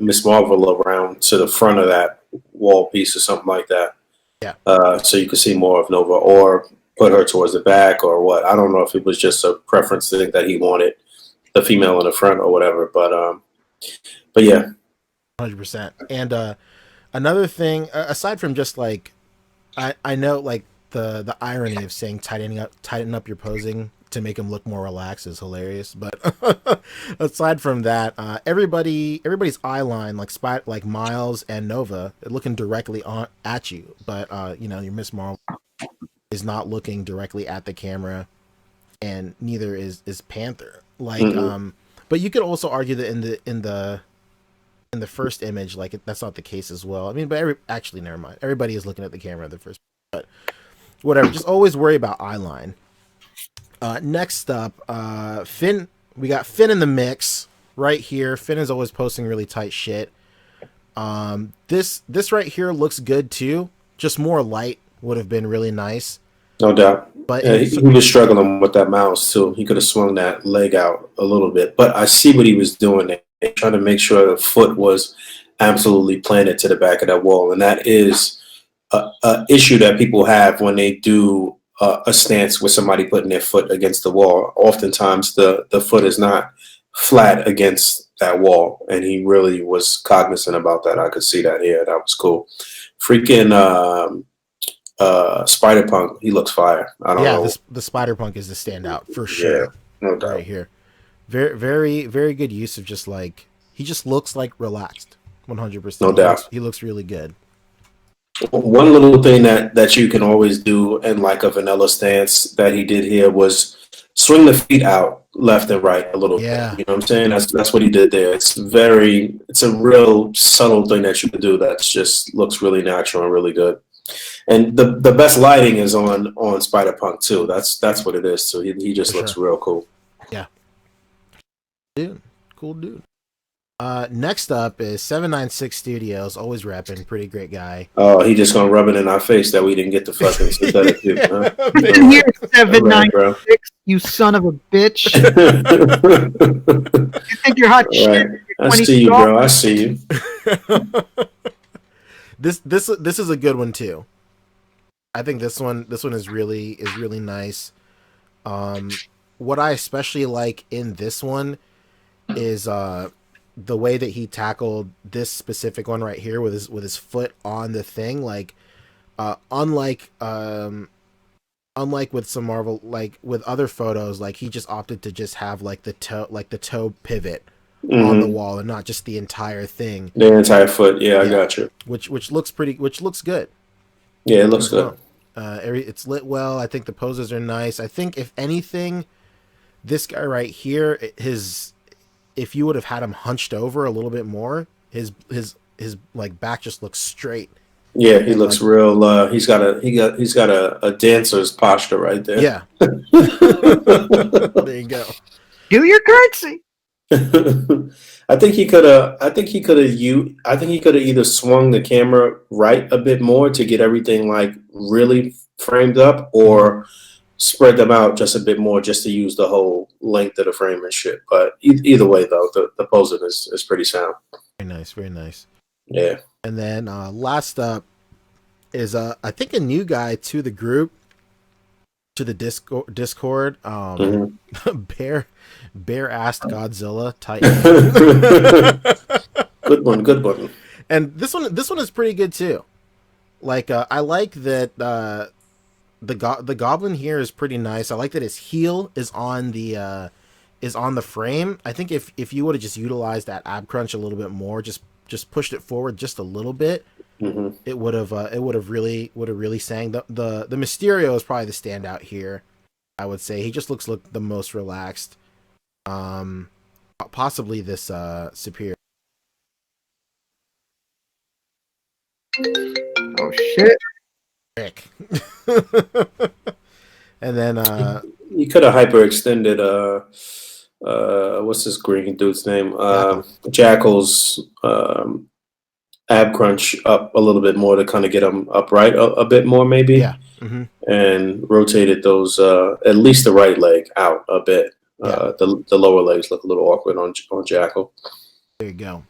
Speaker 1: Miss Marvel around to the front of that wall piece or something like that.
Speaker 2: Yeah.
Speaker 1: So you could see more of Nova, or put her towards the back, or what. I don't know if it was just a preference to think that he wanted the female in the front or whatever, but yeah.
Speaker 2: 100%. And another thing, aside from just like, I know like the irony of saying tighten up your posing to make him look more relaxed is hilarious, but aside from that, everybody's eye line, like Miles and Nova, are looking directly at you, but your Miss Marvel is not looking directly at the camera, and neither is Panther. Like, but you could also argue that in the first image, like, that's not the case as well. I mean, but actually, never mind. Everybody is looking at the camera at the first, but whatever. Just always worry about eye line. Next up, Finn. We got Finn in the mix right here. Finn is always posting really tight shit. This right here looks good too. Just more light would have been really nice.
Speaker 1: No doubt.
Speaker 2: But
Speaker 1: he was struggling with that mouse too. He could have swung that leg out a little bit. But I see what he was doing there, trying to make sure the foot was absolutely planted to the back of that wall. And that is a issue that people have when they do a stance with somebody putting their foot against the wall. Oftentimes the foot is not flat against that wall, and he really was cognizant about that. I could see that here. That was cool. Freaking Spider Punk, he looks fire. I don't know.
Speaker 2: The Spider Punk is the standout for
Speaker 1: Yeah,
Speaker 2: sure.
Speaker 1: no doubt.
Speaker 2: Right here. Very, very, very good use of just like he just looks like relaxed, 100%.
Speaker 1: No doubt.
Speaker 2: He looks really good.
Speaker 1: One little thing that you can always do in like a vanilla stance that he did here was swing the feet out left and right a little bit. You know what I'm saying? That's what he did there. It's a real subtle thing that you can do that just looks really natural and really good. And the best lighting is on Spider Punk too. That's what it is. So he just looks real cool.
Speaker 2: Yeah. Dude. Cool dude. Next up is 796 Studios, always rapping, pretty great guy.
Speaker 1: Oh, he just gonna rub it in our face that we didn't get the fucking synthetic dude, huh?
Speaker 3: Here, 796, you son of a bitch. You think you're hot shit?
Speaker 1: I see you, bro. I see you.
Speaker 2: This is a good one too. I think this one is really nice. What I especially like in this one is the way that he tackled this specific one right here with his foot on the thing. Like unlike with some Marvel, like with other photos, like he just opted to just have like the toe pivot on the wall and not just the entire thing.
Speaker 1: The entire foot, yeah. I got you.
Speaker 2: Which looks good.
Speaker 1: Yeah, it looks good.
Speaker 2: It's lit well. I think the poses are nice. I think if anything, this guy right here, if you would have had him hunched over a little bit more, his like back just looks straight.
Speaker 1: Yeah, he looks like, real. He's got a dancer's posture right there.
Speaker 2: Yeah. There you go.
Speaker 3: Do your curtsy.
Speaker 1: I think he could have either swung the camera right a bit more to get everything like really framed up, or spread them out just a bit more just to use the whole length of the frame and shit. But either way, though, the posing is pretty sound.
Speaker 2: Very nice, very nice.
Speaker 1: Yeah.
Speaker 2: And then last up is I think a new guy to the group, to the Discord. Bear asked Godzilla Titan.
Speaker 1: Good one.
Speaker 2: And this one is pretty good too. Like I like that the goblin here is pretty nice. I like that his heel is on the frame. I think if you would have just utilized that ab crunch a little bit more, just pushed it forward just a little bit, it would have really sang. The Mysterio is probably the standout here. I would say he just looks the most relaxed. Possibly this Superior.
Speaker 3: Oh shit.
Speaker 2: And then
Speaker 1: you could have hyperextended what's this green dude's name? Jackal's ab crunch up a little bit more to kind of get him upright a bit more, maybe.
Speaker 2: Yeah.
Speaker 1: And rotated those at least the right leg out a bit. The lower legs look a little awkward on Jackal.
Speaker 2: There you go.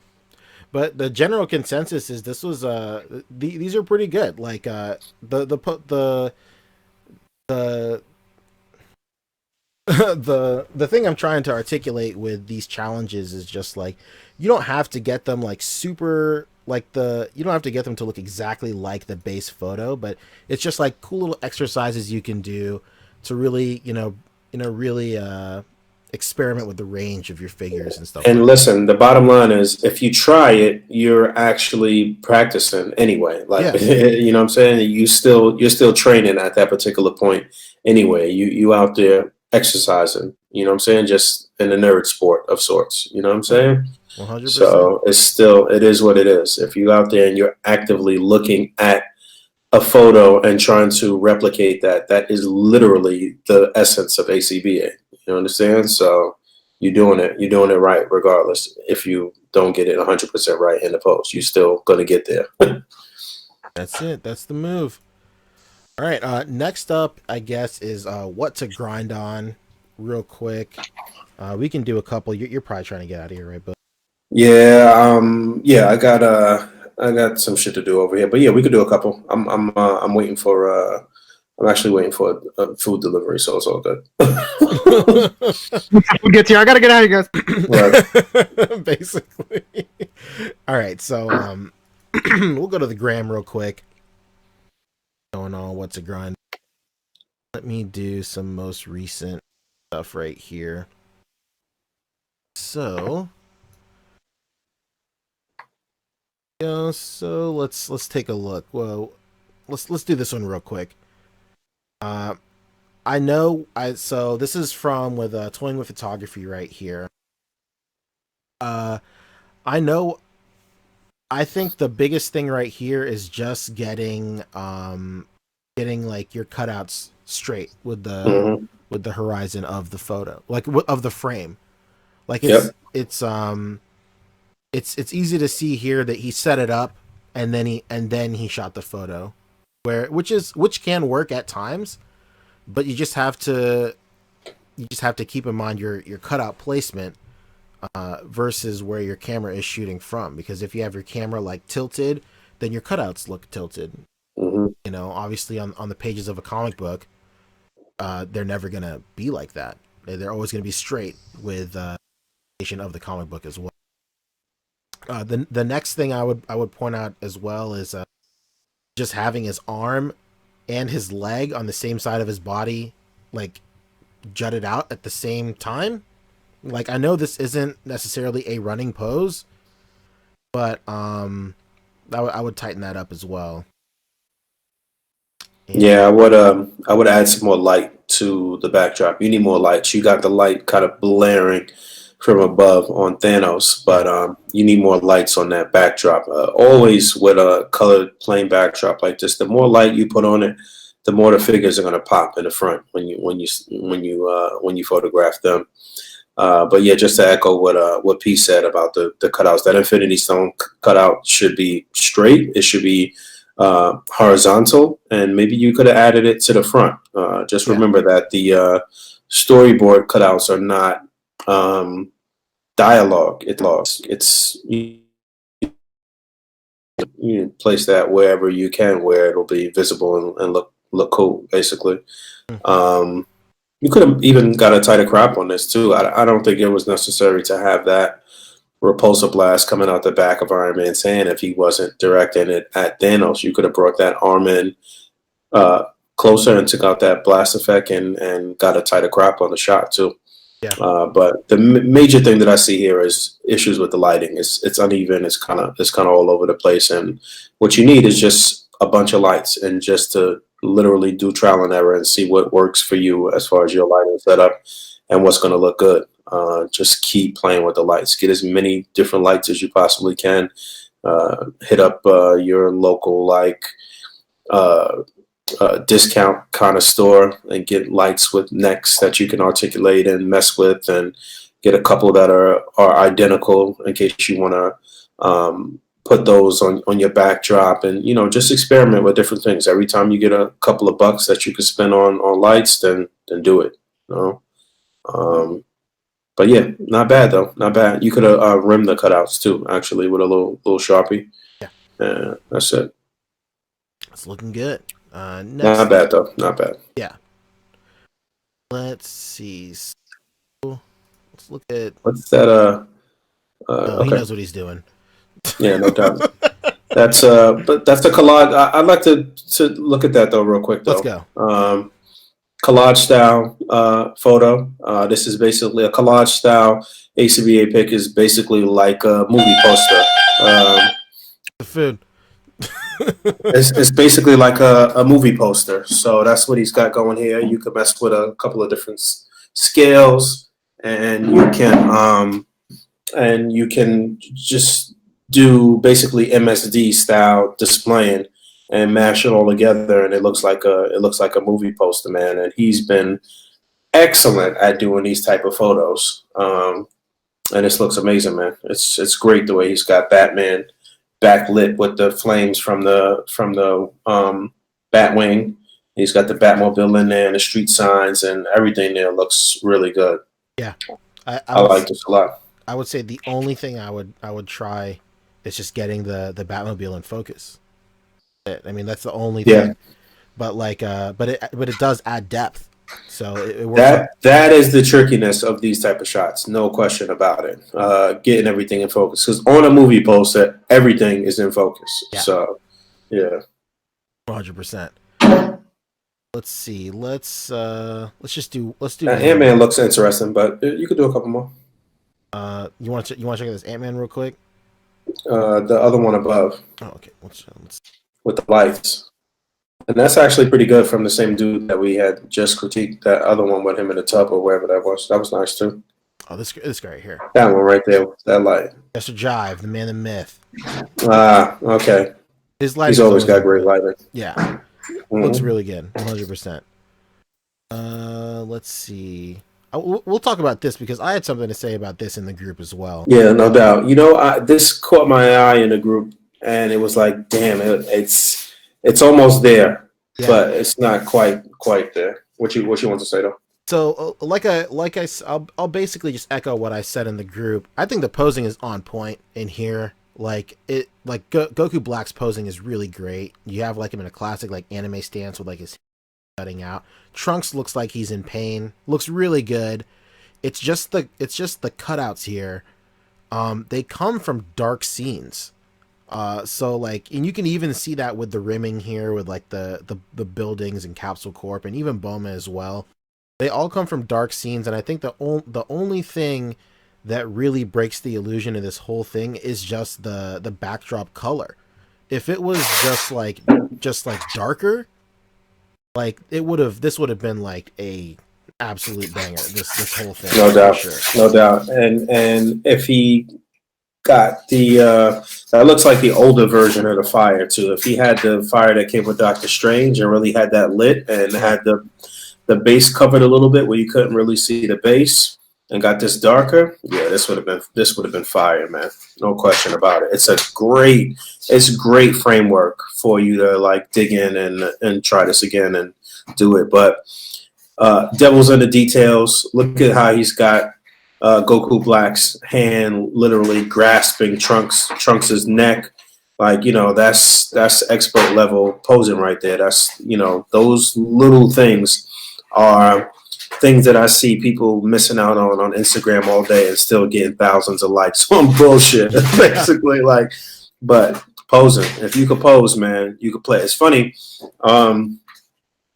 Speaker 2: But the general consensus is this was these are pretty good. Like the thing I'm trying to articulate with these challenges is just like you don't have to get them like super like you don't have to get them to look exactly like the base photo, but it's just like cool little exercises you can do to really really experiment with the range of your figures and stuff.
Speaker 1: And listen, the bottom line is if you try it, you're actually practicing anyway. Like you know what I'm saying? You're still training at that particular point anyway. You out there exercising, you know what I'm saying? Just in a nerd sport of sorts. You know what I'm saying?
Speaker 2: 100%.
Speaker 1: So it is what it is. If you're out there and you're actively looking at a photo and trying to replicate that is literally the essence of A.C.B.A. You understand? So you're doing it right regardless. If you don't get it 100% right in the post, you're still going to get there.
Speaker 2: That's it. That's the move. All right. Next up, I guess, is what to grind on real quick. We can do a couple. You're probably trying to get out of here, right? But
Speaker 1: yeah. I got some shit to do over here, but yeah, we could do a couple. I'm waiting for I'm actually waiting for a food delivery, so it's all good.
Speaker 3: We'll get to you. I gotta get out of here, guys.
Speaker 1: Right.
Speaker 2: Basically. All right, so we'll go to the gram real quick. Going on, what's a grind? Let me do some most recent stuff right here. So, yeah, so let's take a look. Well, let's do this one real quick. So this is from with Toying with Photography right here. I know. I think the biggest thing right here is just getting like your cutouts straight with
Speaker 1: Mm-hmm.
Speaker 2: the horizon of the photo, like of the frame. Like
Speaker 1: Yep.
Speaker 2: it's easy to see here that he set it up and then he shot the photo, which can work at times, but you just have to keep in mind your cutout placement versus where your camera is shooting from, because if you have your camera like tilted, then your cutouts look tilted.
Speaker 1: Mm-hmm.
Speaker 2: You know, obviously on the pages of a comic book, they're never gonna be like that. They're always gonna be straight with of the comic book as well. The next thing I would point out as well is just having his arm and his leg on the same side of his body, like jutted out at the same time. Like, I know this isn't necessarily a running pose, but I would tighten that up as well. And
Speaker 1: Yeah, I would add some more light to the backdrop. You need more light. You got the light kind of blaring from above on Thanos, but you need more lights on that backdrop. Always with a colored plain backdrop like this, the more light you put on it, the more the figures are going to pop in the front when you photograph them. But yeah, just to echo what P said about the cutouts, that Infinity Stone cutout should be straight. It should be horizontal, and maybe you could have added it to the front. Just remember that the storyboard cutouts are not dialogue. It's you place that wherever you can, where it'll be visible and look cool, basically. Um, you could have even got a tighter crop on this too. I don't think it was necessary to have that repulsor blast coming out the back of Iron Man's hand if he wasn't directing it at Thanos. You could have brought that arm in closer and took out that blast effect and got a tighter crop on the shot too.
Speaker 2: Yeah.
Speaker 1: But the major thing that I see here is issues with the lighting. It's uneven. It's kind of all over the place. And what you need is just a bunch of lights and just to literally do trial and error and see what works for you as far as your lighting setup and what's going to look good. Just keep playing with the lights. Get as many different lights as you possibly can. Hit up your local discount kind of store and get lights with necks that you can articulate and mess with, and get a couple that are identical in case you want to put those on your backdrop, and just experiment with different things. Every time you get a couple of bucks that you can spend on lights, then do it. But yeah, not bad though. Not bad. You could have rimmed the cutouts too, actually, with a little Sharpie.
Speaker 2: Yeah,
Speaker 1: that's it.
Speaker 2: It's looking good. Next
Speaker 1: not bad though. Not bad.
Speaker 2: Yeah. Let's see. So, let's look at.
Speaker 1: What's that?
Speaker 2: Okay. He knows what he's doing.
Speaker 1: Yeah, no doubt. That's but that's a collage. I'd like to look at that though, real quick though.
Speaker 2: Let's go.
Speaker 1: Collage style photo. This is basically a collage style A.C.B.A pic. Is basically like a movie poster.
Speaker 2: The food.
Speaker 1: It's basically like a movie poster. So that's what he's got going here. You could mess with a couple of different scales, and you can just do basically MSD style displaying and mash it all together, and it looks like a movie poster, man. And he's been excellent at doing these type of photos. And this looks amazing, man. It's great the way he's got Batman backlit with the flames from the Batwing. He's got the Batmobile in there and the street signs and everything there looks really good.
Speaker 2: Yeah,
Speaker 1: I like this a lot.
Speaker 2: I would say the only thing I would try is just getting the Batmobile in focus. I mean, that's the only thing. but it does add depth. So it works out.
Speaker 1: That is the trickiness of these type of shots, no question about it. Getting everything in focus, because on a movie poster, everything is in focus.
Speaker 2: Yeah.
Speaker 1: So, yeah,
Speaker 2: 100%. Let's see. Let's do.
Speaker 1: Ant-Man looks interesting, but you could do a couple more.
Speaker 2: You want to check out this Ant-Man real quick?
Speaker 1: The other one above.
Speaker 2: Oh, okay. Let's
Speaker 1: with the lights. And that's actually pretty good from the same dude that we had just critiqued that other one with him in the tub or wherever that was. That was nice too.
Speaker 2: Oh, this guy right here.
Speaker 1: That one right there, that light.
Speaker 2: Mr. Jive, the man, the myth.
Speaker 1: Okay.
Speaker 2: His light.
Speaker 1: He's always got great lighting.
Speaker 2: Yeah,
Speaker 1: Mm-hmm.
Speaker 2: looks really good, 100%. Let's see. We'll talk about this because I had something to say about this in the group as well.
Speaker 1: Yeah, no doubt. You know, this caught my eye in the group, and it was like, damn, it's almost there, but it's not quite there. What you want to say though?
Speaker 2: So, I'll basically just echo what I said in the group. I think the posing is on point in here. Goku Black's posing is really great. You have like him in a classic like anime stance with like his cutting out. Trunks looks like he's in pain. Looks really good. It's just the cutouts here. They come from dark scenes. So like, and you can even see that with the rimming here with like the buildings and Capsule Corp and even Boma as well. They all come from dark scenes, and I think the only thing that really breaks the illusion of this whole thing is just the backdrop color. If it was just like darker, like this would have been like a absolute banger. This whole thing,
Speaker 1: no doubt,
Speaker 2: sure.
Speaker 1: No doubt. And if he got the that looks like the older version of the fire too. If he had the fire that came with Doctor Strange and really had that lit and had the base covered a little bit where you couldn't really see the base and got this darker, yeah, this would have been fire, man. No question about it. It's great framework for you to like dig in and try this again and do it. But devil's in the details. Look at how he's got Goku Black's hand literally grasping Trunks' neck. Like, you know, that's expert level posing right there. That's, you know, those little things are things that I see people missing out on Instagram all day and still getting thousands of likes on bullshit, basically. Like, but posing, if you could pose, man, you could play. It's funny. And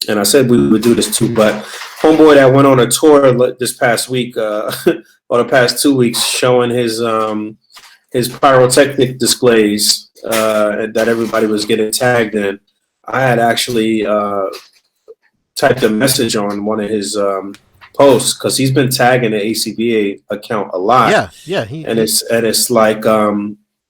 Speaker 1: I said we would do this too, but homeboy that went on a tour this past week, or the past 2 weeks, showing his pyrotechnic displays that everybody was getting tagged in. I had actually typed a message on one of his posts because he's been tagging the A.C.B.A. account a lot.
Speaker 2: Yeah.
Speaker 1: It's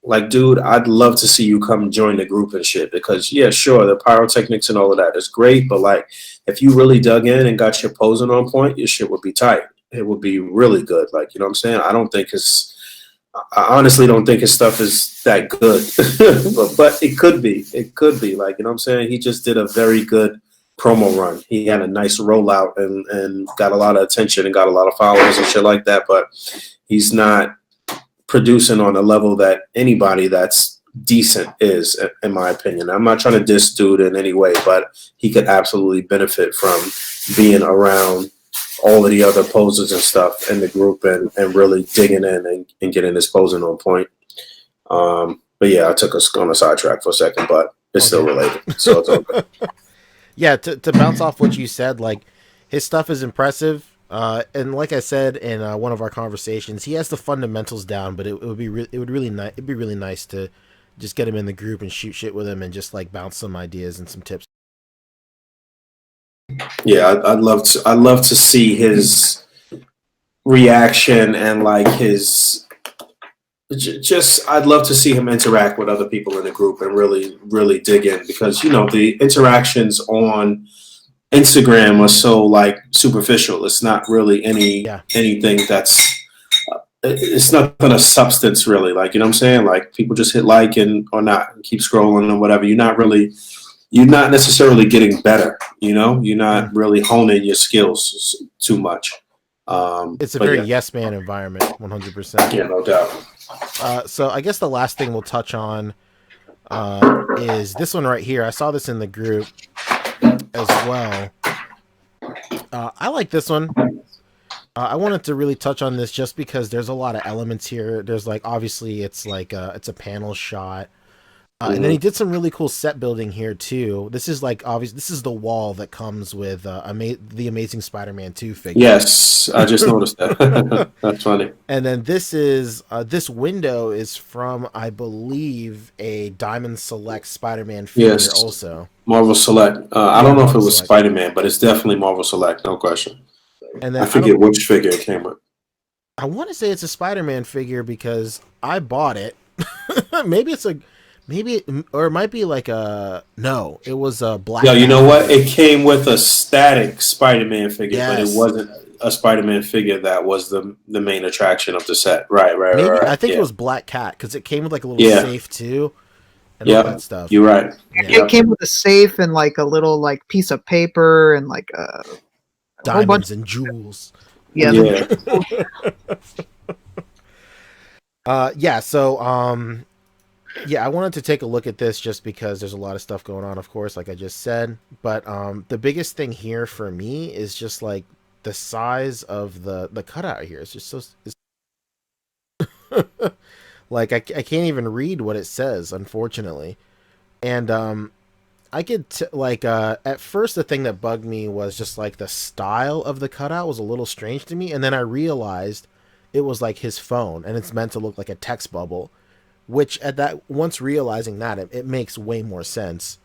Speaker 1: like, dude, I'd love to see you come join the group and shit because, yeah, sure, the pyrotechnics and all of that is great, but like, if you really dug in and got your posing on point, your shit would be tight. It would be really good. Like, you know what I'm saying? I honestly don't think his stuff is that good, but it could be. It could be. Like, you know what I'm saying? He just did a very good promo run. He had a nice rollout and got a lot of attention and got a lot of followers and shit like that, but he's not producing on a level that anybody that's decent is, in my opinion. I'm not trying to diss dude in any way, but he could absolutely benefit from being around all of the other posers and stuff in the group and really digging in and getting his posing on point. But yeah, I took us on a sidetrack for a second, but it's still related, so it's okay.
Speaker 2: Yeah, to bounce off what you said, like his stuff is impressive. And like I said in one of our conversations, he has the fundamentals down, but it'd be really nice to just get him in the group and shoot shit with him and just like bounce some ideas and some tips.
Speaker 1: Yeah, I'd love to see his reaction and like I'd love to see him interact with other people in the group and really dig in because, you know, the interactions on Instagram are so like superficial. It's not really anything that's it's nothing of substance really. Like, you know what I'm saying? Like people just hit like or not and keep scrolling or whatever. You're not necessarily getting better, you know? You're not really honing your skills too much.
Speaker 2: It's a very yes man environment, 100%.
Speaker 1: Yeah, no doubt.
Speaker 2: So I guess the last thing we'll touch on is this one right here. I saw this in the group. as well. I like this one. I wanted to really touch on this just because there's a lot of elements here. There's like obviously it's like it's a panel shot. And then he did some really cool set building here too. This is like obvious. This is the wall that comes with the Amazing Spider-Man 2 figure.
Speaker 1: Yes, I just noticed that. That's funny.
Speaker 2: And then this is this window is from, I believe, a Diamond Select Spider-Man figure.
Speaker 1: Yes.
Speaker 2: Also.
Speaker 1: Marvel Select. I don't know if it was Spider-Man, but it's definitely Marvel Select, no question. And then I forget which figure it came with.
Speaker 2: I want to say it's a Spider-Man figure because I bought it. Maybe or it might be like it was a Black.
Speaker 1: Yeah, you know what? It came with a static Spider-Man figure,
Speaker 2: yes.
Speaker 1: But it wasn't a Spider-Man figure that was the main attraction of the set. Right.
Speaker 2: I think it was Black Cat because it came with like a little safe too. And all that stuff.
Speaker 1: You're right.
Speaker 3: It came with a safe and like a little like piece of paper and like a
Speaker 2: diamonds and jewels.
Speaker 3: Yeah.
Speaker 2: I wanted to take a look at this just because there's a lot of stuff going on, of course, like I just said. But the biggest thing here for me is just like the size of the cutout here. It's just so like I can't even read what it says, unfortunately. And I could at first the thing that bugged me was just like the style of the cutout was a little strange to me, and then I realized it was like his phone and it's meant to look like a text bubble. Which at that once realizing that it makes way more sense,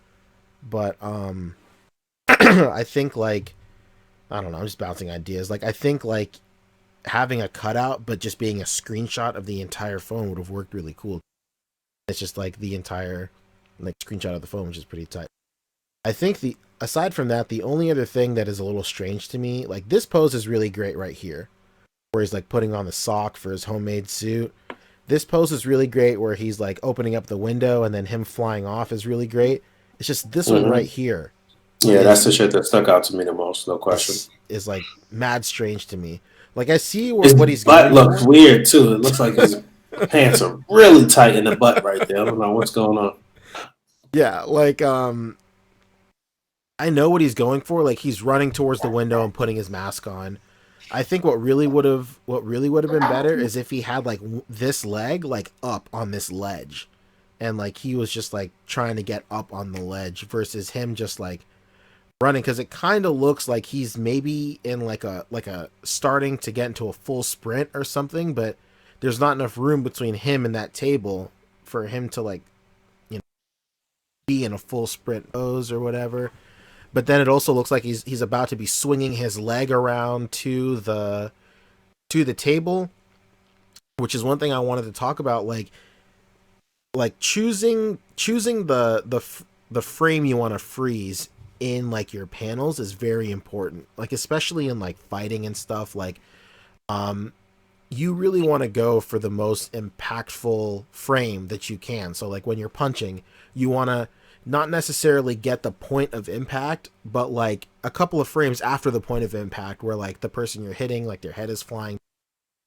Speaker 2: but I think like I don't know, I'm just bouncing ideas. Like I think like having a cutout but just being a screenshot of the entire phone would have worked really cool. It's just like the entire like screenshot of the phone, which is pretty tight. I think aside from that, the only other thing that is a little strange to me, like this pose is really great right here, where he's like putting on the sock for his homemade suit. This pose is really great where he's like opening up the window and then him flying off is really great. It's just this one right here.
Speaker 1: Yeah, that's the shit that stuck out to me the most, no question.
Speaker 2: Is like mad strange to me. Like I see what he's
Speaker 1: butt looks weird too. It looks like his pants are really tight in the butt right there. I don't know what's going on.
Speaker 2: Yeah, like I know what he's going for. Like he's running towards the window and putting his mask on. I think what really would have been better is if he had like this leg like up on this ledge, and like he was just like trying to get up on the ledge versus him just like running, because it kind of looks like he's maybe in like a starting to get into a full sprint or something, but there's not enough room between him and that table for him to like be in a full sprint pose or whatever. But then it also looks like he's about to be swinging his leg around to the table, which is one thing I wanted to talk about. Like choosing the frame you want to freeze in like your panels is very important. Like especially in like fighting and stuff. Like you really want to go for the most impactful frame that you can. So like when you're punching, you want to not necessarily get the point of impact, but like a couple of frames after the point of impact where like the person you're hitting, like their head is flying.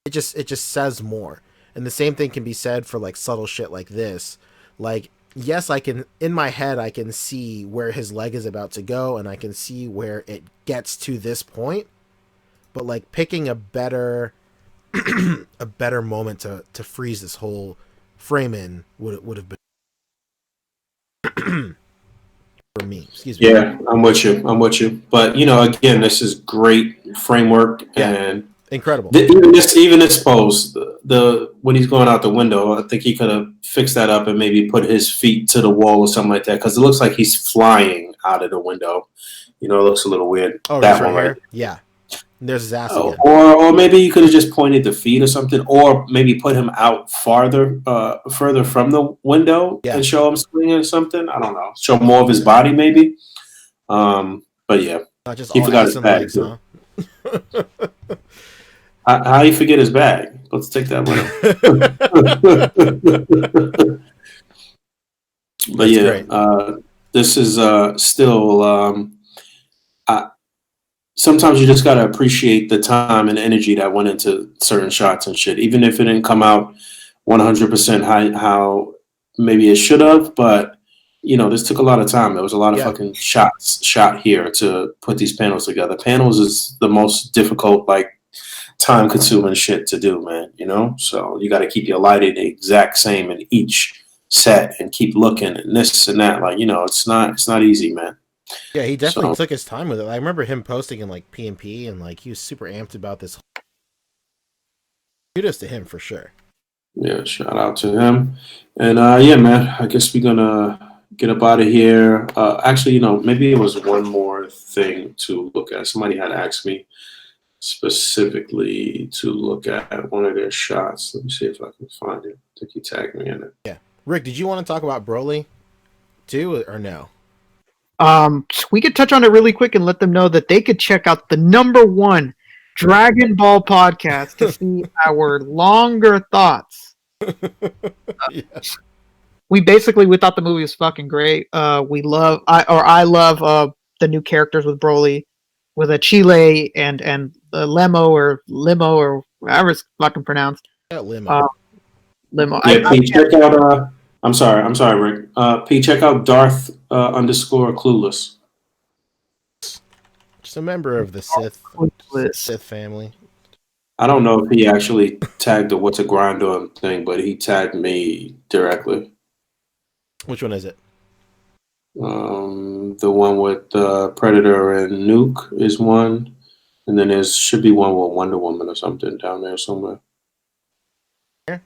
Speaker 2: It just says more. And the same thing can be said for like subtle shit like this. Like, yes, in my head, I can see where his leg is about to go and I can see where it gets to this point, but like picking a better moment to freeze this whole frame in would have been for me. Excuse me.
Speaker 1: Yeah, I'm with you. But again, this is great framework and
Speaker 2: incredible.
Speaker 1: Even this pose, the when he's going out the window, I think he could have fixed that up and maybe put his feet to the wall or something like that, because it looks like he's flying out of the window. It looks a little weird.
Speaker 2: Oh, that one right? Yeah. There's his ass again.
Speaker 1: Or maybe you could have just pointed the feet or something, or maybe put him out further from the window and show him swinging or something. I don't know. Show more of his body, maybe. But yeah,
Speaker 2: not just
Speaker 1: he forgot his bag. Legs, huh? How you forget his bag? Let's take that one. But yeah, this is still. Sometimes you just got to appreciate the time and energy that went into certain shots and shit, even if it didn't come out 100% how maybe it should have. But this took a lot of time. There was a lot of
Speaker 2: Yeah.
Speaker 1: fucking shots shot here to put these panels together. Panels is the most difficult, like, time consuming shit to do, man. So you got to keep your lighting the exact same in each set and keep looking and this and that. Like, it's not easy, man.
Speaker 2: Yeah, he definitely
Speaker 1: So
Speaker 2: took his time with it. I remember him posting in like P and like he was super amped about this. Kudos to him for sure.
Speaker 1: yeah, shout out to him. And yeah, man, I guess we're gonna get up out of here. Actually, maybe it was one more thing to look at. Somebody had asked me specifically to look at one of their shots. Let me see if I can find it. I think he tagged me in it.
Speaker 2: Yeah, Rick, did you want to talk about Broly too, or no?
Speaker 3: We could touch on it really quick and let them know that they could check out the #1 Dragon Ball podcast to see our longer thoughts.
Speaker 2: Yeah.
Speaker 3: We thought the movie was fucking great. I love the new characters with Broly, with a Chile and Lemo or Limo or however it's fucking pronounced.
Speaker 2: Yeah, limo.
Speaker 3: Limo.
Speaker 1: Yeah, Pete, check out. I'm sorry, Rick. Pete, check out Darth underscore Clueless.
Speaker 2: Just a member of the Sith family.
Speaker 1: I don't know if he actually tagged the What's a Grinder thing, but he tagged me directly.
Speaker 2: Which one is it?
Speaker 1: The one with Predator and Nuke is one, and then there should be one with Wonder Woman or something down there somewhere.
Speaker 2: Here?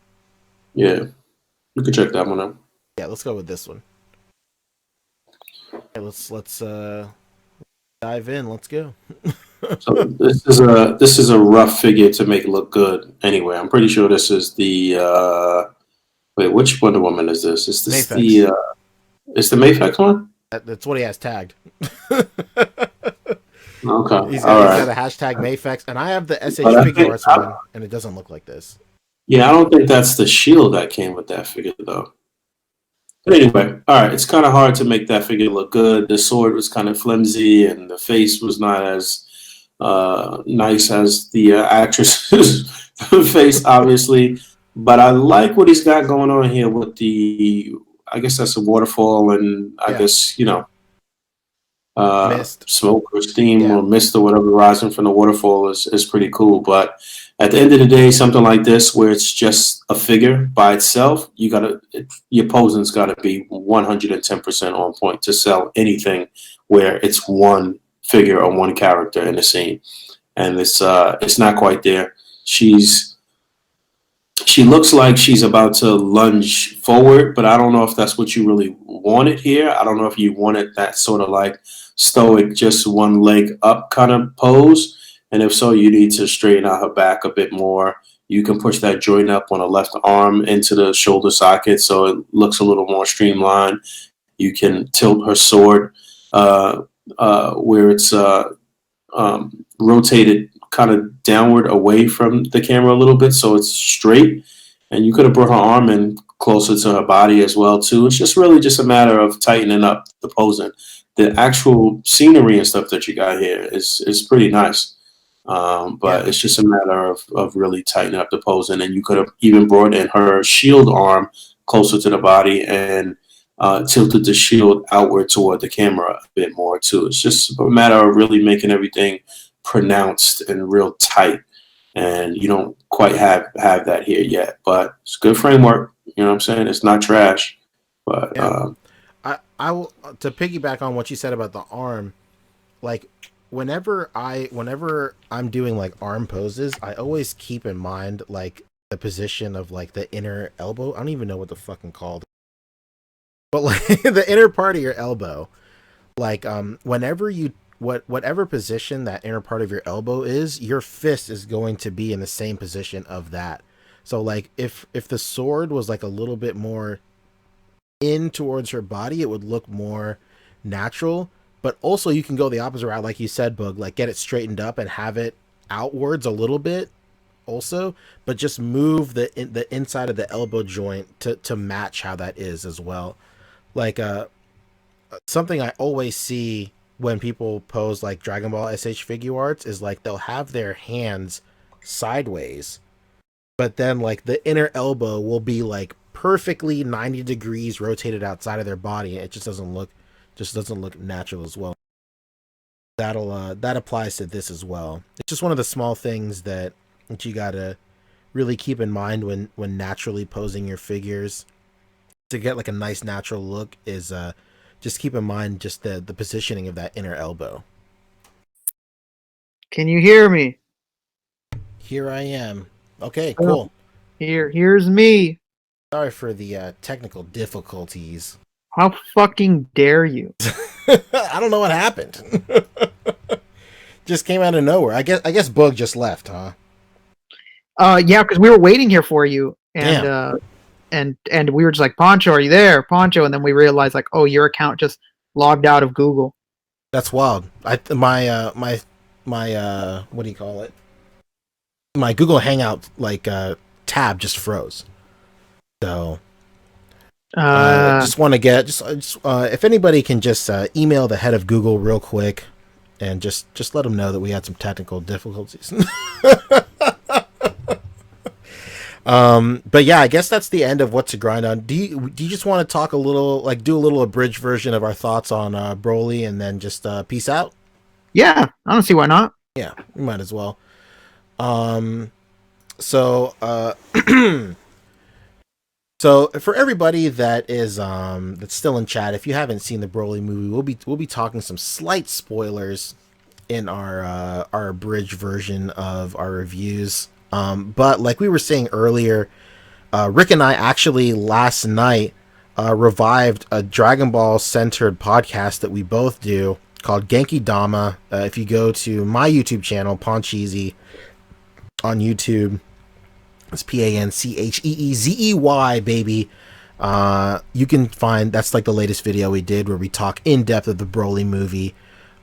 Speaker 1: Yeah, you can check that one out.
Speaker 2: Yeah, let's go with this one. Okay, let's dive in. Let's go.
Speaker 1: So this is a rough figure to make it look good. Anyway, I'm pretty sure this is the wait, which Wonder Woman is this? Is this
Speaker 2: Mayfex.
Speaker 1: It's the Mayfex one?
Speaker 2: That's what he has tagged.
Speaker 1: Okay,
Speaker 2: He's
Speaker 1: all
Speaker 2: got
Speaker 1: right.
Speaker 2: a hashtag Mayfex, and I have the SH
Speaker 1: But I
Speaker 2: figure
Speaker 1: think
Speaker 2: arts one, and it doesn't look like this.
Speaker 1: yeah, I don't think that's the shield that came with that figure though. But anyway, all right, it's kind of hard to make that figure look good. The sword was kind of flimsy, and the face was not as nice as the actress's face, obviously. But I like what he's got going on here with I guess that's a waterfall, and I guess
Speaker 2: Mist.
Speaker 1: smoke or steam or mist or whatever rising from the waterfall is pretty cool. But at the end of the day, something like this where it's just a figure by itself, your posing's gotta be 110% on point to sell anything where it's one figure or one character in the scene. And it's not quite there. She looks like she's about to lunge forward, but I don't know if that's what you really wanted here. I don't know if you wanted that sort of like stoic, just one leg up kind of pose. And if so, you need to straighten out her back a bit more. You can push that joint up on the left arm into the shoulder socket so it looks a little more streamlined. You can tilt her sword where it's rotated kind of downward away from the camera a little bit so it's straight, and you could have brought her arm in closer to her body as well too. It's just really just a matter of tightening up the posing. The actual scenery and stuff that you got here is pretty nice, but it's just a matter of really tightening up the posing. And you could have even brought in her shield arm closer to the body and tilted the shield outward toward the camera a bit more too. It's just a matter of really making everything pronounced and real tight, and you don't quite have that here yet. But it's good framework. You know what I'm saying? It's not trash, but
Speaker 2: I will to piggyback on what you said about the arm. Like whenever I'm doing like arm poses, I always keep in mind like the position of like the inner elbow. I don't even know what the fucking called, but like the inner part of your elbow. Like whenever whatever position that inner part of your elbow is, your fist is going to be in the same position of that. So like if the sword was like a little bit more in towards her body, it would look more natural. But also you can go the opposite route, like you said, Boog, like get it straightened up and have it outwards a little bit also, but just move the inside of the elbow joint to match how that is as well. Like something I always see when people pose like Dragon Ball SH figure arts is like they'll have their hands sideways, but then like the inner elbow will be like perfectly 90 degrees rotated outside of their body. It just doesn't look natural as well. That applies to this as well. It's just one of the small things that you gotta really keep in mind when naturally posing your figures to get like a nice natural look is just keep in mind just the positioning of that inner elbow.
Speaker 3: Can you hear me?
Speaker 2: Here I am. Okay, cool.
Speaker 3: Here's me.
Speaker 2: Sorry for the technical difficulties.
Speaker 3: How fucking dare you?
Speaker 2: I don't know what happened. Just came out of nowhere. I guess Boog just left, huh?
Speaker 3: Yeah, because we were waiting here for you, and
Speaker 2: Damn.
Speaker 3: and we were just like, Poncho, are you there, Poncho? And then we realized like, oh, your account just logged out of Google.
Speaker 2: That's wild. My what do you call it? My Google Hangout tab just froze. So just want to get if anybody can just email the head of Google real quick and just let them know that we had some technical difficulties. But yeah, I guess that's the end of what to grind on. Do you just want to talk a little, like do a little abridged version of our thoughts on Broly and then just peace out?
Speaker 3: Yeah, I don't see why not.
Speaker 2: Yeah, we might as well. So so for everybody that is that's still in chat, if you haven't seen the Broly movie, we'll be talking some slight spoilers in our abridged version of our reviews. But like we were saying earlier, Rick and I actually last night revived a Dragon Ball centered podcast that we both do called Genki Dama. If you go to my YouTube channel, Poncheezy, on YouTube, it's PANCHEEZEY, baby. You can find that's like the latest video we did where we talk in depth of the Broly movie.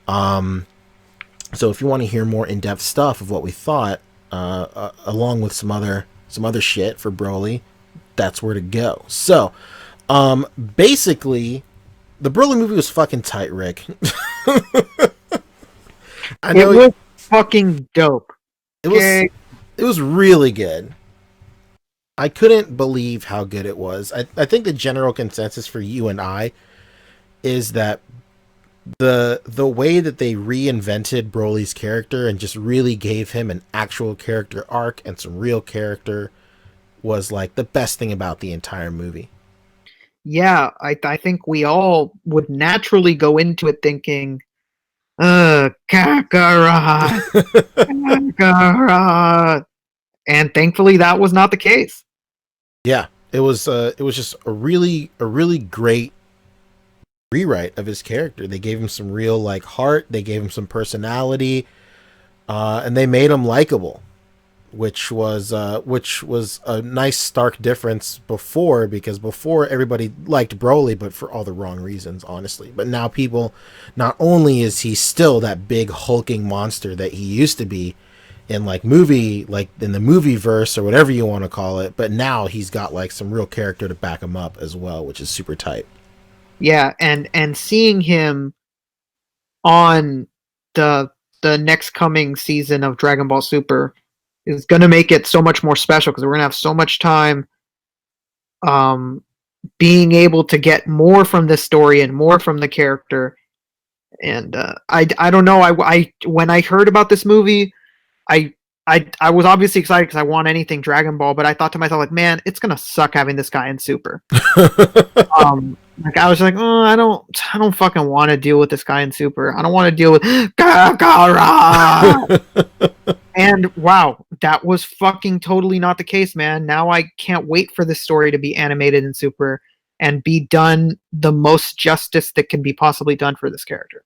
Speaker 2: So if you want to hear more in depth stuff of what we thought, along with some other shit for Broly, that's where to go. So, basically, the Broly movie was fucking tight, Rick. I know
Speaker 3: it was fucking dope.
Speaker 2: It was really good. I couldn't believe how good it was. I think the general consensus for you and I is that the way that they reinvented Broly's character and just really gave him an actual character arc and some real character was like the best thing about the entire movie.
Speaker 3: Yeah, I think we all would naturally go into it thinking, Kakarot, Kakarot. And thankfully that was not the case.
Speaker 2: Yeah, it was just a really great rewrite of his character. They gave him some real like heart, they gave him some personality, and they made him likable, which was a nice stark difference because before everybody liked Broly, but for all the wrong reasons, honestly. But now people, not only is he still that big hulking monster that he used to be in in the movie verse or whatever you want to call it, but now he's got like some real character to back him up as well, which is super tight.
Speaker 3: Yeah, and seeing him on the next coming season of Dragon Ball Super is going to make it so much more special because we're going to have so much time being able to get more from this story and more from the character. And I don't know, I when I heard about this movie, I was obviously excited because I want anything Dragon Ball, but I thought to myself, like, man, it's gonna suck having this guy in Super. Like I was like, oh, I don't fucking want to deal with this guy in Super. I don't want to deal with Kakarot. And wow, that was fucking totally not the case, man. Now I can't wait for this story to be animated in Super and be done the most justice that can be possibly done for this character.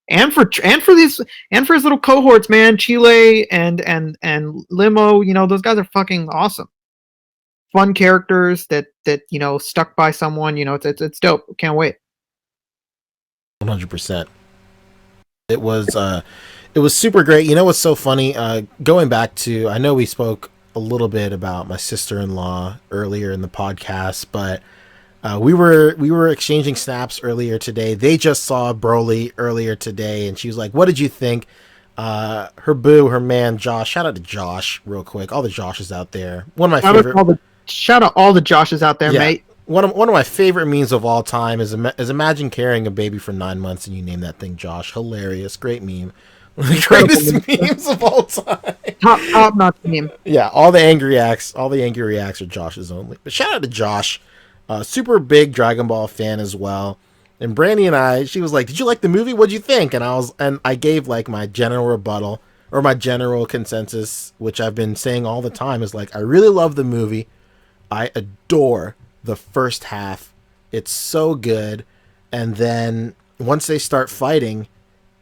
Speaker 3: And for his little cohorts, man, Chile and Limo, you know, those guys are fucking awesome. Fun characters that you know stuck by someone, you know, it's dope. Can't wait.
Speaker 2: 100%. It was super great. You know what's so funny? Going back to, I know we spoke a little bit about my sister-in-law earlier in the podcast, but we were exchanging snaps earlier today. They just saw Broly earlier today, and she was like, "What did you think?" Her man Josh. Shout out to Josh real quick. All the Joshes out there. One of my favorite.
Speaker 3: shout out all the Joshes out there,
Speaker 2: Yeah.
Speaker 3: mate.
Speaker 2: One of my favorite memes of all time is imagine carrying a baby for 9 months and you name that thing Josh. Hilarious, great meme. One of the
Speaker 3: Incredible
Speaker 2: greatest
Speaker 3: meme.
Speaker 2: memes of all time.
Speaker 3: Top notch meme.
Speaker 2: Yeah, all the angry reacts are Josh's only. But shout out to Josh, super big Dragon Ball fan as well. And Brandy and I, she was like, "Did you like the movie? What'd you think?" And I gave like my general rebuttal or my general consensus, which I've been saying all the time, is like, I really love the movie. I adore the first half. It's so good. And then once they start fighting,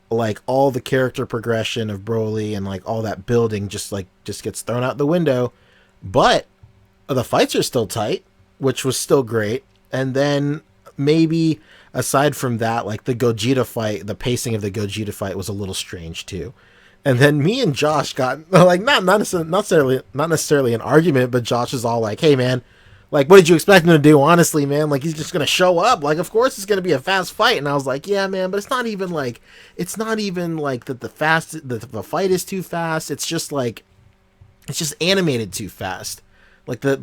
Speaker 2: like all the character progression of Broly and like all that building just gets thrown out the window. But the fights are still tight, which was still great. And then maybe aside from that, like the Gogeta fight, the pacing of the Gogeta fight was a little strange too. And then me and Josh got like not necessarily an argument, but Josh is all like, "Hey man, like what did you expect him to do? Honestly, man, like he's just gonna show up. Like of course it's gonna be a fast fight." And I was like, "Yeah, man, but it's not even like that the fight is too fast. It's just like it's just animated too fast. Like the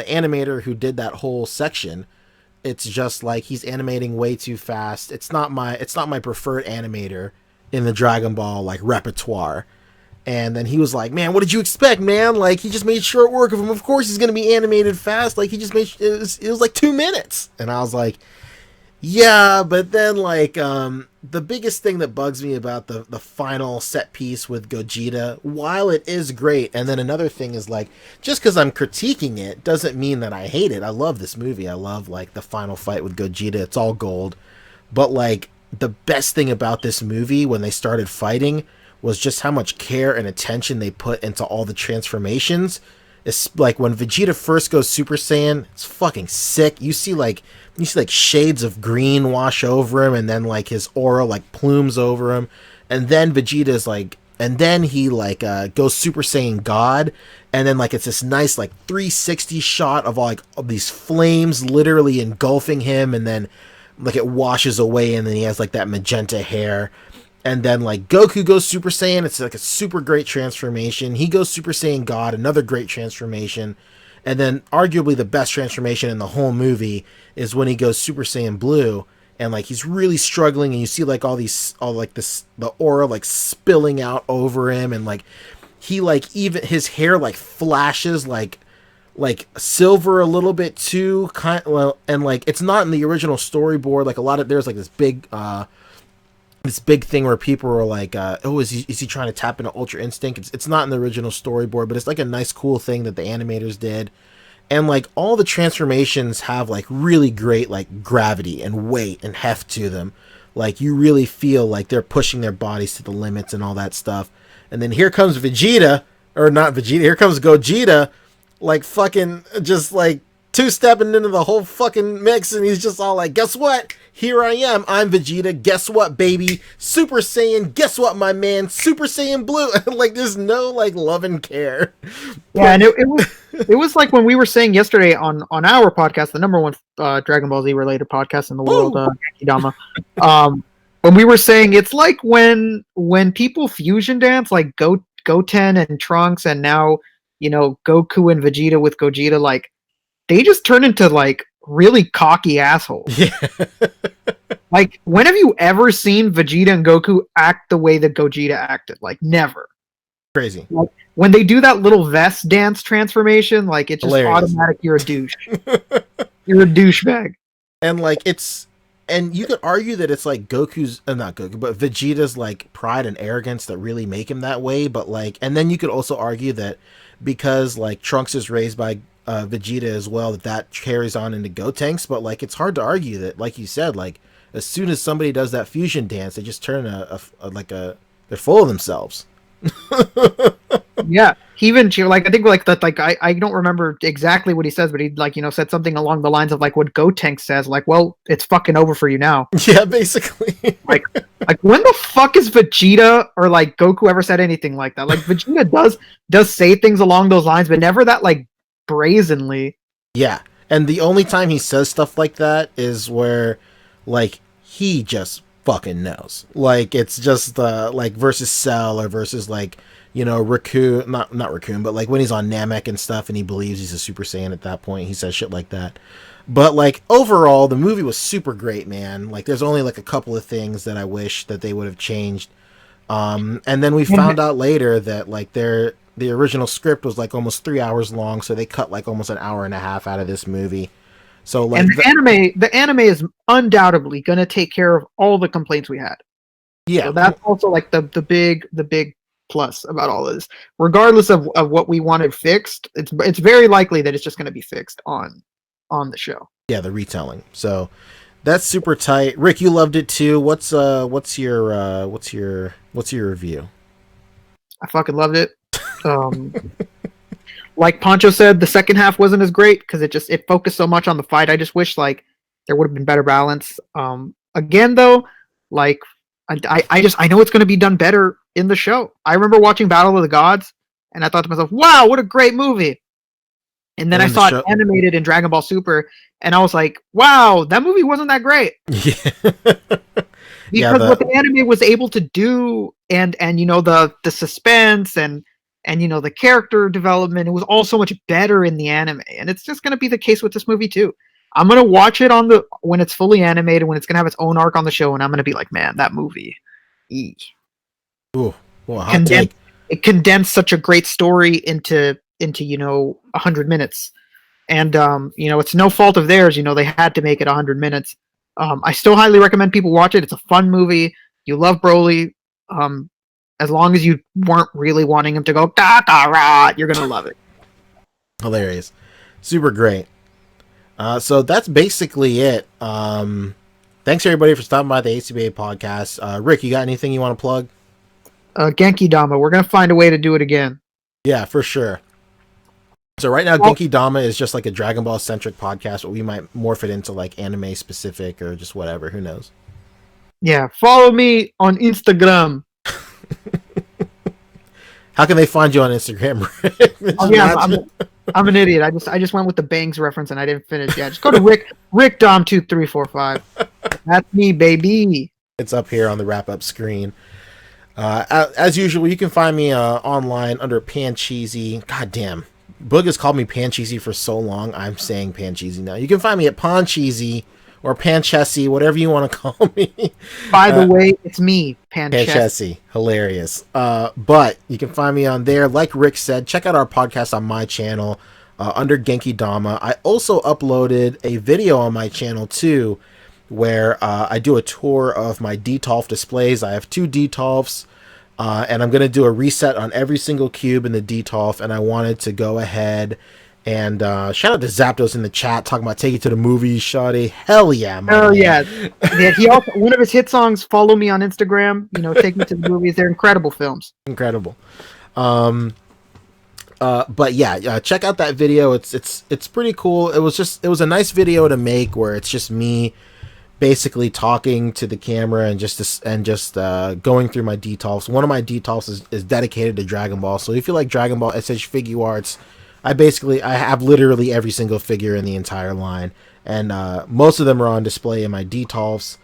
Speaker 2: animator who did that whole section, it's just like he's animating way too fast. It's not my preferred animator in the Dragon Ball like repertoire." And then he was like, "Man, what did you expect, man? Like he just made short work of him. Of course he's gonna be animated fast. Like he just made it was like 2 minutes." And I was like, "Yeah," but then like the biggest thing that bugs me about the final set piece with Gogeta, while it is great, and then another thing is like, just because I'm critiquing it doesn't mean that I hate it. I love this movie. I love like the final fight with Gogeta. It's all gold. But like the best thing about this movie when they started fighting was just how much care and attention they put into all the transformations. It's like when Vegeta first goes Super Saiyan, it's fucking sick. You see like shades of green wash over him, and then like his aura like plumes over him, and then Vegeta's like, and then he like goes Super Saiyan God, and then like it's this nice like 360 shot of like of these flames literally engulfing him, and then like it washes away, and then he has like that magenta hair. And then like Goku goes Super Saiyan, it's like a super great transformation. He goes Super Saiyan God, another great transformation. And then arguably the best transformation in the whole movie is when he goes Super Saiyan Blue, and like he's really struggling, and you see like the aura like spilling out over him, and like he like even his hair like flashes like silver a little bit too, and like it's not in the original storyboard. Like a lot of there's like this big thing where people are like, "Oh, is he trying to tap into Ultra Instinct?" It's not in the original storyboard, but it's like a nice, cool thing that the animators did. And like all the transformations have like really great like gravity and weight and heft to them. Like you really feel like they're pushing their bodies to the limits and all that stuff. And then here comes Vegeta, or not Vegeta, here comes Gogeta, like fucking just like two-stepping into the whole fucking mix, and he's just all like, "Guess what? Here I am. I'm Vegeta. Guess what, baby? Super Saiyan. Guess what, my man? Super Saiyan Blue." Like, there's no like love and care.
Speaker 3: Yeah, and it was like when we were saying yesterday on our podcast, the number one Dragon Ball Z related podcast in the world, Yankee Dama. When we were saying it's like when people fusion dance, like Goten and Trunks, and now Goku and Vegeta with Gogeta, like they just turn into like really cocky assholes.
Speaker 2: Yeah.
Speaker 3: Like, when have you ever seen Vegeta and Goku act the way that Gogeta acted? Like, never.
Speaker 2: Crazy.
Speaker 3: Like, when they do that little vest dance transformation, like, it's just
Speaker 2: Hilarious.
Speaker 3: automatic. You're a douche. You're a douchebag.
Speaker 2: And like and you could argue that it's like Goku's, not Goku, but Vegeta's like pride and arrogance that really make him that way. But like, and then you could also argue that because like Trunks is raised by Vegeta as well, that carries on into Gotenks. But like, it's hard to argue that, like you said, like as soon as somebody does that fusion dance, they just turn they're full of themselves.
Speaker 3: Yeah, he even like I think like that, like I don't remember exactly what he says, but he like said something along the lines of like what Gotenks says, like, "Well, it's fucking over for you now."
Speaker 2: Yeah, basically.
Speaker 3: like when the fuck is Vegeta or like Goku ever said anything like that? Like Vegeta does say things along those lines, but never that like brazenly.
Speaker 2: Yeah, and the only time he says stuff like that is where like he just fucking knows. Like it's just like versus Cell or versus like you know, Raccoon, not Raccoon, but like when he's on Namek and stuff and he believes he's a Super Saiyan at that point, he says shit like that. But like overall, the movie was super great, man. Like there's only like a couple of things that I wish that they would have changed. And then we found out later that like the original script was like almost 3 hours long, so they cut like almost an hour and a half out of this movie. So like
Speaker 3: and the anime is undoubtedly going to take care of all the complaints we had.
Speaker 2: yeah,
Speaker 3: So that's also like the big plus about all of this. Regardless of what we wanted fixed, it's very likely that it's just going to be fixed on the show.
Speaker 2: yeah, the retelling. So that's super tight. Rick, you loved it too. What's your review?
Speaker 3: I fucking loved it. Like Pancho said, the second half wasn't as great because it focused so much on the fight. I just wish like there would have been better balance. Again though, like I know it's going to be done better in the show. I remember watching Battle of the Gods and I thought to myself, wow, what a great movie. And then I saw it animated in Dragon Ball Super and I was like, wow, that movie wasn't that great.
Speaker 2: Yeah.
Speaker 3: Because what the anime was able to do and you know the suspense and you know the character development, it was all so much better in the anime. And it's just going to be the case with this movie too. I'm going to watch it when it's fully animated, when it's going to have its own arc on the show, and I'm going to be like, man, that movie.
Speaker 2: Ooh, well, hot take.
Speaker 3: It condensed such a great story into you know 100 minutes. And you know, it's no fault of theirs, you know, they had to make it 100 minutes. I still highly recommend people watch it. It's a fun movie. You love Broly. As long as you weren't really wanting him to go Kakarot, you're gonna love it.
Speaker 2: Hilarious. Super great. So that's basically it. Thanks everybody for stopping by the A.C.B.A podcast. Rick, you got anything you want to plug?
Speaker 3: Genki Dama, we're gonna find a way to do it again.
Speaker 2: Yeah, for sure. So right now, Genki Dama is just like a Dragon Ball centric podcast, but we might morph it into like anime specific or just whatever. Who knows?
Speaker 3: Yeah, follow me on Instagram.
Speaker 2: How can they find you on Instagram?
Speaker 3: Oh yeah, I'm an idiot. I just went with the Bangs reference and I didn't finish. Yeah, just go to Rick Dom 2345. That's me, baby.
Speaker 2: It's up here on the wrap up screen. As usual, you can find me online under Pancheesy. God damn. Boog has called me Pancheesy for so long. I'm saying Pancheesy now. You can find me at Pancheesy or Panchesi, whatever you want to call me.
Speaker 3: By the way, it's me,
Speaker 2: Panchesi. Hilarious. But you can find me on there. Like Rick said, check out our podcast on my channel under Genki Dama. I also uploaded a video on my channel too, where I do a tour of my DTOLF displays. I have 2 DTOLFs. And I'm going to do a reset on every single cube in the DTOLF, and I wanted to go ahead and shout out to Zapdos in the chat talking about take you to the movies, Shawty. Hell yeah, man.
Speaker 3: Oh yeah. He also, one of his hit songs, Follow Me on Instagram, you know, Take Me to the Movies. They're incredible films.
Speaker 2: Incredible. But yeah, check out that video. It's pretty cool. It was a nice video to make where it's just me basically talking to the camera and just going through my DTOLFs. One of my DTOLFs is dedicated to Dragon Ball. So if you like Dragon Ball SH Figure Arts, I have literally every single figure in the entire line, and most of them are on display in my DTOLFs.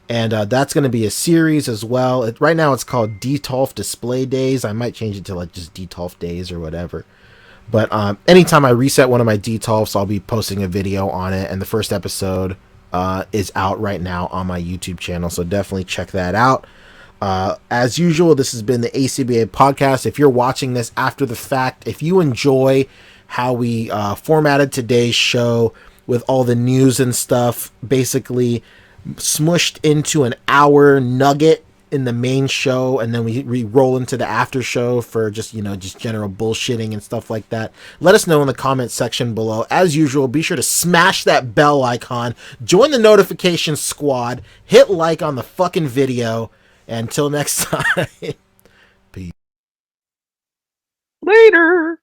Speaker 2: And that's going to be a series as well. Right now it's called DTOLF Display Days. I might change it to like just DTOLF Days or whatever. But anytime I reset one of my DTOLFs, I'll be posting a video on it, and the first episode is out right now on my YouTube channel, so definitely check that out. As usual, this has been the A.C.B.A podcast. If you're watching this after the fact, if you enjoy how we formatted today's show with all the news and stuff basically smushed into an hour nugget in the main show, and then we roll into the after show for just general bullshitting and stuff like that, let us know in the comment section below. As usual, be sure to smash that bell icon, join the notification squad, hit like on the fucking video. Until next time. Peace.
Speaker 3: Later.